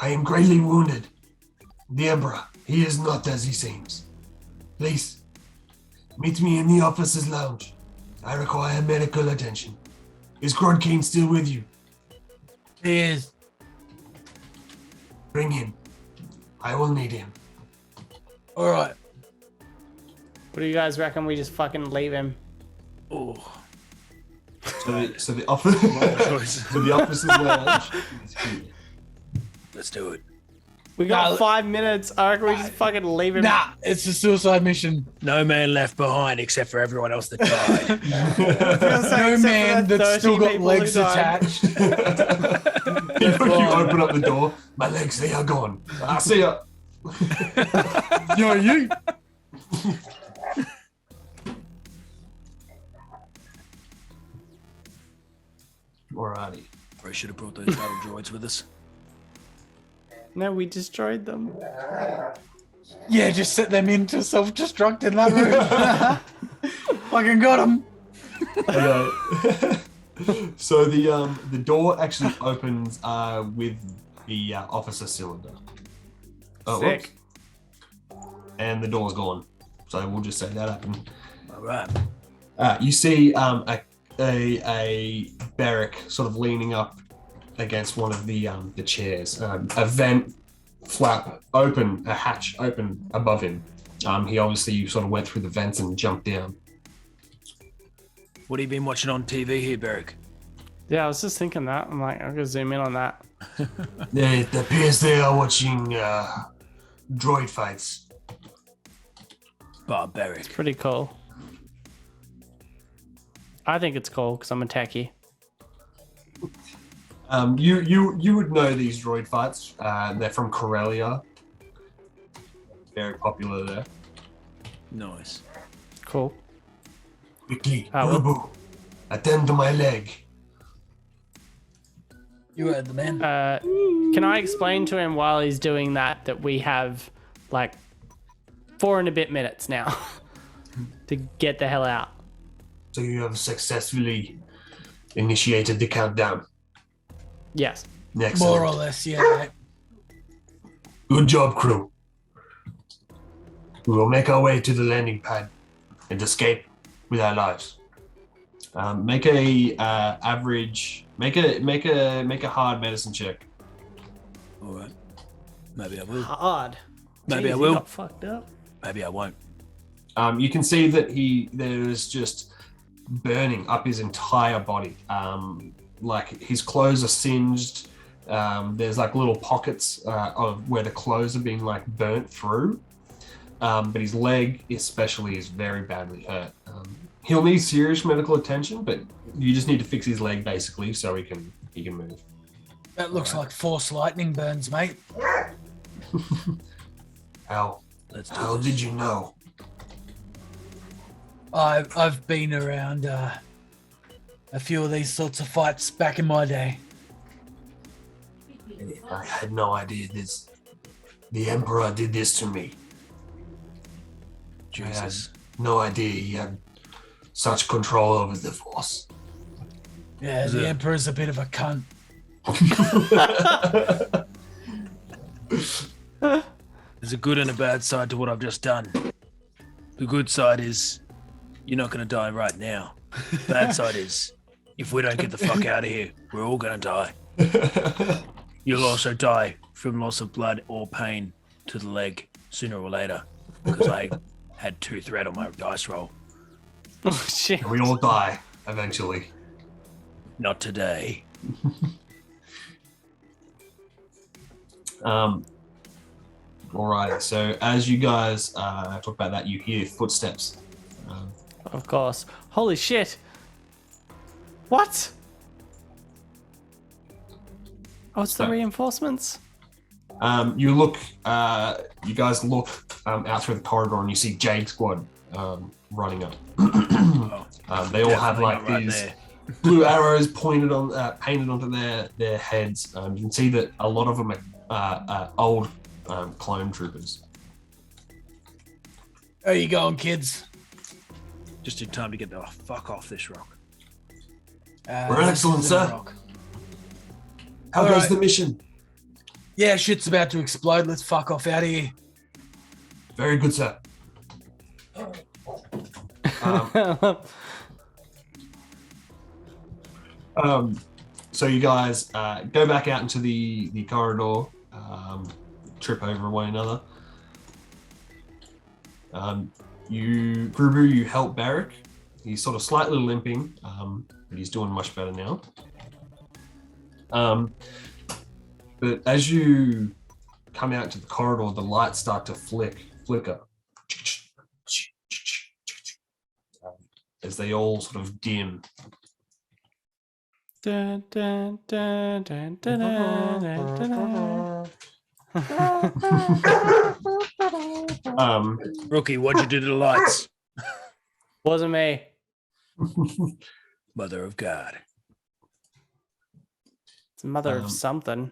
I am greatly wounded. The Emperor, he is not as he seems. Please, meet me in the officer's lounge. I require medical attention. Is Grodkeen still with you? He is. Bring him. I will need him. All right. What do you guys reckon? We just fucking leave him. Oh, So the officer's lounge is here. let's do it. We got Nah, 5 minutes. I reckon we just fucking leave him. Nah, it's a suicide mission. No man left behind except for everyone else that died. No man that's still got legs attached. You open up the door. My legs, they are gone. I see ya. Yo, you. Alrighty. Probably should have brought those battle droids with us. No, we destroyed them. Yeah, just set them into self-destruct in that room. Fucking got him. Okay. So the door actually opens with the officer cylinder. Oh, Sick. whoops. And the door's gone. So we'll just say that happened. All right. You see a Beric sort of leaning up against one of the chairs. A vent flap open, a hatch open above him. He obviously sort of went through the vents and jumped down. What have you been watching on TV here, Beric? Yeah, I was just thinking that. I'm like, I'm gonna zoom in on that. It appears they are watching droid fights. Barbaric. Pretty cool. I think it's cool because I'm a techie. You would know these droid fights. They're from Corellia. Very popular there. Nice. Cool. Quickly, Oh, Ubu, attend to my leg. You heard the man. Can I explain to him while he's doing that we have like 4 and a bit minutes now to get the hell out? So you have successfully initiated the countdown. Yes. Excellent. More or less, yeah. Mate. Good job, crew. We will make our way to the landing pad and escape with our lives. Make a average. Make a hard medicine check. All right. Maybe I will. Hard. Maybe Jeez, I he will. got fucked up. Maybe I won't. You can see that there's just burning up his entire body. Like his clothes are singed. There's like little pockets of where the clothes are being like burnt through. But his leg especially is very badly hurt. He'll need serious medical attention, but you just need to fix his leg basically so he can move. That looks like force lightning burns, mate. How Let's do how this. did you know? I've been around a few of these sorts of fights back in my day. I had no idea the Emperor did this to me. I had Jesus. no idea he had such control over the Force. Yeah, Is the it- Emperor's a bit of a cunt. There's a good and a bad side to what I've just done. The good side is you're not going to die right now. Bad side is if we don't get the fuck out of here, we're all going to die. You'll also die from loss of blood or pain to the leg sooner or later because I had 2 threat on my dice roll. Oh shit. We all die eventually. Not today. Alright, so as you guys talk about that, you hear footsteps. Of course. Holy shit. What? Oh, it's the So- reinforcements? You look, you guys look out through the corridor and you see Jade Squad running up. They all have Definitely like not right these there. blue arrows painted onto their heads. You can see that a lot of them are old clone troopers. How you going, kids? Just in time to get the fuck off this rock. We're excellent, this is a sir. rock. How All goes right. the mission? Yeah, shit's about to explode. Let's fuck off out of here. Very good, sir. So you guys go back out into the corridor, trip over one another. You help Barrick. He's sort of slightly limping, but he's doing much better now. But as you come out to the corridor, the lights start to flicker. As they all sort of dim. Dun, dun, dun, dun, dun, dun, dun. Rookie, what'd you do to the lights? Wasn't me. Mother of God. It's mother of something.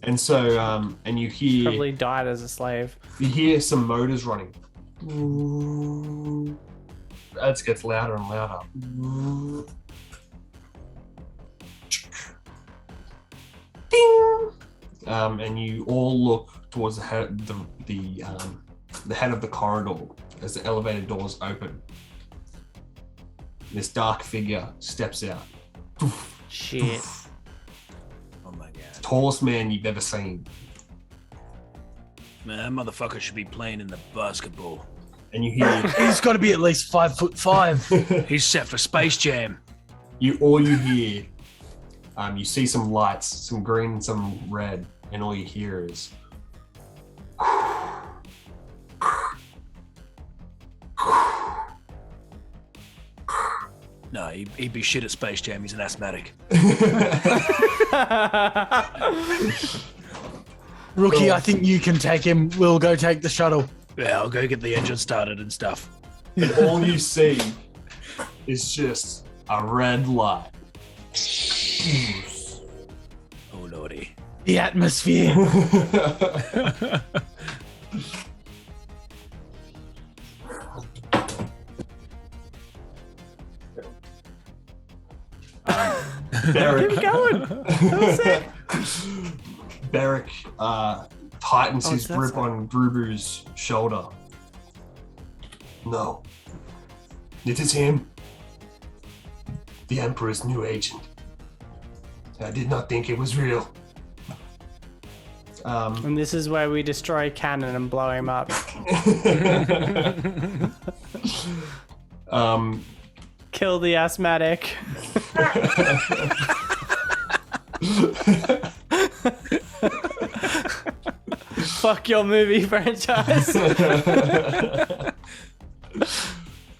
And so, and you hear... Probably died as a slave. You hear some motors running. It gets louder and louder. Ding! And you all look towards the head of the corridor as the elevator doors open. This dark figure steps out. Shit. Oh my God. Tallest man you've ever seen. Man, that motherfucker should be playing in the basketball. And you hear... He's got to be at least 5'5". He's set for Space Jam. You hear... you see some lights, some green, some red, and all you hear is... No, he'd be shit at Space Jam. He's an asthmatic. Rookie, I think you can take him. We'll go take the shuttle. Yeah, I'll go get the engine started and stuff. And all you see is just a red light. Oh, lordy. The atmosphere. Barrick, Keep going. That was it. Barrick tightens his that's grip it. on Grubu's shoulder. No. It is him. The Emperor's new agent. I did not think it was real. And this is where we destroy Cannon and blow him up. Kill the asthmatic. Fuck your movie franchise.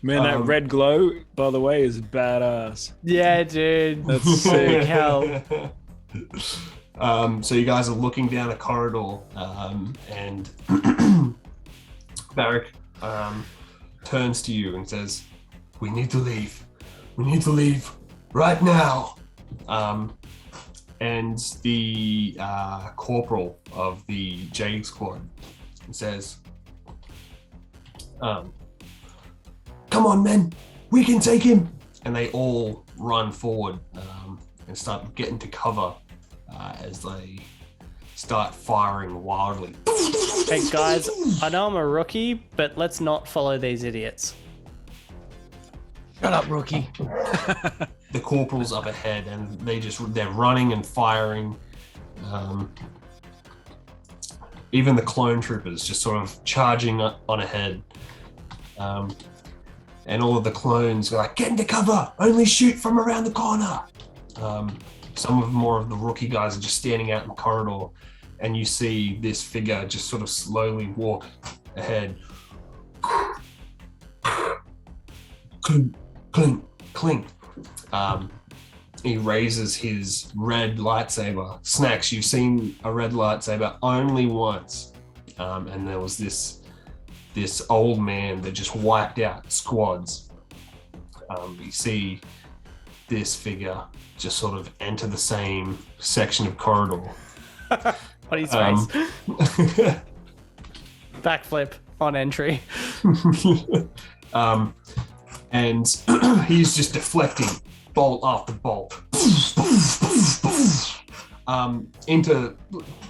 Man, that red glow, by the way, is badass. Yeah, dude. That's sick. Hell. So you guys are looking down a corridor, and Barrick turns to you and says, "We need to leave. We need to leave right now." And the corporal of the Jade Squad says, "Come on, men, we can take him!" And they all run forward and start getting to cover as they start firing wildly. Hey guys, I know I'm a rookie, but let's not follow these idiots. Shut up, Rookie. The corporal's up ahead, and they're running and firing. Even the clone troopers just sort of charging on ahead. And all of the clones are like, "Get into cover! Only shoot from around the corner!" Some of more of the rookie guys are just standing out in the corridor, and you see this figure just sort of slowly walk ahead. Clink, clink, clink. He raises his red lightsaber. Snacks, you've seen a red lightsaber only once. And there was this old man that just wiped out squads. You see this figure just sort of enter the same section of corridor. What his face? Backflip on entry. And he's just deflecting bolt after bolt. into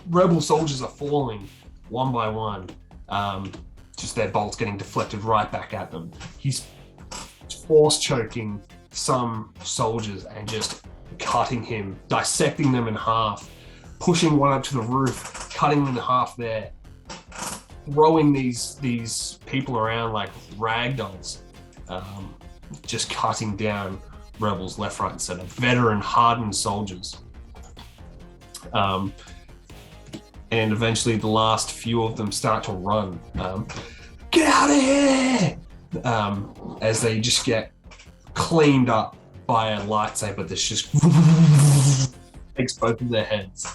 rebel soldiers are falling one by one. Just their bolts getting deflected right back at them. He's force choking some soldiers and just cutting him, dissecting them in half, pushing one up to the roof, cutting them in half there, throwing these people around like ragdolls, just cutting down rebels left, right, and center. Veteran, hardened soldiers. And eventually the last few of them start to run. Get out of here! As they just get cleaned up by a lightsaber that's just takes both of their heads.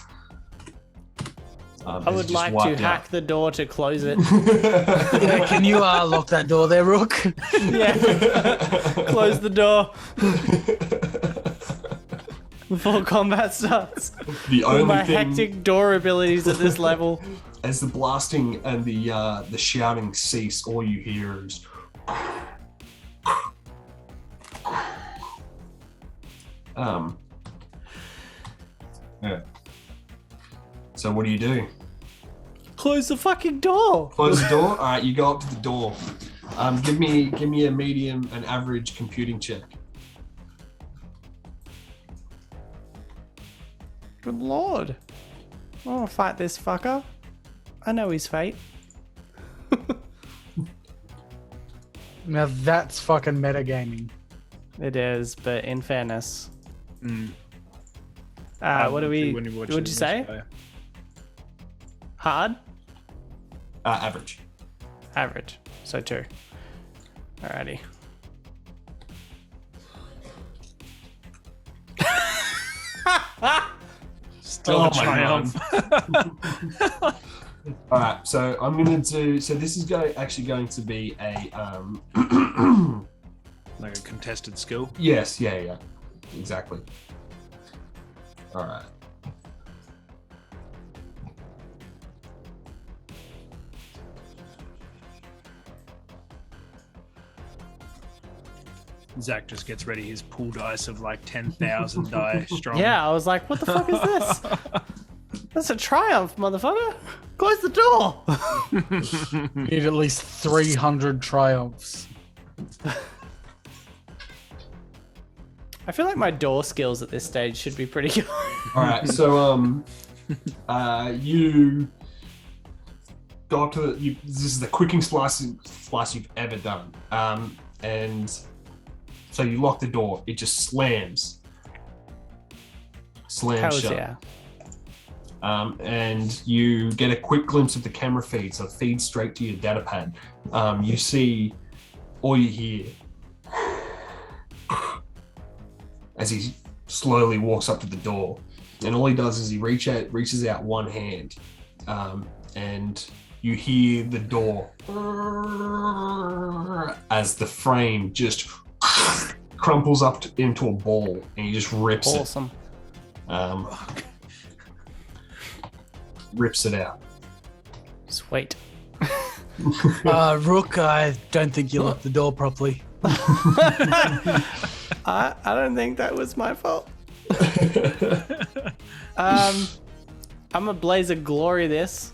I would like to hack the door to close it. Yeah, can you lock that door there, Rook? Yeah. Close the door. Before combat starts. The only my thing, hectic door abilities at this level. as the blasting and the shouting cease, all you hear is yeah. So what do you do? Close the fucking door. Close the door? Alright, you go up to the door. Give me a medium and average computing check. Good lord. I want to fight this fucker. I know his fate. Now that's fucking metagaming. It is, but in fairness. What do we... What'd you say? Hard? Average. Average. So 2. Alrighty. Still a triumph. All right, so I'm gonna do. So this is actually going to be a Like a contested skill. yes, yeah, exactly. All right. Zach just gets ready his pool dice of like 10,000 die strong. Yeah, I was like, what the fuck is this? That's a triumph, motherfucker. Close the door. Need at least 300 triumphs. I feel like my door skills at this stage should be pretty good. All right, so you go up to this is the quickest slice you've ever done, and so you lock the door. It just slams Hells shut. yeah. And you get a quick glimpse of the camera feed, so it feeds straight to your data pad. You see, or you hear, as he slowly walks up to the door, and all he does is he reaches out one hand, and you hear the door as the frame just crumples up into a ball, and he just rips Awesome. it. Rips it out. Sweet. Rook, I don't think you locked the door properly. I don't think that was my fault. I'm a blaze of glory this,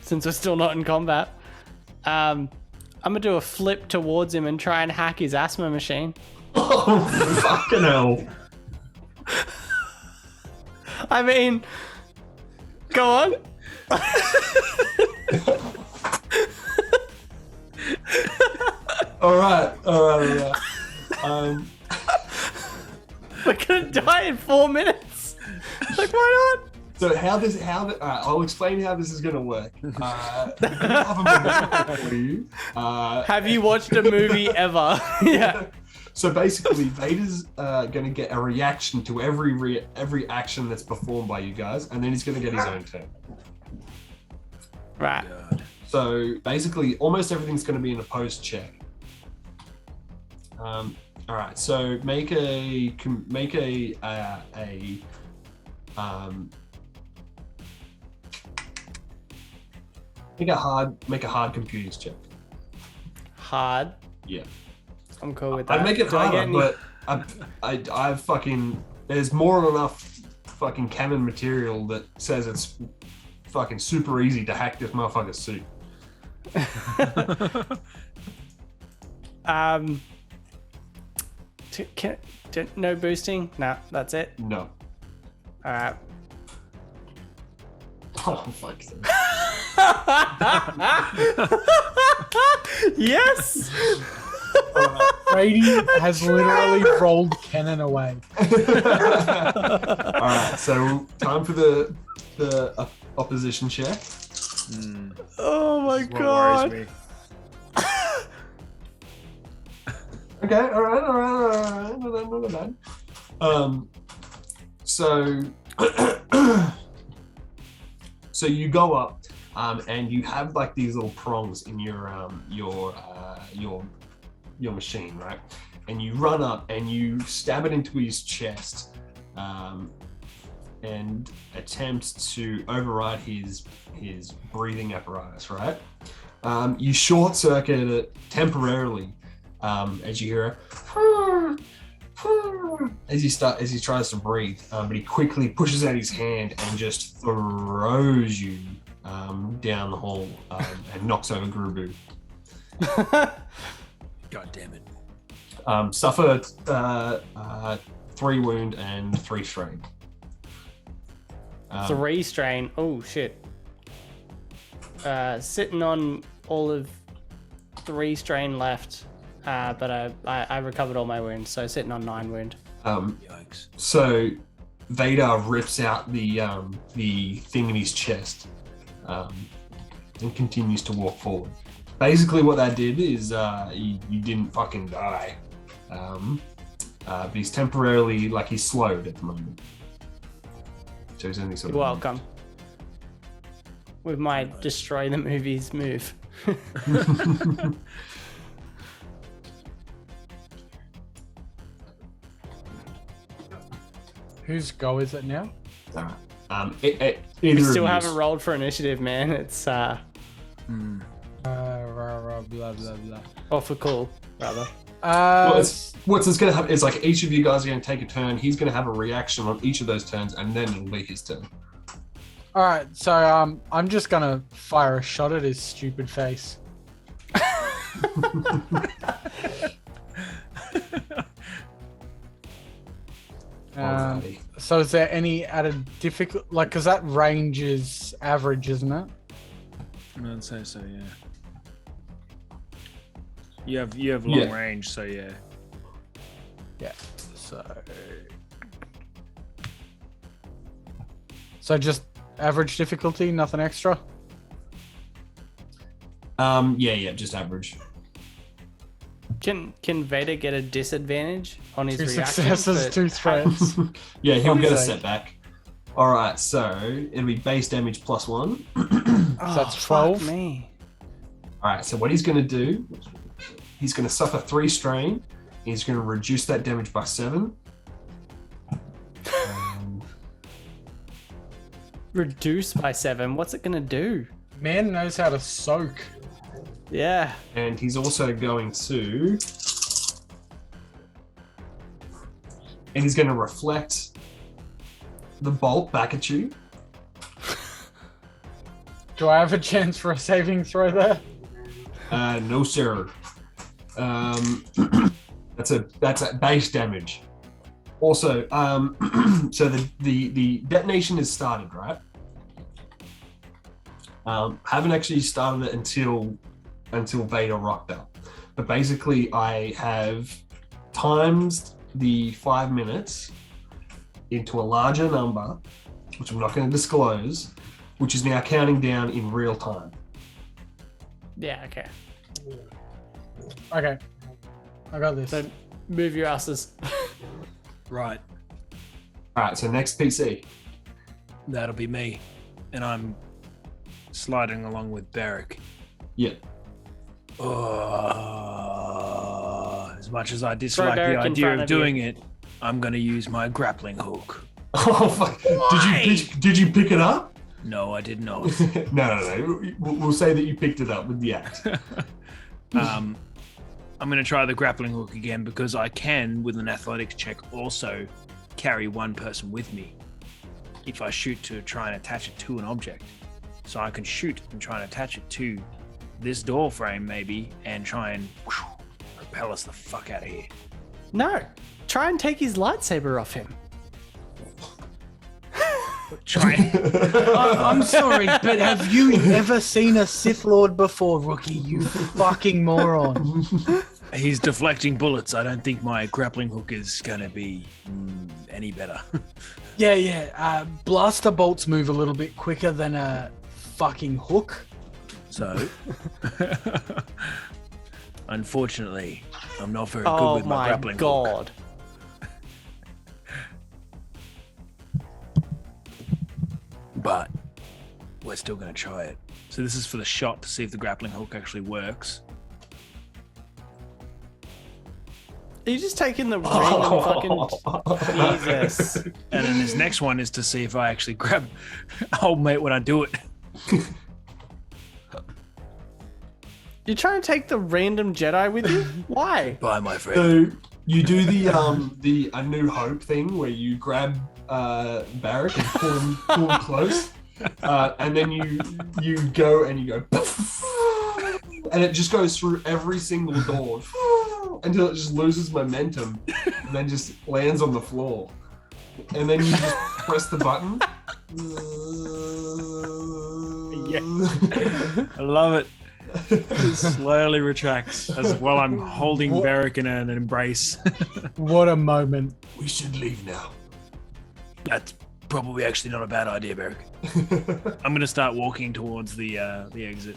since we're still not in combat. I'm gonna do a flip towards him and try and hack his asthma machine. Oh, fucking hell. I mean, go on. All right. We're gonna die in 4 minutes. Like, why not? So I'll explain how this is going to work. For you. Have you watched a movie ever? Yeah. So basically, Vader's going to get a reaction to every action that's performed by you guys, and then he's going to get his own turn. Right. So basically, almost everything's going to be in a post check. All right. So make a hard computing check. Hard. Yeah. I'm cool with that. I'd make it Do I get harder, any- but I fucking there's more than enough fucking canon material that says it's fucking super easy to hack this motherfucker's suit. No boosting? No, that's it. No. Alright. Oh, fuck. Yes! Brady has literally rolled Kennen away. Alright, so time for the opposition check. Oh my This is what god. worries me. Okay, alright. Not bad. So you go up, and you have like these little prongs in your machine, right? And you run up and you stab it into his chest, and attempt to override his breathing apparatus, right? You short circuit it temporarily, as you hear as he tries to breathe, but he quickly pushes out his hand and just throws you down the hall, and knocks over Grubu. God damn it. Suffer 3 wound and 3 strain. 3 strain. Oh shit. Sitting on all of 3 strain left, but I recovered all my wounds, so sitting on 9 wound. Yikes. So Vader rips out the thing in his chest, and continues to walk forward. Basically, what that did is you didn't fucking die, but he's temporarily he's slowed at the moment. So he's only sort You're of welcome. With my destroy the movies move. Whose go is it now? Either We still of haven't yous. rolled for initiative, man. It's Blah, blah, blah. or for cool, rather. What's going to happen is each of you guys are going to take a turn. He's going to have a reaction on each of those turns, and then it'll be his turn. All right, so I'm just gonna fire a shot at his stupid face. Alrighty. So is there any added difficult, because that range is average, isn't it? I'd say so, yeah. You have long Yeah. range, so yeah. Yeah. So just average difficulty, nothing extra. Yeah, just average. Can Vader get a disadvantage on his 2 reaction? successes, 2 threats. Yeah, he'll get a Fuck's sake. setback. All right, so it'll be base damage plus 1. Oh, that's fuck 12. me. All right, so what he's going to do, he's going to suffer 3 strain. He's going to reduce that damage by 7. Reduce by 7. What's it gonna do? Man knows how to soak. Yeah. And he's also going to... And he's going to reflect the bolt back at you. Do I have a chance for a saving throw there? No, sir. That's a base damage. Also, so the detonation is started, right? Haven't actually started it until Vader rocked up. But basically, I have times the 5 minutes into a larger number, which I'm not going to disclose, which is now counting down in real time. Yeah, okay. Okay. I got this. So move your asses. Right. All right, so next PC. That'll be me. And I'm sliding along with Barrick. Yeah. As much as I dislike the Barrick in idea front of of you. doing it, I'm going to use my grappling hook. Oh, fuck. Did you pick it up? No, I did not. No. We'll say that you picked it up with the axe. I'm going to try the grappling hook again because I can, with an athletics check, also carry one person with me. if I shoot to try and attach it to an object. So I can shoot and try and attach it to this door frame maybe and try and propel us the fuck out of here. No. Try and take his lightsaber off him. Try and... I'm sorry, but have you ever seen a Sith Lord before, rookie? You fucking moron. He's deflecting bullets. I don't think my grappling hook is gonna be any better. Yeah. Blaster bolts move a little bit quicker than a fucking hook. So, unfortunately, I'm not very good with my grappling hook. Oh my god. But we're still going to try it. So this is for the shot to see if the grappling hook actually works. Are you just taking the random fucking... Jesus. And then this next one is to see if I actually grab old mate when I do it. You're trying to take the random Jedi with you? Why? Bye, my friend. So you do the A New Hope thing where you grab Barrack and pull him close, and then you go and you go, and it just goes through every single door until it just loses momentum and then just lands on the floor, and then you just press the button. Yeah. I love it. It slowly retracts as while I'm holding Barrack in an embrace. What a moment. We should leave now. That's probably actually not a bad idea, Barrack. I'm gonna start walking towards the exit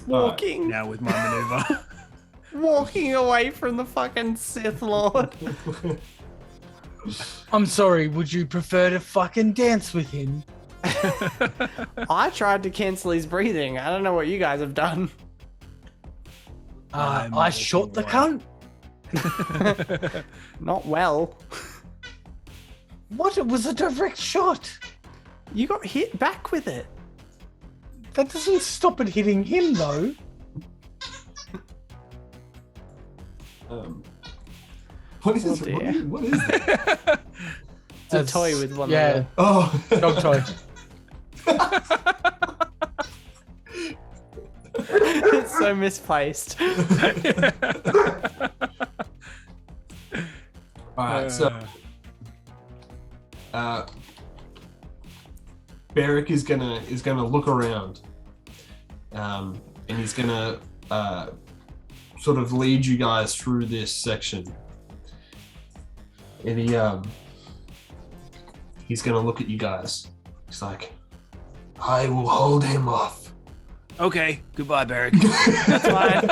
Walking. now with my maneuver. Walking away from the fucking Sith Lord. I'm sorry, would you prefer to fucking dance with him? I tried to cancel his breathing. I don't know what you guys have done. I shot the cunt. Not well. What? It was a direct shot. You got hit back with it. That doesn't stop it hitting him, though. What is this? Oh, dear. What is that? It's a toy with one Yeah, Oh, dog toy. It's so misplaced. Alright, so Barrack is gonna look around, and he's gonna sort of lead you guys through this section, and he's gonna look at you guys. He's like, "I will hold him off." Okay, goodbye, Barrack. That's fine.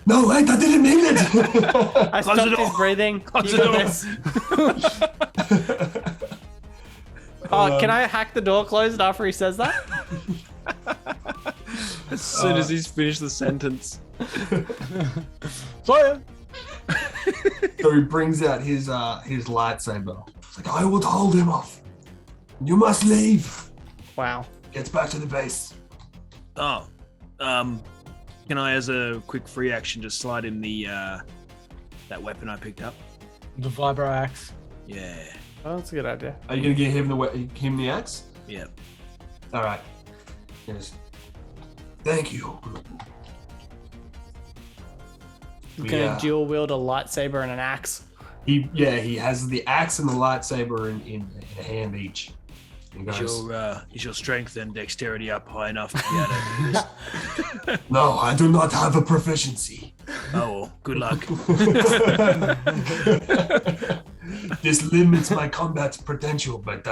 No, wait, I didn't mean it. I Close the stopped door. his breathing. Close You the got door. this. Oh, can I hack the door closed after he says that? As soon as he's finished the sentence. Fire! So he brings out his lightsaber. He's like, "I will hold him off. You must leave." Wow. Gets back to the base. Oh, can I, as a quick free action, just slide in the that weapon I picked up? The vibro axe. Yeah. Oh, that's a good idea. Are you gonna give him the axe? Yeah. All right. Yes. Thank you. We're gonna dual wield a lightsaber and an axe. He has the axe and the lightsaber in a hand each. He goes, Is your strength and dexterity up high enough to be able to do this? "No, I do not have a proficiency. Oh, well, good luck. This limits my combat potential, but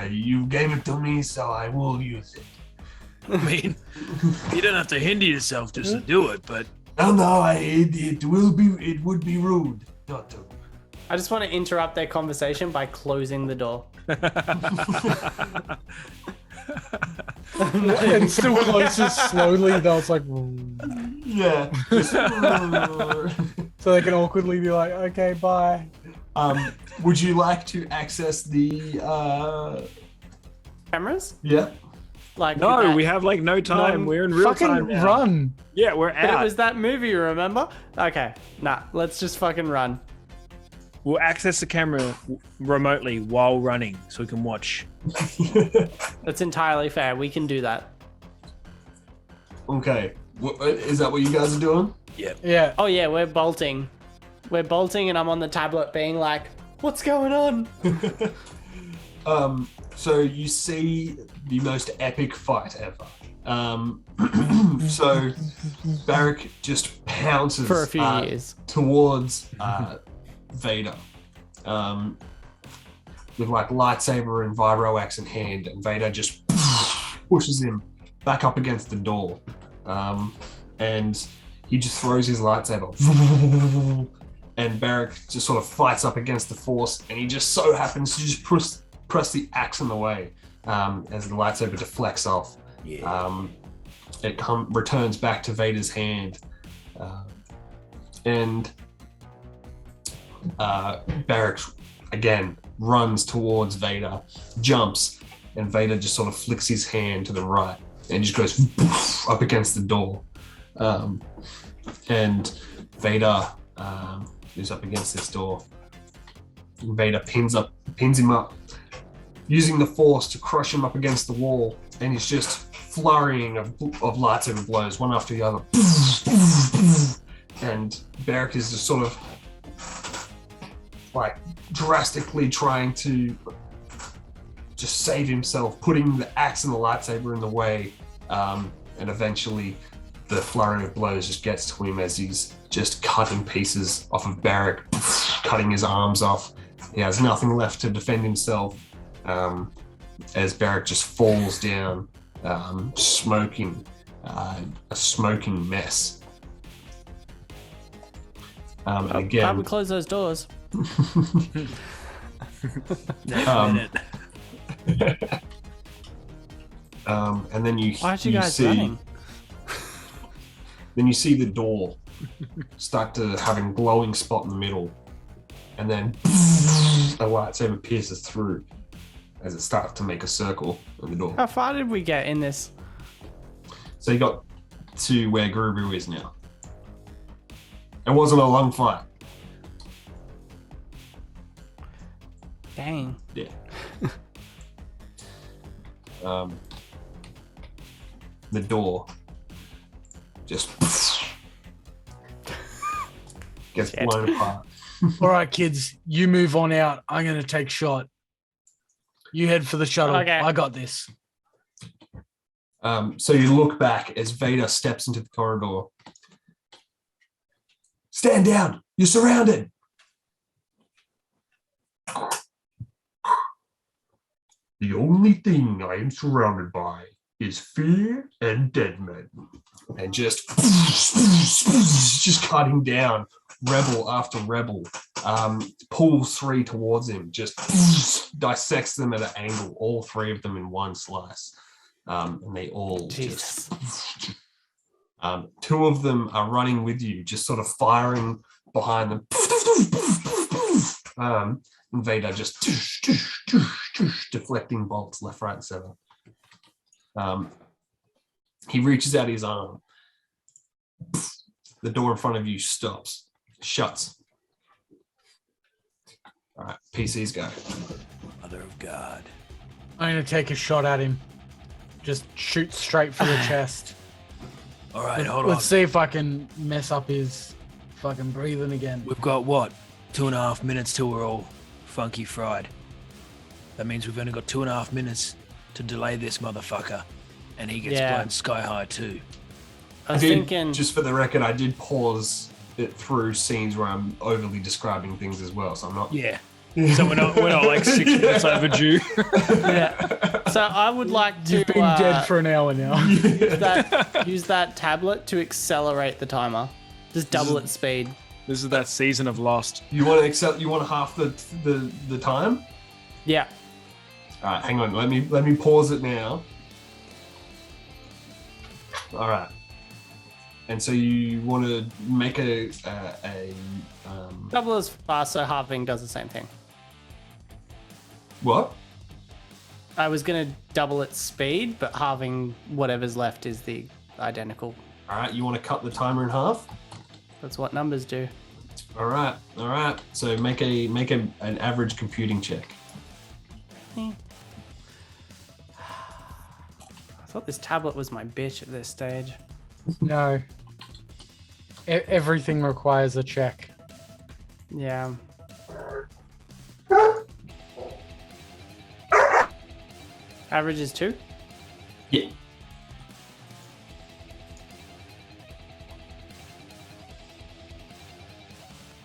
you gave it to me, so I will use it." I mean, you don't have to hinder yourself just to do it, but No, it would be rude not to. I just want to interrupt their conversation by closing the door. It still closes slowly, though. It's like, Yeah. so they can awkwardly be like, "Okay, bye." Would you like to access the? Cameras? Yeah. Like no, that- we have like no time. No, We're in real fucking time now. run. Yeah, we're But it out. was that movie, remember? Okay, nah, let's just fucking run. We'll access the camera remotely while running, so we can watch. That's entirely fair. We can do that. Okay. Is that what you guys are doing? Yeah. Oh yeah, we're bolting. We're bolting, and I'm on the tablet, being like, "What's going on?" So you see the most epic fight ever. So Barrick just pounces For a few years. towards Vader with like lightsaber and vibro axe in hand, and Vader just pushes him back up against the door, and he just throws his lightsaber, and Barrick just sort of fights up against the force, and he just so happens to just press the axe in the way as the lightsaber deflects off. It returns back to Vader's hand, and Barrick again runs towards Vader, jumps, and Vader just sort of flicks his hand to the right and just goes up against the door. And Vader is up against this door. Vader pins him up, using the force to crush him up against the wall, and he's just flurrying of lightsaber blows, one after the other. And Barrick is just sort of like drastically trying to just save himself, putting the axe and the lightsaber in the way, and eventually the flurry of blows just gets to him as he's just cutting pieces off of Barrick, cutting his arms off. He has nothing left to defend himself, as Barrick just falls down, smoking, a smoking mess. And again, How we close those doors? And then Why aren't you guys running? Then you see the door start to having glowing spot in the middle, and then a lightsaber pierces through as it starts to make a circle in the door. How far did we get in this? So you got to where Guru is now. It wasn't a long fight. Dang. Yeah. The door just gets Shit. blown apart. All right, kids, you move on out. I'm going to take shot. You head for the shuttle. Okay. I got this. So you look back as Vader steps into the corridor. Stand down! You're surrounded! The only thing I am surrounded by is fear and dead men. And just cutting down rebel after rebel, pulls three towards him, just dissects them at an angle, all three of them in one slice. And they all Jesus. just... two of them are running with you, just sort of firing behind them. And Vader just deflecting bolts left, right, and center. He reaches out his arm. The door in front of you stops, shuts. All right, PCs go. Mother of God. I'm going to take a shot at him. Just shoot straight for the chest. All right, hold on. Let's see if I can mess up his fucking breathing again. We've got what? 2.5 minutes till we're all funky fried. That means we've only got 2.5 minutes to delay this motherfucker, and he gets blown sky high too. I was thinking. Just for the record, I did pause it through scenes where I'm overly describing things as well, so I'm not. Yeah. So we're not like 6 minutes overdue. Yeah. So I would like to You've been dead for an hour now. use that tablet to accelerate the timer. Just double its speed. This is that season of Lost. You want to You want half the time? Yeah. All right, hang on. Let me pause it now. All right. And so you want to make a Double as fast, so halving does the same thing. what? I was gonna double its speed, but halving whatever's left is the identical. All right, you want to cut the timer in half? That's what numbers do. All right. So make an average computing check. I thought this tablet was my bitch at this stage. No. Everything requires a check. Yeah. Average is 2? Yeah.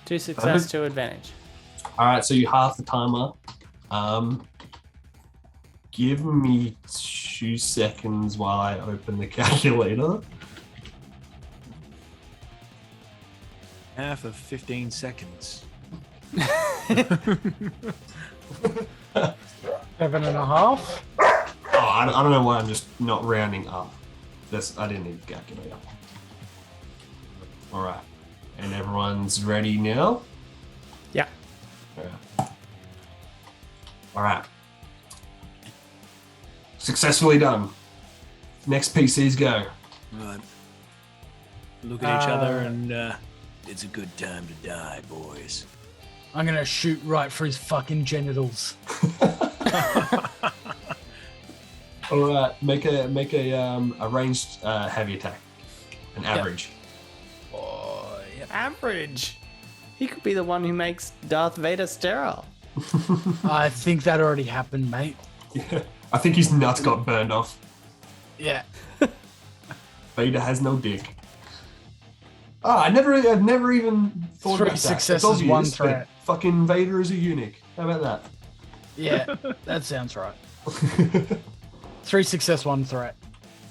Two success, 2 advantage. All right. So you half the timer. Give me 2 seconds while I open the calculator. Half of 15 seconds. 7.5. Oh, I don't know why I'm just not rounding up. I didn't need a calculator. All right. And everyone's ready now? Yeah. All right. Successfully done. Next PCs go. Right. Look at each other and it's a good time to die, boys. I'm gonna shoot right for his fucking genitals. All right. Make a ranged heavy attack. An average. Average. He could be the one who makes Darth Vader sterile. I think that already happened, mate. Yeah. I think his nuts got burned off. Yeah. Vader has no dick. Oh, I've never even thought 3 about that. successes, It's obvious, 1 but threat. Fucking Vader is a eunuch. How about Yeah, that sounds right. that? 3 success, 1 threat.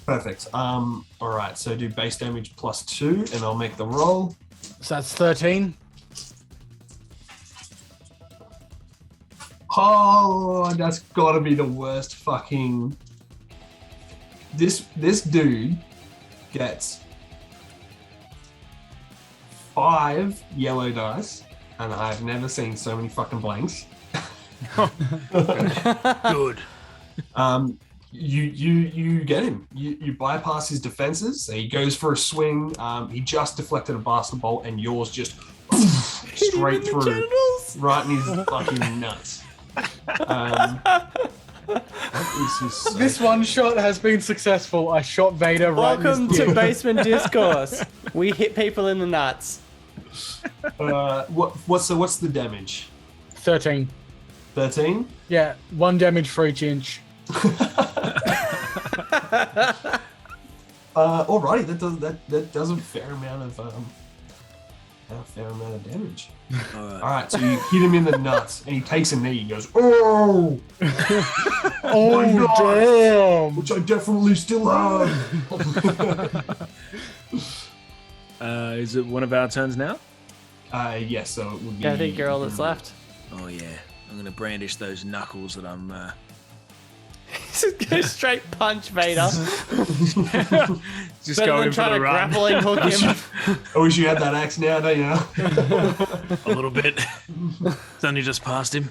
Perfect. All right. So do base damage plus 2, and I'll make the roll. So that's 13. Oh, that's gotta be the worst fucking. This dude gets 5 yellow dice, and I've never seen so many fucking blanks. Good. You get him. You bypass his defenses. He goes for a swing. He just deflected a basketball, and yours just straight through, right in his fucking nuts. This one shot has been successful. I shot Vader right in Welcome his to dick. Basement Discourse. We hit people in the nuts. What's the damage? 13. 13. Yeah, 1 damage for each inch. Alrighty, that does a fair amount of damage. Alright. Alright, so you hit him in the nuts, and he takes a knee. He goes, "Oh, Oh, damn! which I definitely still have." Is it one of our turns now? Yes. So it would be. Yeah, I think you're all that's left. Oh yeah. I'm gonna brandish those knuckles that I'm Just go straight punch Vader. just Better going than for trying the to run. grappling hook him. I wish you had that axe now, don't you? A little bit. It's only just past him.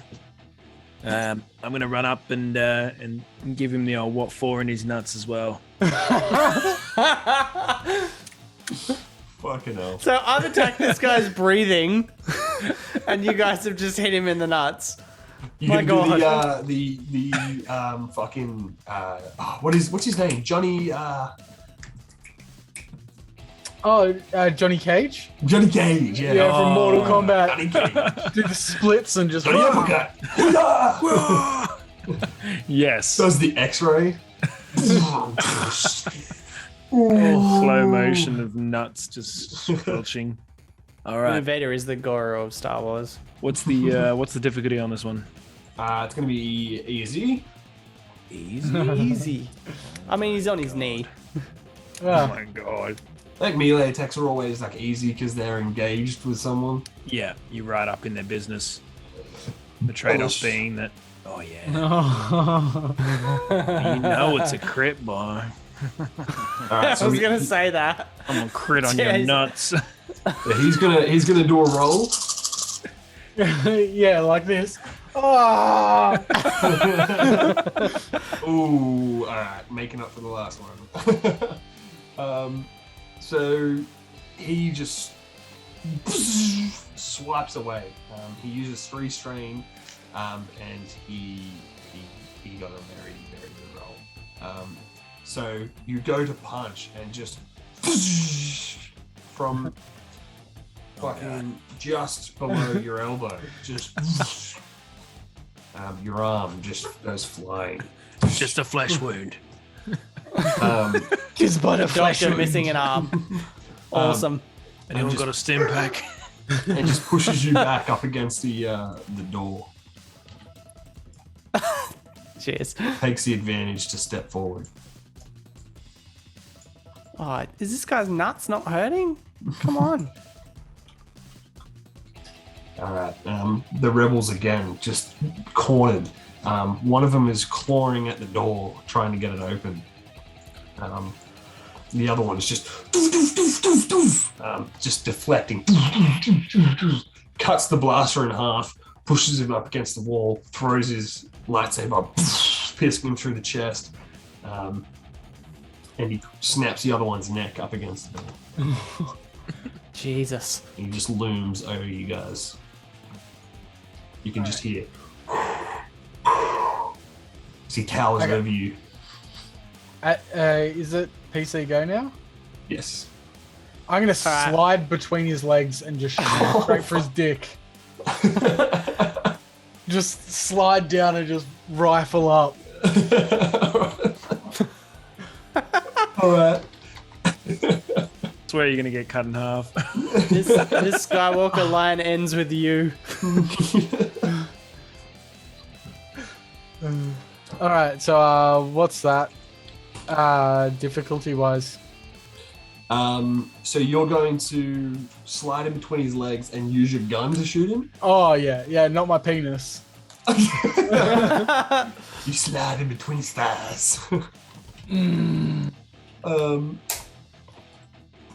I'm gonna run up and give him the old what for in his nuts as well. Fucking hell. So I've attacked this guy's breathing, and you guys have just hit him in the nuts. You My can do God. the fucking what's his name? Johnny Johnny Cage? Johnny Cage. Yeah. Yeah, from Mortal Johnny Kombat. Cage. Do the splits and just... Johnny Uppercut. Yes. Does the X-ray. Slow motion of nuts just squelching. All I mean, right. Vader is the Goro of Star Wars. What's the difficulty on this one? It's gonna be easy. Easy. I mean, he's on his knee. Oh my god. I think melee attacks are always like easy because they're engaged with someone. Yeah, you're right up in their business. The trade-off Polish. being that. Oh yeah. Oh. You know it's a crit bar. Alright, so I was gonna say that. I'm gonna crit on your Jeez. nuts. he's gonna do a roll. Yeah, like this. Oh! Ooh, alright, making up for the last one. So he just swipes away. He uses 3 strain, and he got a very, very good roll. So you go to punch and just from fucking just below your elbow, just your arm just goes flying. Just a flesh wound. Just but a flesh Doctor wound. missing an arm. Awesome. Anyone got a stim pack? And just pushes you back up against the door. Cheers. Takes the advantage to step forward. Oh, is this guy's nuts not hurting? Come on. All right. The rebels again, just cornered. One of them is clawing at the door, trying to get it open. The other one is just just deflecting. Cuts the blaster in half, pushes him up against the wall, throws his lightsaber, piercing him through the chest, and he snaps the other one's neck up against the door. Jesus. He just looms over you guys. You can just hear. He towers Okay. over you. Is it PC go now? Yes. I'm gonna Alright. slide between his legs and just shoot straight for his dick. Just slide down and just rifle up. All right. That's where you're gonna get cut in half. This Skywalker line ends with you. All right, so what's that? Difficulty wise. So you're going to slide in between his legs and use your gun to shoot him? Oh yeah, not my penis. You slide in between his thighs.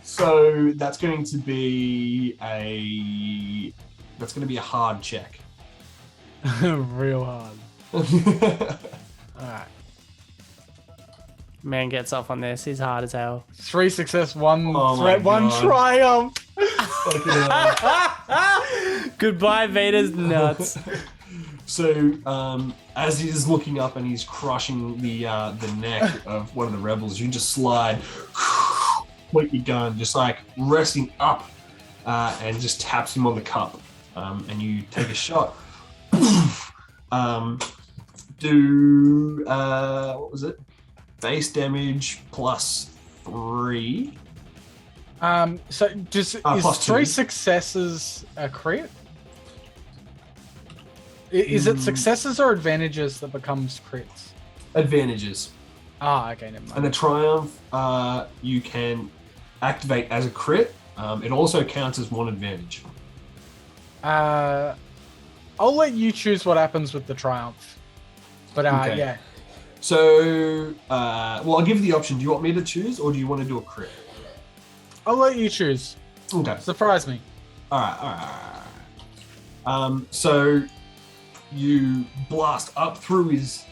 So that's going to be a hard check. Real hard. All right. Man gets off on this. He's hard as hell. 3 success, 1 Oh my threat, 1 God. triumph. Goodbye, Vader's nuts. So as he's looking up and he's crushing the neck of one of the rebels, you just slide, point your gun, just like resting up, and just taps him on the cup, and you take a shot. Do what was it? Base damage plus 3. So just is plus 3 2. successes a crit? Is it successes or advantages that becomes crits? Advantages. Ah, okay, never mind. And a triumph, you can activate as a crit. It also counts as 1 advantage. I'll let you choose what happens with the triumph. But Okay. yeah. So, well, I'll give you the option. Do you want me to choose, or do you want to do a crit? I'll let you choose. Okay. Surprise me. All right. So you blast up through his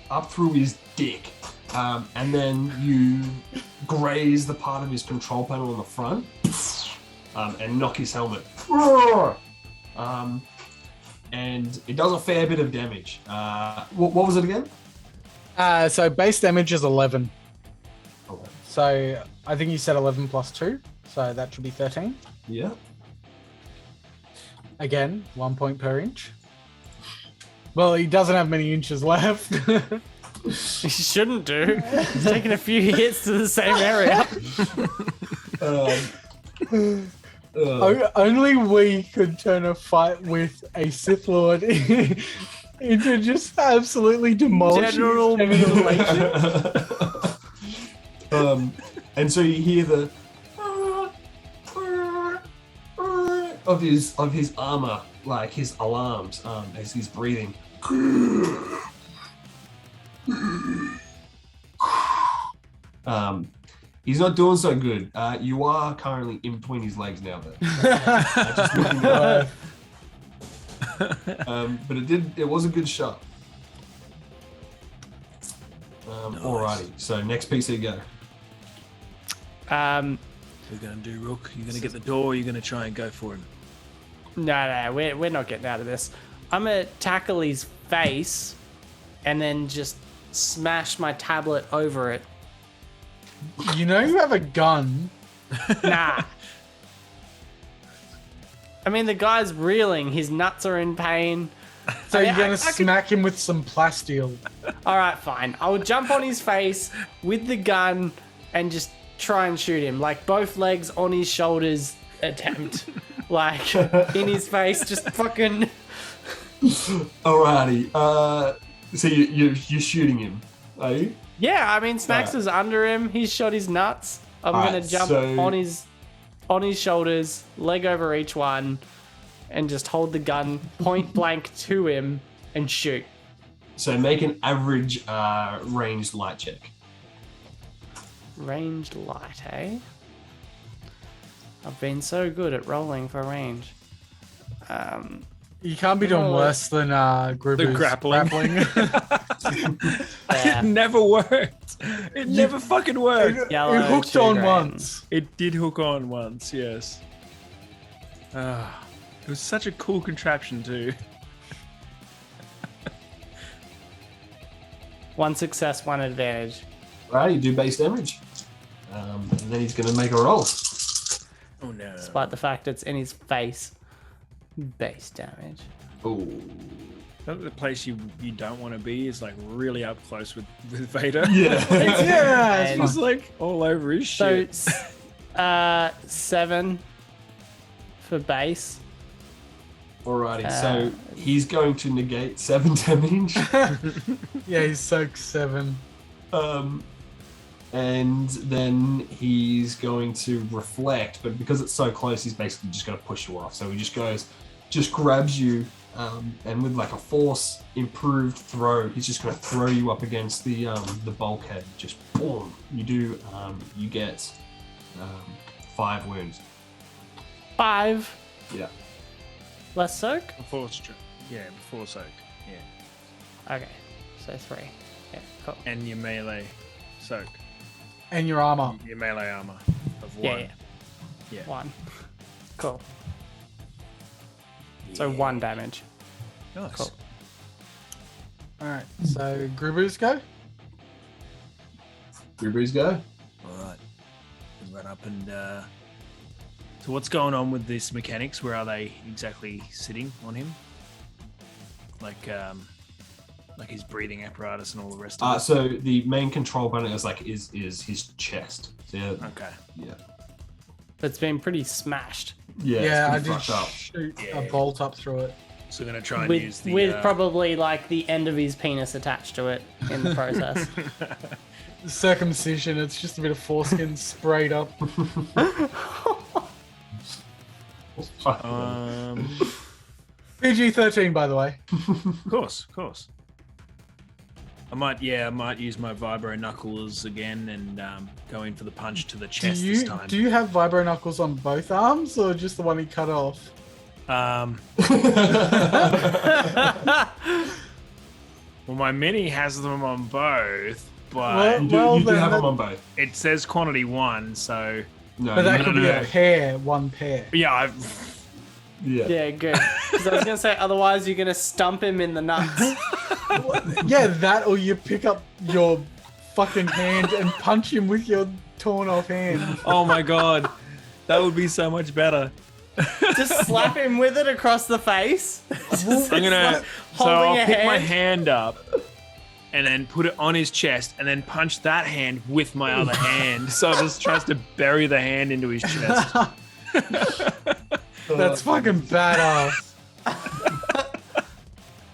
dick, and then you graze the part of his control panel on the front, and knock his helmet. And it does a fair bit of damage. What was it again? So base damage is 11. Okay. So I think you said 11 plus 2. So that should be 13. Yeah. Again, 1 point per inch. Well, he doesn't have many inches left. He shouldn't do. He's taking a few hits to the same area. Only we could turn a fight with a Sith Lord into just absolutely demolishing. General his enemy. And so you hear the of his armor, like his alarms, as he's breathing. He's not doing so good. You are currently in between his legs now, though. Just looking at but it was a good shot. Alrighty, so next PC go. What are you gonna do, Rook? You're gonna get the door, or you're gonna try and go for him? No, we're not getting out of this. I'm gonna tackle his face, and then just smash my tablet over it. You know you have a gun. Nah. I mean, the guy's reeling. His nuts are in pain. So I mean, you're gonna I smack him with some plasteel. All right, fine. I'll jump on his face with the gun and just try and shoot him. Like both legs on his shoulders attempt. Like in his face, just fucking... Alrighty. So you're shooting him, are you? Yeah, I mean, Snacks is under him. He's shot his nuts. I'm All gonna right, jump so- on his shoulders, leg over each one, and just hold the gun point blank to him and shoot. So make an average ranged light check. Ranged light, eh? I've been so good at rolling for range. You can't be doing Oh. worse than Gruber's grappling. Yeah. It never worked. It never fucking worked. Yellow, It hooked two on green. once. It did hook on once, yes. It was such a cool contraption too. One success, one advantage. Right, you do base damage. And then he's going to make a roll. Oh no. Despite the fact it's in his face. Base damage. Oh. The place you don't want to be is like really up close with Vader. Yeah. Yeah, And- it's He's like all over his So, shit. 7 for base. Alrighty, so he's going to negate 7 damage. yeah, he's soaked 7. And then he's going to reflect, but because it's so close, he's basically just going to push you off. So he just grabs you, and with like a force improved throw, he's just going to throw you up against the bulkhead. Just boom. You get 5 wounds. 5 Yeah. less soak. Before soak. Yeah. Okay, so 3. Yeah, cool. And your melee soak. And your armor. Your melee armor of 1. Yeah. Yeah. 1. Cool. So 1 damage. Nice. Cool. Alright, so Gruber's go. Gruber's go. All right. Run up and. So what's going on with this mechanics? Where are they exactly sitting on him? Like his breathing apparatus and all the rest of it. So the main control button is his chest. So yeah, Okay. yeah. It's been pretty smashed. Yeah, Yeah, I it's did pretty fucked up. shoot Yeah. a bolt up through it. So we're gonna try and use With, the. probably like the end of his penis attached to it in the process. Circumcision, it's just a bit of foreskin sprayed up. PG-13, by the way. Of course. I might use my vibro knuckles again and go in for the punch to the chest this time. Do you have vibro knuckles on both arms or just the one he cut off? Well, my mini has them on both, but You do, Well, you do then have them that- on both. it says quantity 1, so No, But that no, could no, be no. a pair, one pair. yeah. Yeah. Yeah, good. Because I was gonna say otherwise you're gonna stump him in the nuts. Yeah, that or you pick up your fucking hand and punch him with your torn off hand. Oh my god, that would be so much better. Just slap him with it across the face. Just I'm gonna. like So holding I'll a pick my hand. hand up and then put it on his chest and then punch that hand with my other hand. So it just tries to bury the hand into his chest. That's fucking badass.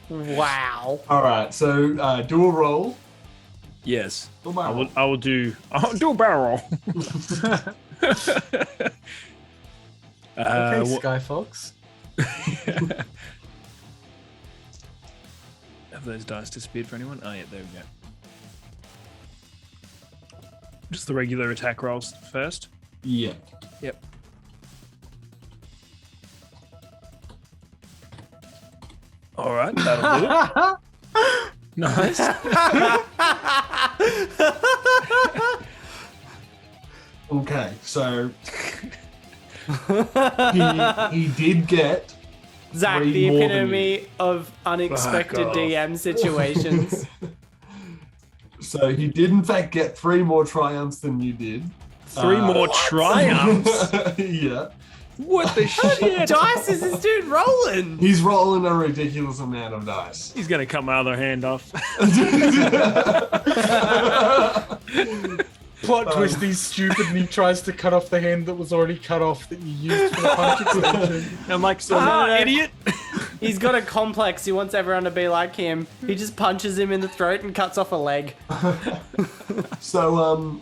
Wow. All right, so do a roll. Yes. Do a barrel roll. I'll do a barrel roll. Okay, what- Sky Fox. Have those dice disappeared for anyone? Oh yeah, there we go. Just the regular attack rolls first. Yeah. Yep. All right, that'll do it. Nice. Okay, so he did get Zach, three the more than epitome of unexpected off. DM situations. So he did in fact get 3 more triumphs than you did. Three more triumphs. Yeah. What the shit? Dice is this dude rolling? He's rolling a ridiculous amount of dice. He's gonna cut my other hand off. Plot twist, he's stupid and he tries to cut off the hand that was already cut off that you used for the punch extension. I'm like, no. idiot. He's got a complex. He wants everyone to be like him. He just punches him in the throat and cuts off a leg. So,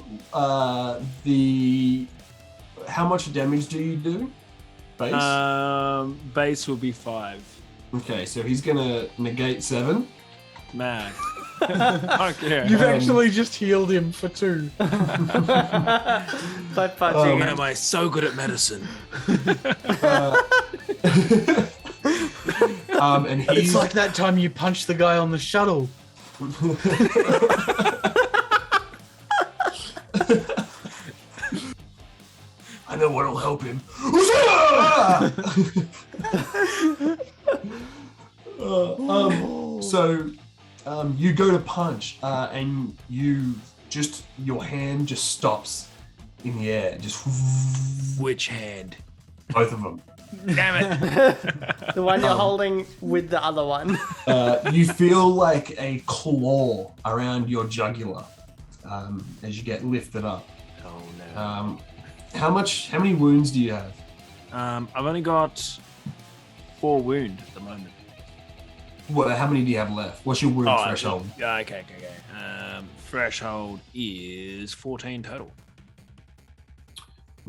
how much damage do you do? Base? Base will be 5. Okay, so he's gonna negate 7. Man. I don't care. You've actually just healed him for 2. By punching Man, him. am I so good at medicine? And It's he's like that time you punched the guy on the shuttle. I know what'll help him. You go to punch, and your hand just stops in the air, just Which hand? both of them. Damn it. The one you're holding with the other one. You feel like a claw around your jugular as you get lifted up. Oh no. How many wounds do you have? I've only got 4 wound at the moment. How many do you have left? What's your wound threshold? Okay. Threshold is 14 total.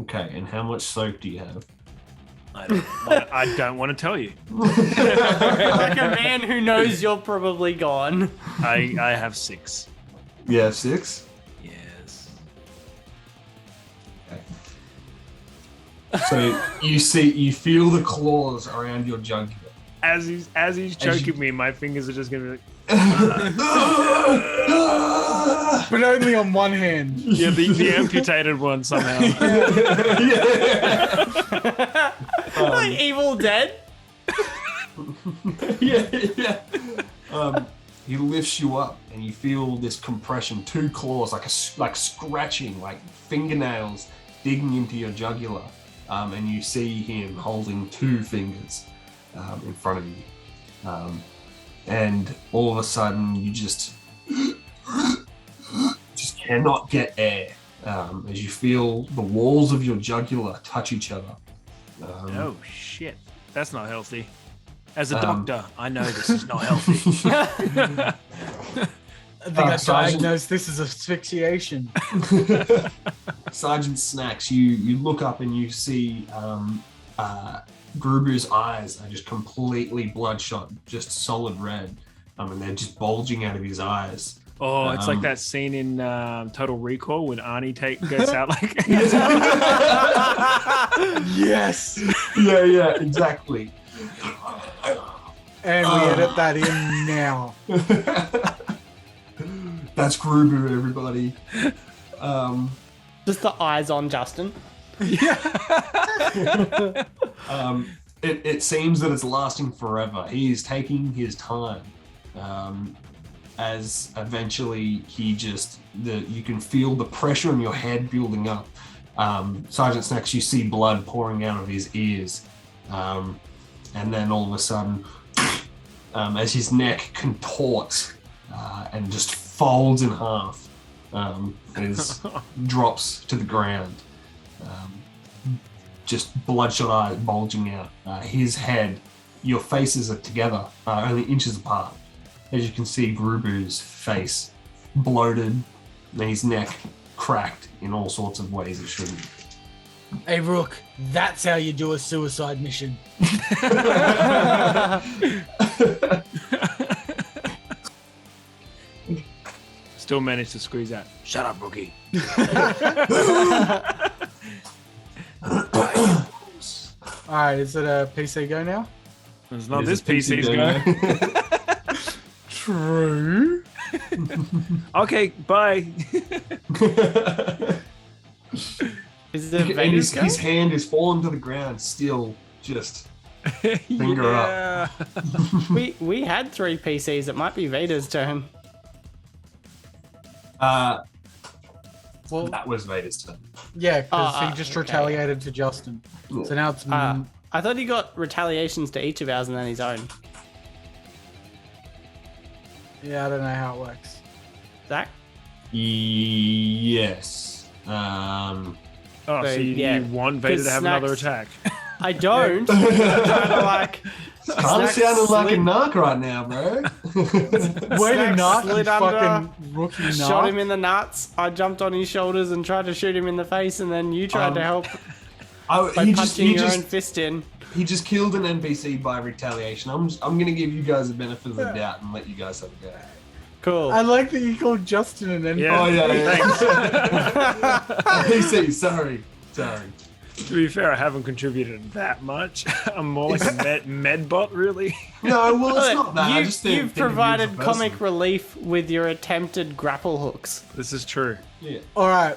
Okay, and how much soak do you have? I don't want to tell you. Like a man who knows you're probably gone. I have 6. Yeah, 6. Yes. So you feel the claws around your jugular. As he's choking me, my fingers are just gonna be like, But only on one hand. yeah, the amputated one somehow. Like Evil Dead. Yeah. He lifts you up, and you feel this compression. 2 claws, like scratching, like fingernails digging into your jugular. And you see him holding 2 fingers in front of you. And all of a sudden, you just cannot get air as you feel the walls of your jugular touch each other. Oh shit, that's not healthy. As a doctor, I know this is not healthy. I think I Sergeant- diagnosed this as asphyxiation. Sergeant Snacks, you look up and you see Gruber's eyes are just completely bloodshot, just solid red. And they're just bulging out of his eyes. Oh, it's like that scene in Total Recall when Arnie goes out like. Yes! Yeah, exactly. And we edit that in now. That's Gruber, everybody. Just the eyes on Justin. It seems that it's lasting forever. He is taking his time. As eventually you can feel the pressure in your head building up. Sergeant Snacks, you see blood pouring out of his ears. And then all of a sudden, as his neck contorts and just folds in half, drops to the ground. Just bloodshot eyes bulging out. His head, your faces are together, only inches apart. As you can see, Gruber's face bloated, and his neck cracked in all sorts of ways it shouldn't. Hey, Rook, that's how you do a suicide mission. Still managed to squeeze out. Shut up, rookie. Alright, is it a PC go now? It's not It this is a PC's go. True. Okay, bye. Is it And Vader's his hand is fallen to the ground, still just Finger up. We had 3 PCs. It might be Vader's turn. Well, Well, that was Vader's turn. yeah, because Oh, he just okay. retaliated to Justin. So now it's I thought he got retaliations to each of ours and then his own. yeah, I don't know how it works. Zach? Yes. Oh, So, so yeah, you want Vader to have another Snacks- attack? I don't. I'm trying to like. Kind of Snacks sounding like a slid- narc right now, bro. Way to Snacks knock, you slid under, fucking rookie Shot knock. him in the nuts. I jumped on his shoulders and tried to shoot him in the face, and then you tried to help by punching your own fist in. He just killed an NPC by retaliation. I'm gonna give you guys the benefit of the doubt and let you guys have a go. Cool. I like that you called Justin and then. Yeah. Oh yeah, Thanks. NPC. Sorry. To be fair, I haven't contributed that much. I'm more like a med bot, really. No, well it's not that. I You, just think you've think of you as a provided person. comic relief with your attempted grapple hooks. This is true. Yeah. All right.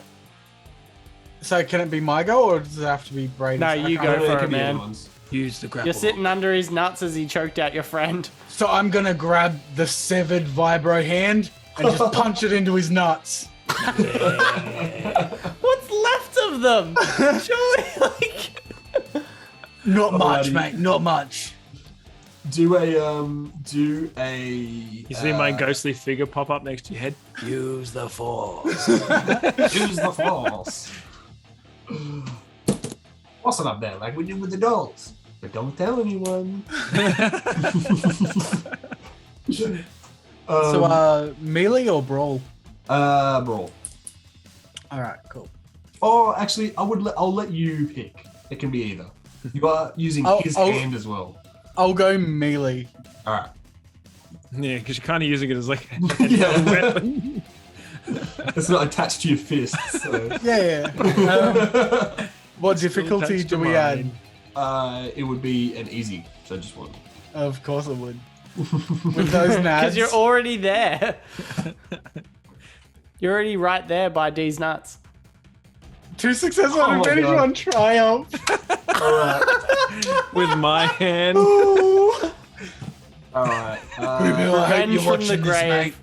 So can it be my go or does it have to be Brady's? No, I you can't- go It for could it, be man. anyone's. Use the grapple. You're sitting under his nuts as he choked out your friend. So I'm gonna grab the severed vibro hand and just punch it into his nuts. What's left of them? Surely, like. Not much, Alrighty. mate. Not much. Do a You see my ghostly figure pop up next to your head? Use the force. use the force. What's it up there, like we did with the dolls? But don't tell anyone. So melee or brawl? Brawl. All right, cool. Oh, actually, I'll let you pick. It can be either. You are using his hand as well. I'll go melee. All right. Yeah, because you're kind of using it as like a Yeah. weapon. It's not attached to your fist. So. Yeah. What difficulty attached do to we add? mine. It would be an easy, so just one. Of course I would. With those nads. Because you're already there. You're already right there by D's nuts. 2 successful Oh my advantage, God. 1 triumph. All right. With my hand. All right. I hope Revenge you're from watching the this, grave. mate.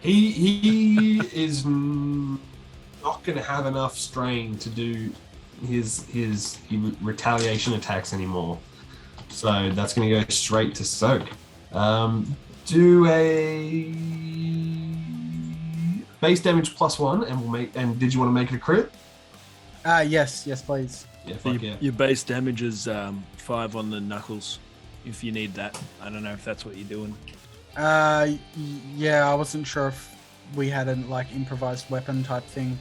He is not going to have enough strain to do his retaliation attacks anymore. So that's going to go straight to Soak. Do a base damage +1, and we'll make. And did you want to make it a crit? Yes, please. Yeah, fuck yeah. Your base damage is 5 on the knuckles, if you need that. I don't know if that's what you're doing. Yeah, I wasn't sure if we had a like improvised weapon type thing.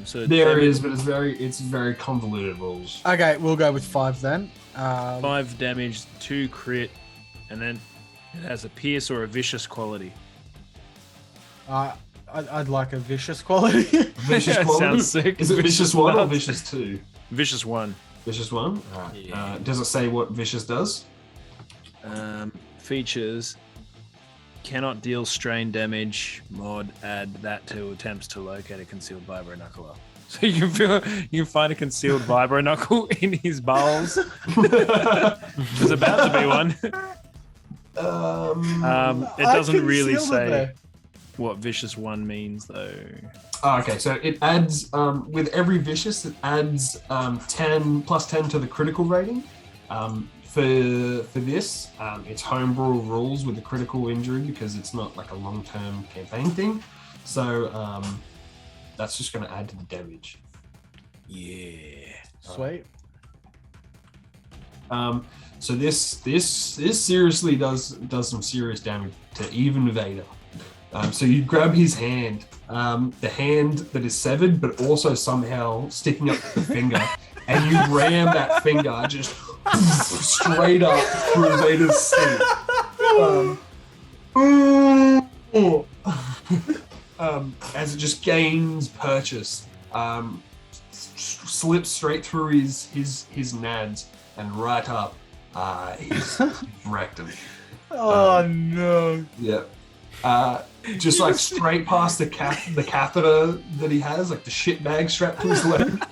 So There damage- is, but it's very convoluted rules. Okay, we'll go with 5 then. 5 damage, 2 crit, and then it has a pierce or a vicious quality. I'd like a vicious quality. Vicious Yeah, quality? sounds sick. Is it vicious 1 or nuts. vicious 2? Vicious 1. Vicious 1? Alright. Yeah. Does it say what vicious does? Features cannot deal strain damage. Mod add that to attempts to locate a concealed vibro knuckler. So you can find a concealed vibro knuckle in his bowels. There's about to be one. It doesn't really say what vicious 1 means though. Oh, okay, so it adds with every vicious, it adds 10 plus 10 to the critical rating. For this, it's homebrew rules with the critical injury because it's not like a long-term campaign thing. So that's just going to add to the damage. Yeah. Sweet. So this seriously does some serious damage to even Vader. So you grab his hand, the hand that is severed, but also somehow sticking up the finger, and you ram that finger just straight up through Vader's seat. As it just gains purchase, slips straight through his nads and right up his rectum. Oh no. Yep. Just like straight past the catheter that he has, like the shit bag strapped to his leg,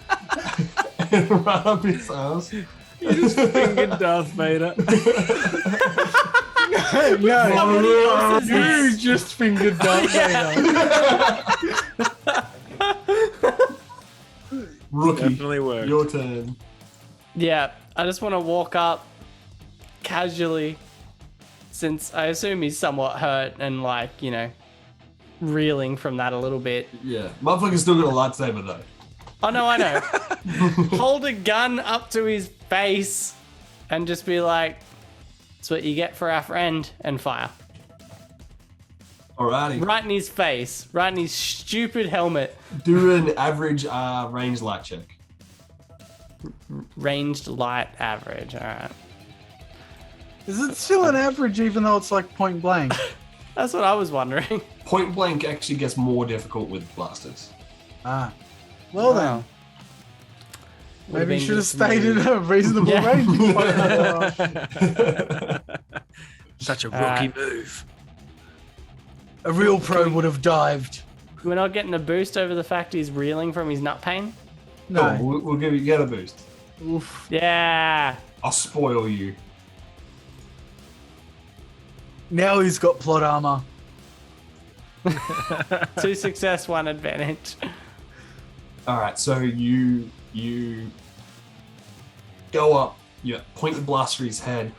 and right up his ass. You just fingered Darth Vader. No, you just fingered Darth Vader. Rookie, Definitely worked. your turn. Yeah, I just want to walk up casually, since I assume he's somewhat hurt and like, you know, reeling from that a little bit. Yeah, motherfucker's still got a lightsaber though. Oh no, I know. Hold a gun up to his face and just be like, "That's what you get for our friend," and fire. Alrighty. Right in his face, right in his stupid helmet. Do an average range light check. Ranged light average. All right. Is it still an average even though it's like point blank? That's what I was wondering. Point blank actually gets more difficult with blasters. Ah. Well Wow. then. Maybe you should have stayed in a reasonable range. Such a rookie move. A real pro would have dived. We're not getting a boost over the fact he's reeling from his nut pain? No. Oh, we'll give you get a boost. Oof. Yeah. I'll spoil you. Now he's got plot armor. 2 success, 1 advantage. Alright, so you go up, you point the blaster at his head.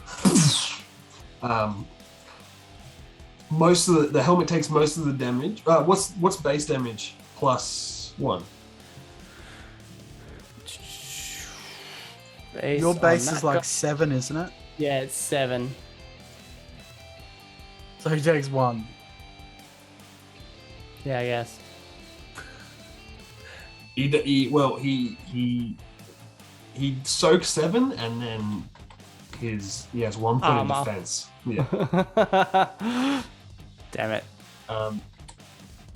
Most of the helmet takes most of the damage. What's base damage plus 1? Your base on is that like guy- 7, isn't it? Yeah, it's 7. So he takes 1. Yeah, I guess. He soaks 7 and then he has 1 point Armor. of defense. Yeah. Damn it.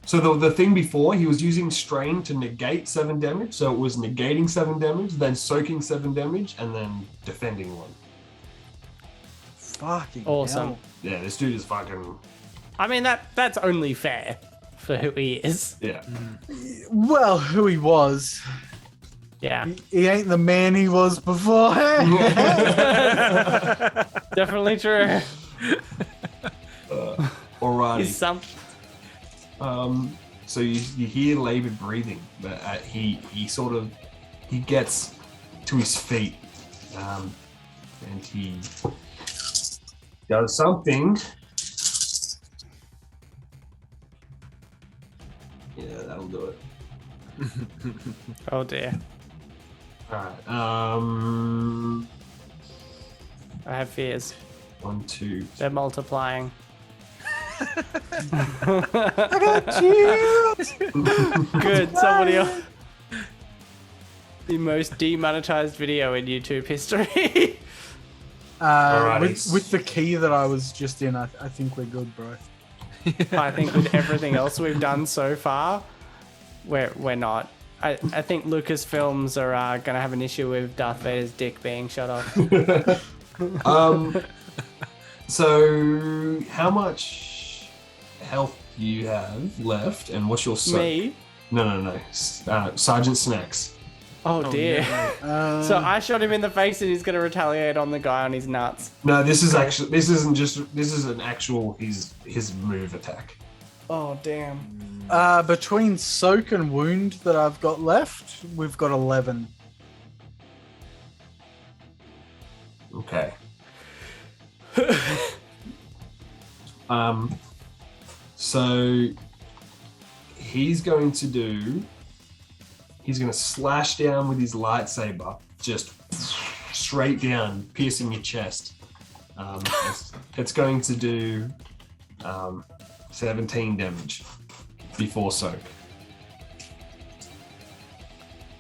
So the thing before, he was using strain to negate 7 damage, so it was negating 7 damage, then soaking 7 damage, and then defending 1. Fucking Awesome. hell. Yeah, this dude is fucking I mean, that's only fair for who he is. yeah. Well, who he was. Yeah. He ain't the man he was before. Definitely true. Alrighty. He's some. So you hear labored breathing, but he gets to his feet, and he does something. Yeah, that'll do it. Oh dear. All right. I have fears. 1, 2. They're multiplying. Good. Somebody else. The most demonetized video in YouTube history. Alrighty. With the key that I was just in, I think we're good, bro. I think with everything else we've done so far, we're not. I think Lucasfilms are gonna have an issue with Darth Vader's dick being shut off. So how much health do you have left, and what's your soak? Me? No. Sergeant Snacks. Oh dear. Uh, So I shot him in the face and he's gonna retaliate on the guy on his nuts. No, this is an actual his move attack. Oh damn. between soak and wound that I've got left, we've got 11. Okay. So he's going to slash down with his lightsaber, just straight down, piercing your chest. It's going to do 17 damage before soak.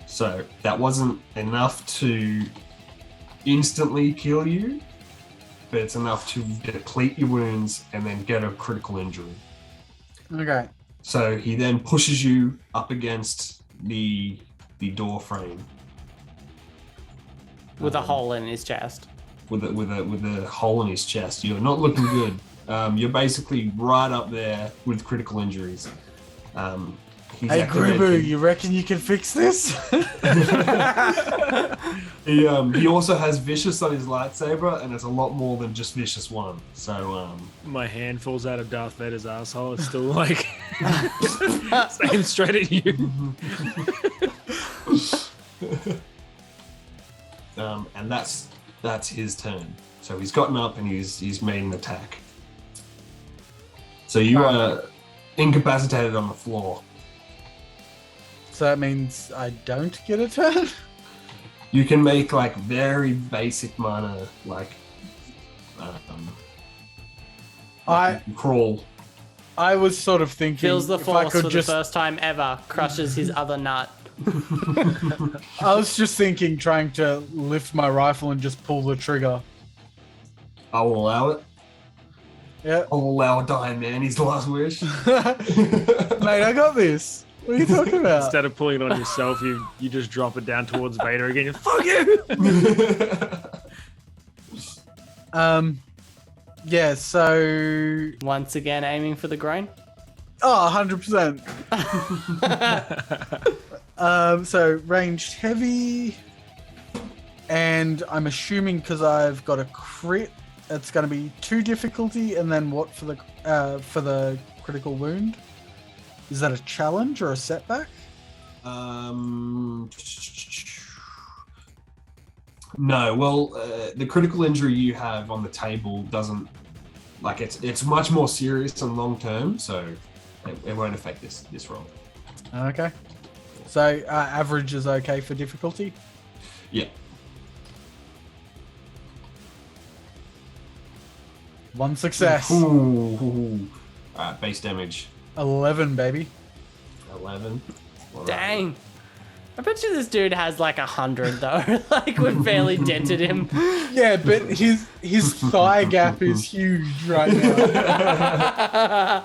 So that wasn't enough to instantly kill you, but it's enough to deplete your wounds and then get a critical injury. Okay. So he then pushes you up against the door frame With a hole in his chest. with a hole in his chest. You're not looking good. You're basically right up there with critical injuries. He's Hey, activated. Grubu, you reckon you can fix this? He also has Vicious on his lightsaber, and it's a lot more than just Vicious 1. So, My hand falls out of Darth Vader's asshole. It's still like aim straight at you. and that's his turn. So he's gotten up and he's made an attack. So you are incapacitated on the floor. So that means I don't get a turn? You can make like very basic minor like I crawl. I was sort of thinking Feels the if I force could for just the first time ever. Crushes his other nut. I was just thinking trying to lift my rifle and just pull the trigger. I will allow it. Yeah. I'll allow a dying man his last wish. Mate, I got this. What are you talking about? Instead of pulling it on yourself, you just drop it down towards Vader again. Fuck you! Yeah, so Once again, aiming for the groin. 100%. So ranged heavy, and I'm assuming because I've got a crit, it's going to be 2 difficulty, and then what for the critical wound? Is that a challenge or a setback? No. Well, the critical injury you have on the table doesn't like it's much more serious and long term, so it won't affect this roll. Okay. So average is okay for difficulty. Yeah. 1 success. Ooh. Alright, base damage 11, baby. 11. Alright. Dang. I bet you this dude has like 100 though. Like we've barely dented him. Yeah, but his thigh gap is huge right now.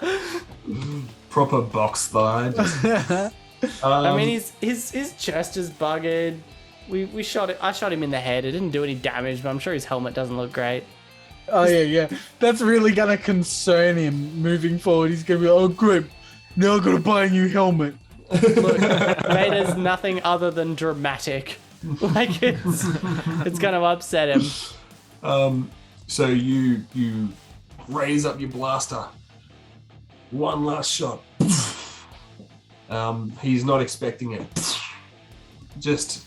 Proper box thigh. just- I mean, his chest is buggered. We shot it. I shot him in the head. It didn't do any damage, but I'm sure his helmet doesn't look great. Oh yeah. That's really gonna concern him moving forward. He's gonna be like, oh great, now I gotta buy a new helmet. Look, Vader's nothing other than dramatic. Like it's gonna upset him. So you raise up your blaster. One last shot. He's not expecting it. Just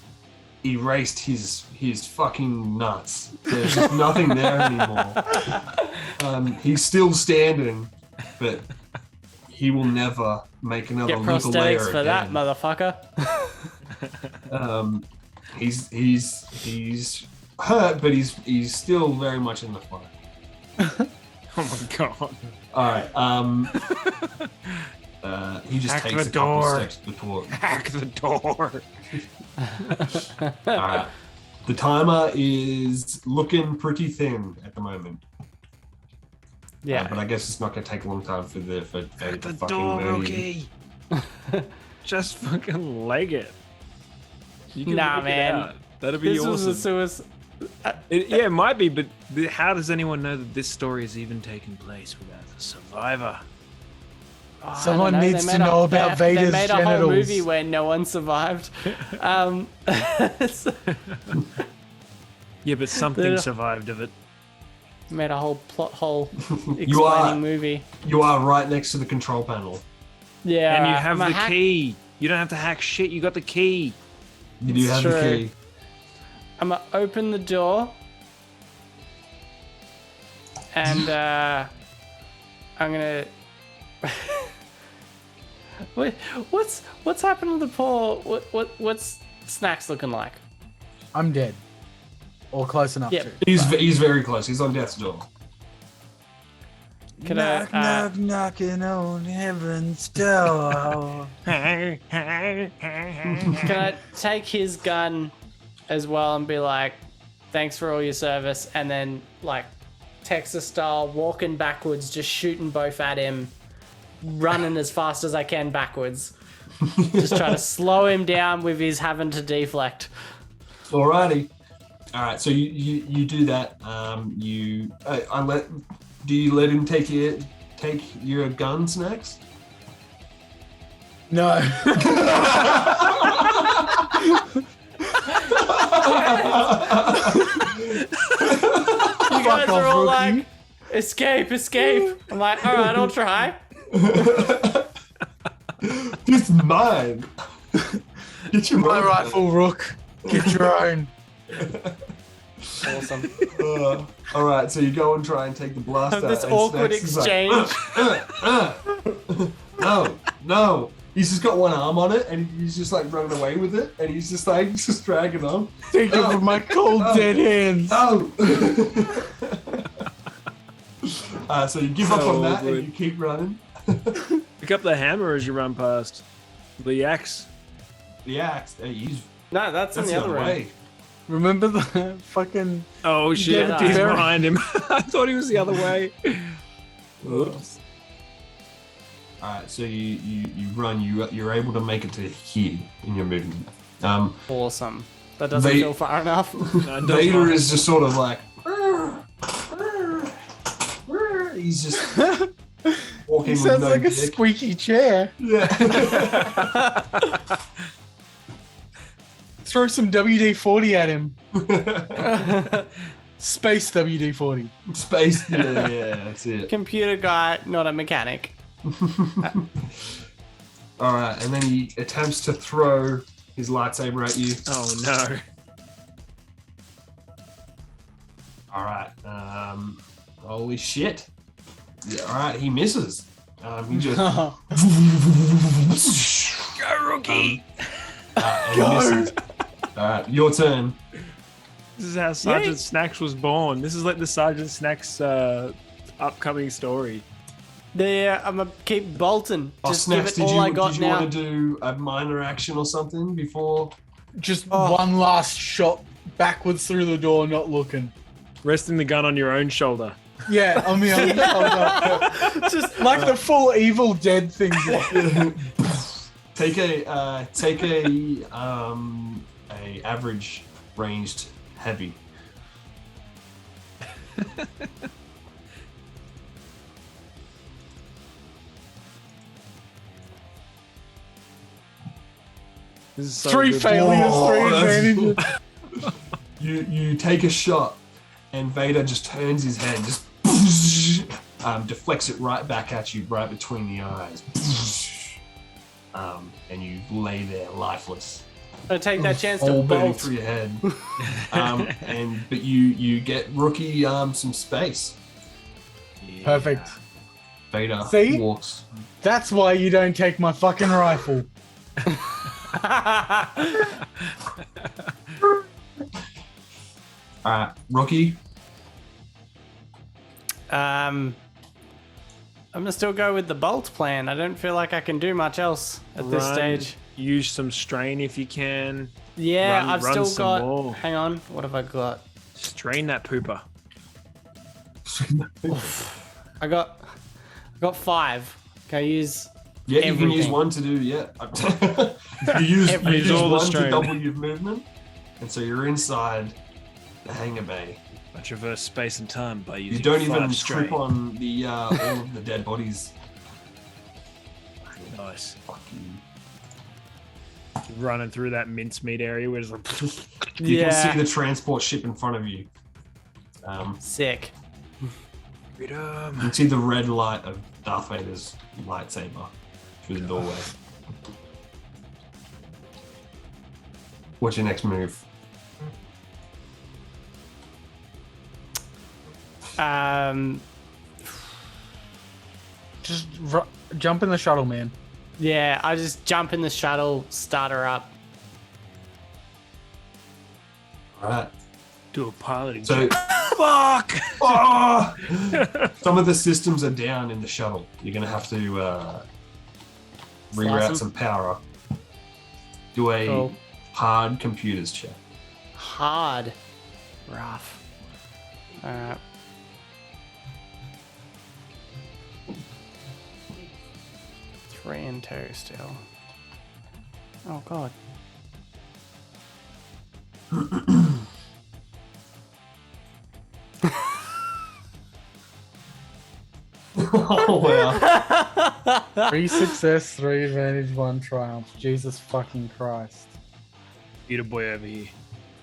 erased his fucking nuts. There's just nothing there anymore. He's still standing, but he will never make another Get little layer prosthetics for again. that, motherfucker. He's hurt, but he's still very much in the fight. Oh my god. All right. He just Hack takes the a couple door. steps before. Hack the door. All right. The timer is looking pretty thin at the moment. Yeah. But I guess it's not going to take a long time for Vader Hack to the fucking door, murder you. Rookie. Just fucking leg it. You can Nah, leg it man. out. That'd be This was a awesome. suicide. Yeah, it might be, but how does anyone know that this story is even taking place without a survivor? Someone needs to know about Vader's They made a whole genitals. movie where no one survived. Yeah, but something The- survived of it. Made a whole plot hole You are- explaining movie. You are right next to the control panel. Yeah, And you have I'm a the hack- key. You don't have to hack shit. You got the key. You do It's have the true. key. I'm gonna open the door, and I'm gonna. What's happened to the poor? What's Snacks looking like? I'm dead. Or close enough Yep. to. He's very close. He's on death's door. Can knocking on heaven's door. Can I take his gun as well and be like, thanks for all your service, and then like Texas style walking backwards, just shooting both at him, running as fast as I can backwards, just try to slow him down with his having to deflect. Alrighty. All right. So you do that. Do you let him take your gun, Snacks? No. You guys are all like, escape, escape. I'm like, all right, I'll try. It's mine. Get your My money. rifle, Rook. Get your own. Awesome. All right, so you go and try and take the blast out. This and awkward Snacks is like, exchange. no. He's just got one arm on it, and he's just like running away with it, and he's just like just dragging on. Take it from my cold dead hands. No. So you give up So on that, awkward. and you keep running. Pick up the hammer as you run past. The axe. The axe, he's No, that's in that's the other room. way. Remember the fucking... Oh shit! gave it to He's Barry. behind him. I thought he was the other way. Whoops. All right, so you run. You're able to make it to here in your movement. Awesome. That doesn't They- feel far enough. Vader is just sort of like he's just walking He with sounds no like a dick. squeaky chair. Yeah. Throw some WD-40 at him. Space WD-40. Space. Yeah, that's it. Computer guy, not a mechanic. All right, and then he attempts to throw his lightsaber at you. Oh no! All right. Holy shit. Yeah, all right, he misses. He just Go rookie! and he misses. All right, your turn. This is how Sergeant Snacks was born. This is like the Sergeant Snacks upcoming story. I'm gonna keep bolting. Oh, Just give Snacks, it all I got did you now. want to do a minor action or something before? Just one last shot backwards through the door, not looking. Resting the gun on your own shoulder. Yeah, on the other shoulder. Just Like the full Evil Dead thing. Take a average ranged heavy. This is so Three good. failures, Whoa, three that's- advantages. You take a shot, and Vader just turns his head, just deflects it right back at you, right between the eyes, and you lay there lifeless, I take that chance to all burning bolt. through your head. But you get rookie some space. Perfect. Vader See? walks. That's why you don't take my fucking rifle. All right, rookie. I'm gonna still go with the bolt plan. I don't feel like I can do much else at this Run, stage. Use some strain if you can. Yeah, Run- I've run still some got. more. Hang on, what have I got? Strain that pooper. I got 5. Can I use? Yeah, you can use Everything. one to do. Yeah, you use Everything. all the one to strain. double your movement, and so you're inside the hangar bay. I traverse space and time by using You don't 5 even strain. trip on the all of the dead bodies. Nice. Fuck you. Running through that mincemeat area where it's like, You Yeah. can see the transport ship in front of you. Sick. You can see the red light of Darth Vader's lightsaber through the doorway. What's your next move? Just jump in the shuttle, man. Yeah, I just jump in the shuttle, start her up. All right. do a piloting So, check. Fuck! oh! Some of the systems are down in the shuttle. You're gonna have to reroute Awesome. some power. Do a Cool. hard computers check. Hard. Rough. Alright. Three and two still. Oh god. Oh wow. 3 success, 3 advantage, 1 triumph. Jesus fucking Christ. Eat a boy over here.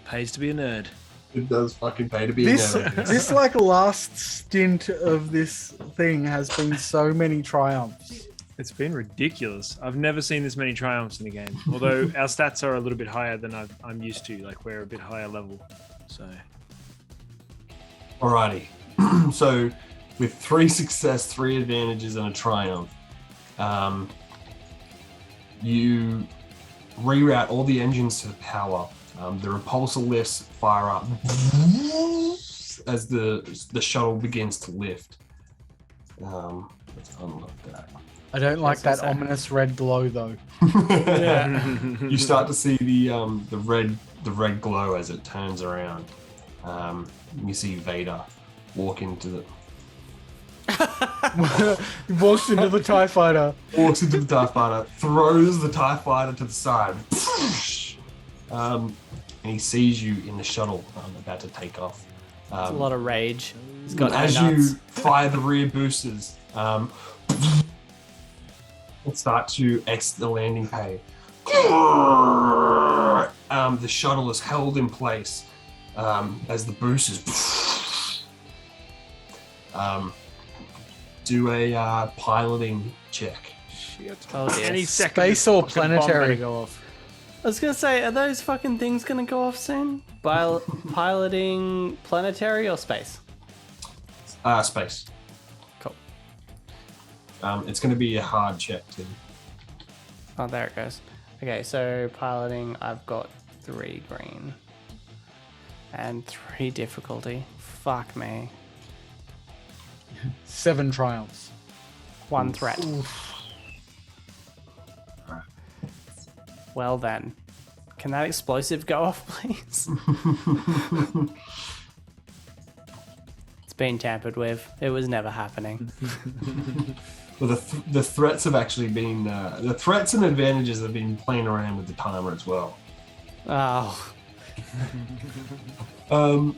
Pays to be a nerd. It does fucking pay to be This a nerd. this like last stint of this thing has been so many triumphs. It's been ridiculous. I've never seen this many triumphs in a game. Although our stats are a little bit higher than I'm used to. Like we're a bit higher level. So Alrighty. So, with 3 success, 3 advantages, and a triumph, you reroute all the engines to power. The repulsor lifts fire up as the shuttle begins to lift. Let's unlock that. I don't like That's that insane. ominous red glow though. You start to see the red glow as it turns around. You see Vader walk into the He walks into the TIE fighter. walks into the TIE fighter, throws the TIE fighter to the side, and he sees you in the shuttle about to take off. It's a lot of rage. He's got As no nuts. you fire the rear boosters, and start to exit the landing pad. The shuttle is held in place as the boosters do a piloting check. shit. Oh dear. Any second, Space this or fucking bomb planetary? better go off. I was gonna say, are those fucking things gonna go off soon? Piloting planetary or space? Space. Cool. It's going to be a hard check too. Oh, there it goes. Okay, so piloting, I've got 3 green. And 3 difficulty. Fuck me. 7 triumphs. 1 threat. Well then. Can that explosive go off, please? It's been tampered with. It was never happening. Well, the threats have actually been the threats and advantages have been playing around with the timer as well. Oh. All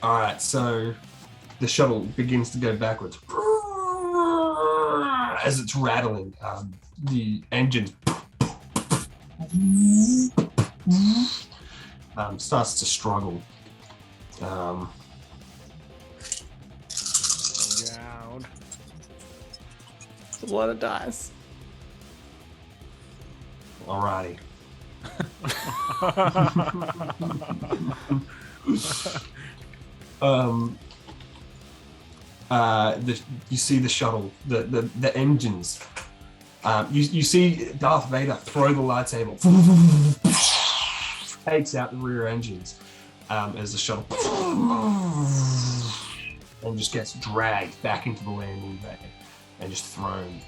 right, so the shuttle begins to go backwards as it's rattling. The engines starts to struggle. God. It's a lot of dice. Alrighty. You see the shuttle, the engines. You see Darth Vader throw the lightsaber, takes out the rear engines as the shuttle, and just gets dragged back into the landing bay and just thrown.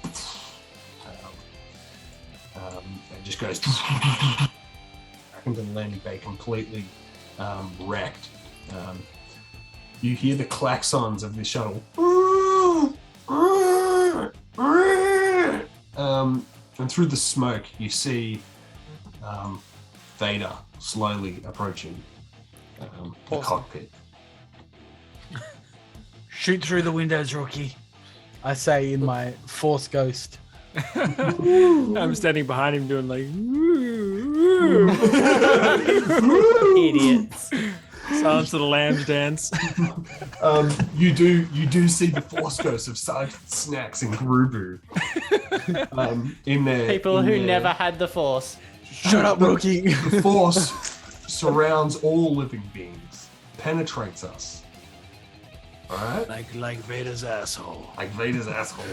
And just goes back into the landing bay, completely wrecked. You hear the klaxons of the shuttle. And through the smoke, you see Vader slowly approaching the cockpit. Shoot through the windows, rookie. I say in my Force Ghost. I'm standing behind him doing like Idiots. Silence of the Lambs dance. You do see the Force ghosts of Sergeant Snacks and Grubu in there. People who never had the Force. Shut up, rookie. The Force surrounds all living beings, penetrates us. All right, like Vader's asshole. like Vader's asshole.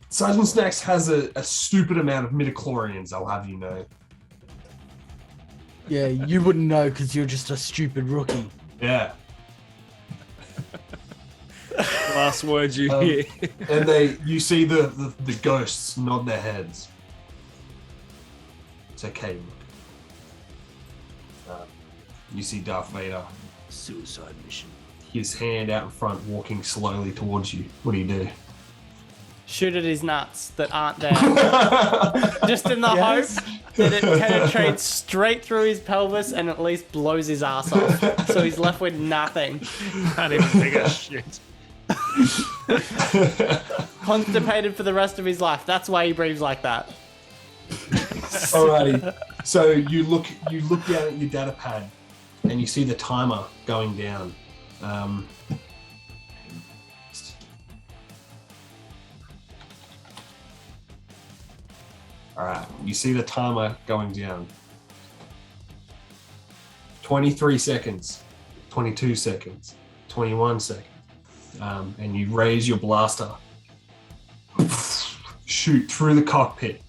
Sergeant Snacks has a stupid amount of midichlorians, I'll have you know. Yeah, you wouldn't know because you're just a stupid rookie. Yeah. Last words you hear. And you see the ghosts nod their heads. It's okay, look. You see Darth Vader, Suicide mission. his hand out in front, walking slowly towards you. What do you do? Shoot at his nuts that aren't there. Just in the hope that it penetrates straight through his pelvis and at least blows his ass off. So he's left with nothing. Can't even figure shit. Constipated for the rest of his life. That's why he breathes like that. Alrighty. So you look down at your data pad, and you see the timer going down. Alright, you see the timer going down. 23 seconds, 22 seconds, 21 seconds. And you raise your blaster. Shoot through the cockpit.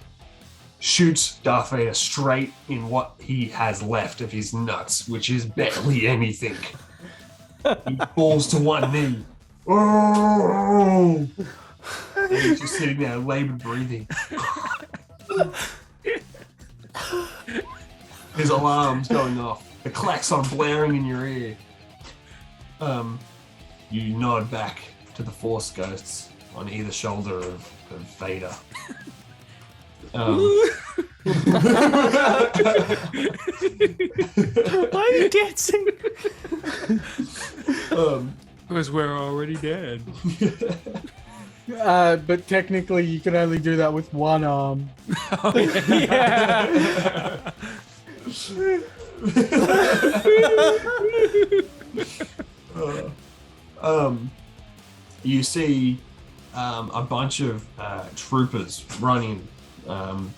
Shoots Darth Vader straight in what he has left of his nuts, which is barely anything. He falls to one knee. Oh! And he's just sitting there, labored breathing. His alarm's going off. The klaxon blaring in your ear. You nod back to the Force ghosts on either shoulder of Vader. Why are you dancing? Because we're already dead. But technically, you can only do that with one arm. Yeah. You see a bunch of troopers running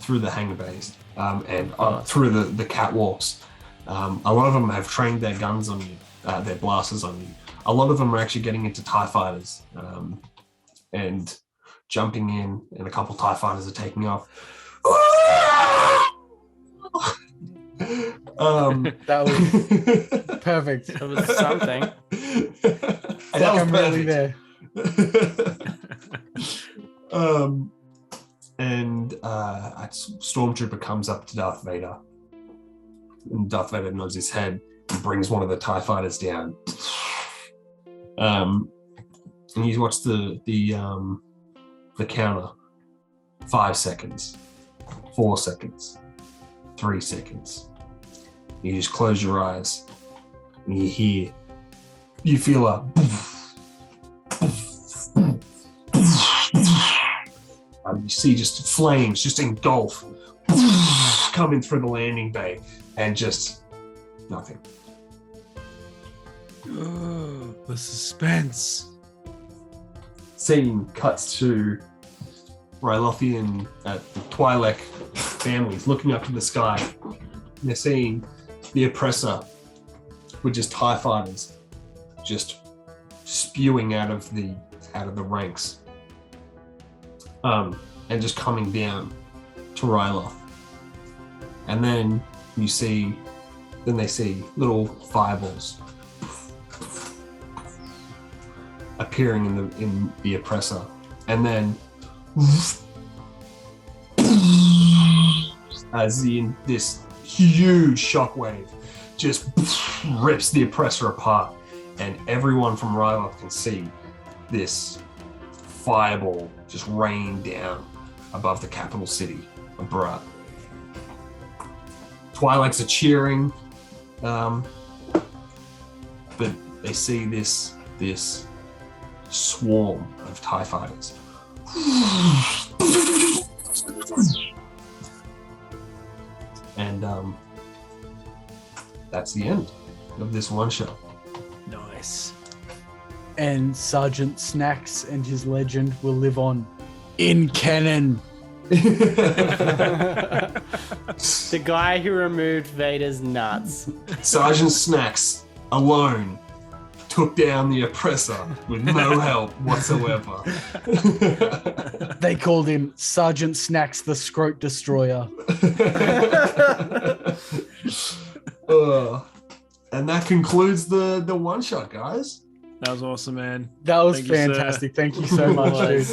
through the hangar bays and through the catwalks. A lot of them have trained their guns on you, their blasters on you. A lot of them are actually getting into TIE fighters and jumping in, and a couple TIE fighters are taking off. That was perfect. It was something. That was I'm really perfect. there. And a stormtrooper comes up to Darth Vader, and Darth Vader nods his head and brings one of the TIE fighters down. And you watch the counter. 5 seconds, 4 seconds, 3 seconds. You just close your eyes, and you feel a. You see just flames just engulf, coming through the landing bay, and just nothing. Oh, the suspense. Scene cuts to Rylothian the Twi'lek families looking up to the sky. They're seeing the oppressor, with just TIE fighters, just spewing out of the ranks. And just coming down to Ryloth. And then they see little fireballs appearing in the oppressor. And then as this huge shockwave just rips the oppressor apart, and everyone from Ryloth can see this fireball just rain down above the capital city of Barat. Twi'leks are cheering, but they see this swarm of TIE fighters. And that's the end of this one shot. Nice. And Sergeant Snacks and his legend will live on in canon. The guy who removed Vader's nuts. Sergeant Snacks alone took down the oppressor with no help whatsoever. They called him Sergeant Snacks the Scrote Destroyer. And that concludes the one shot, guys. That was awesome, man. That was Thank you, sir. fantastic. Thank you so much, dude.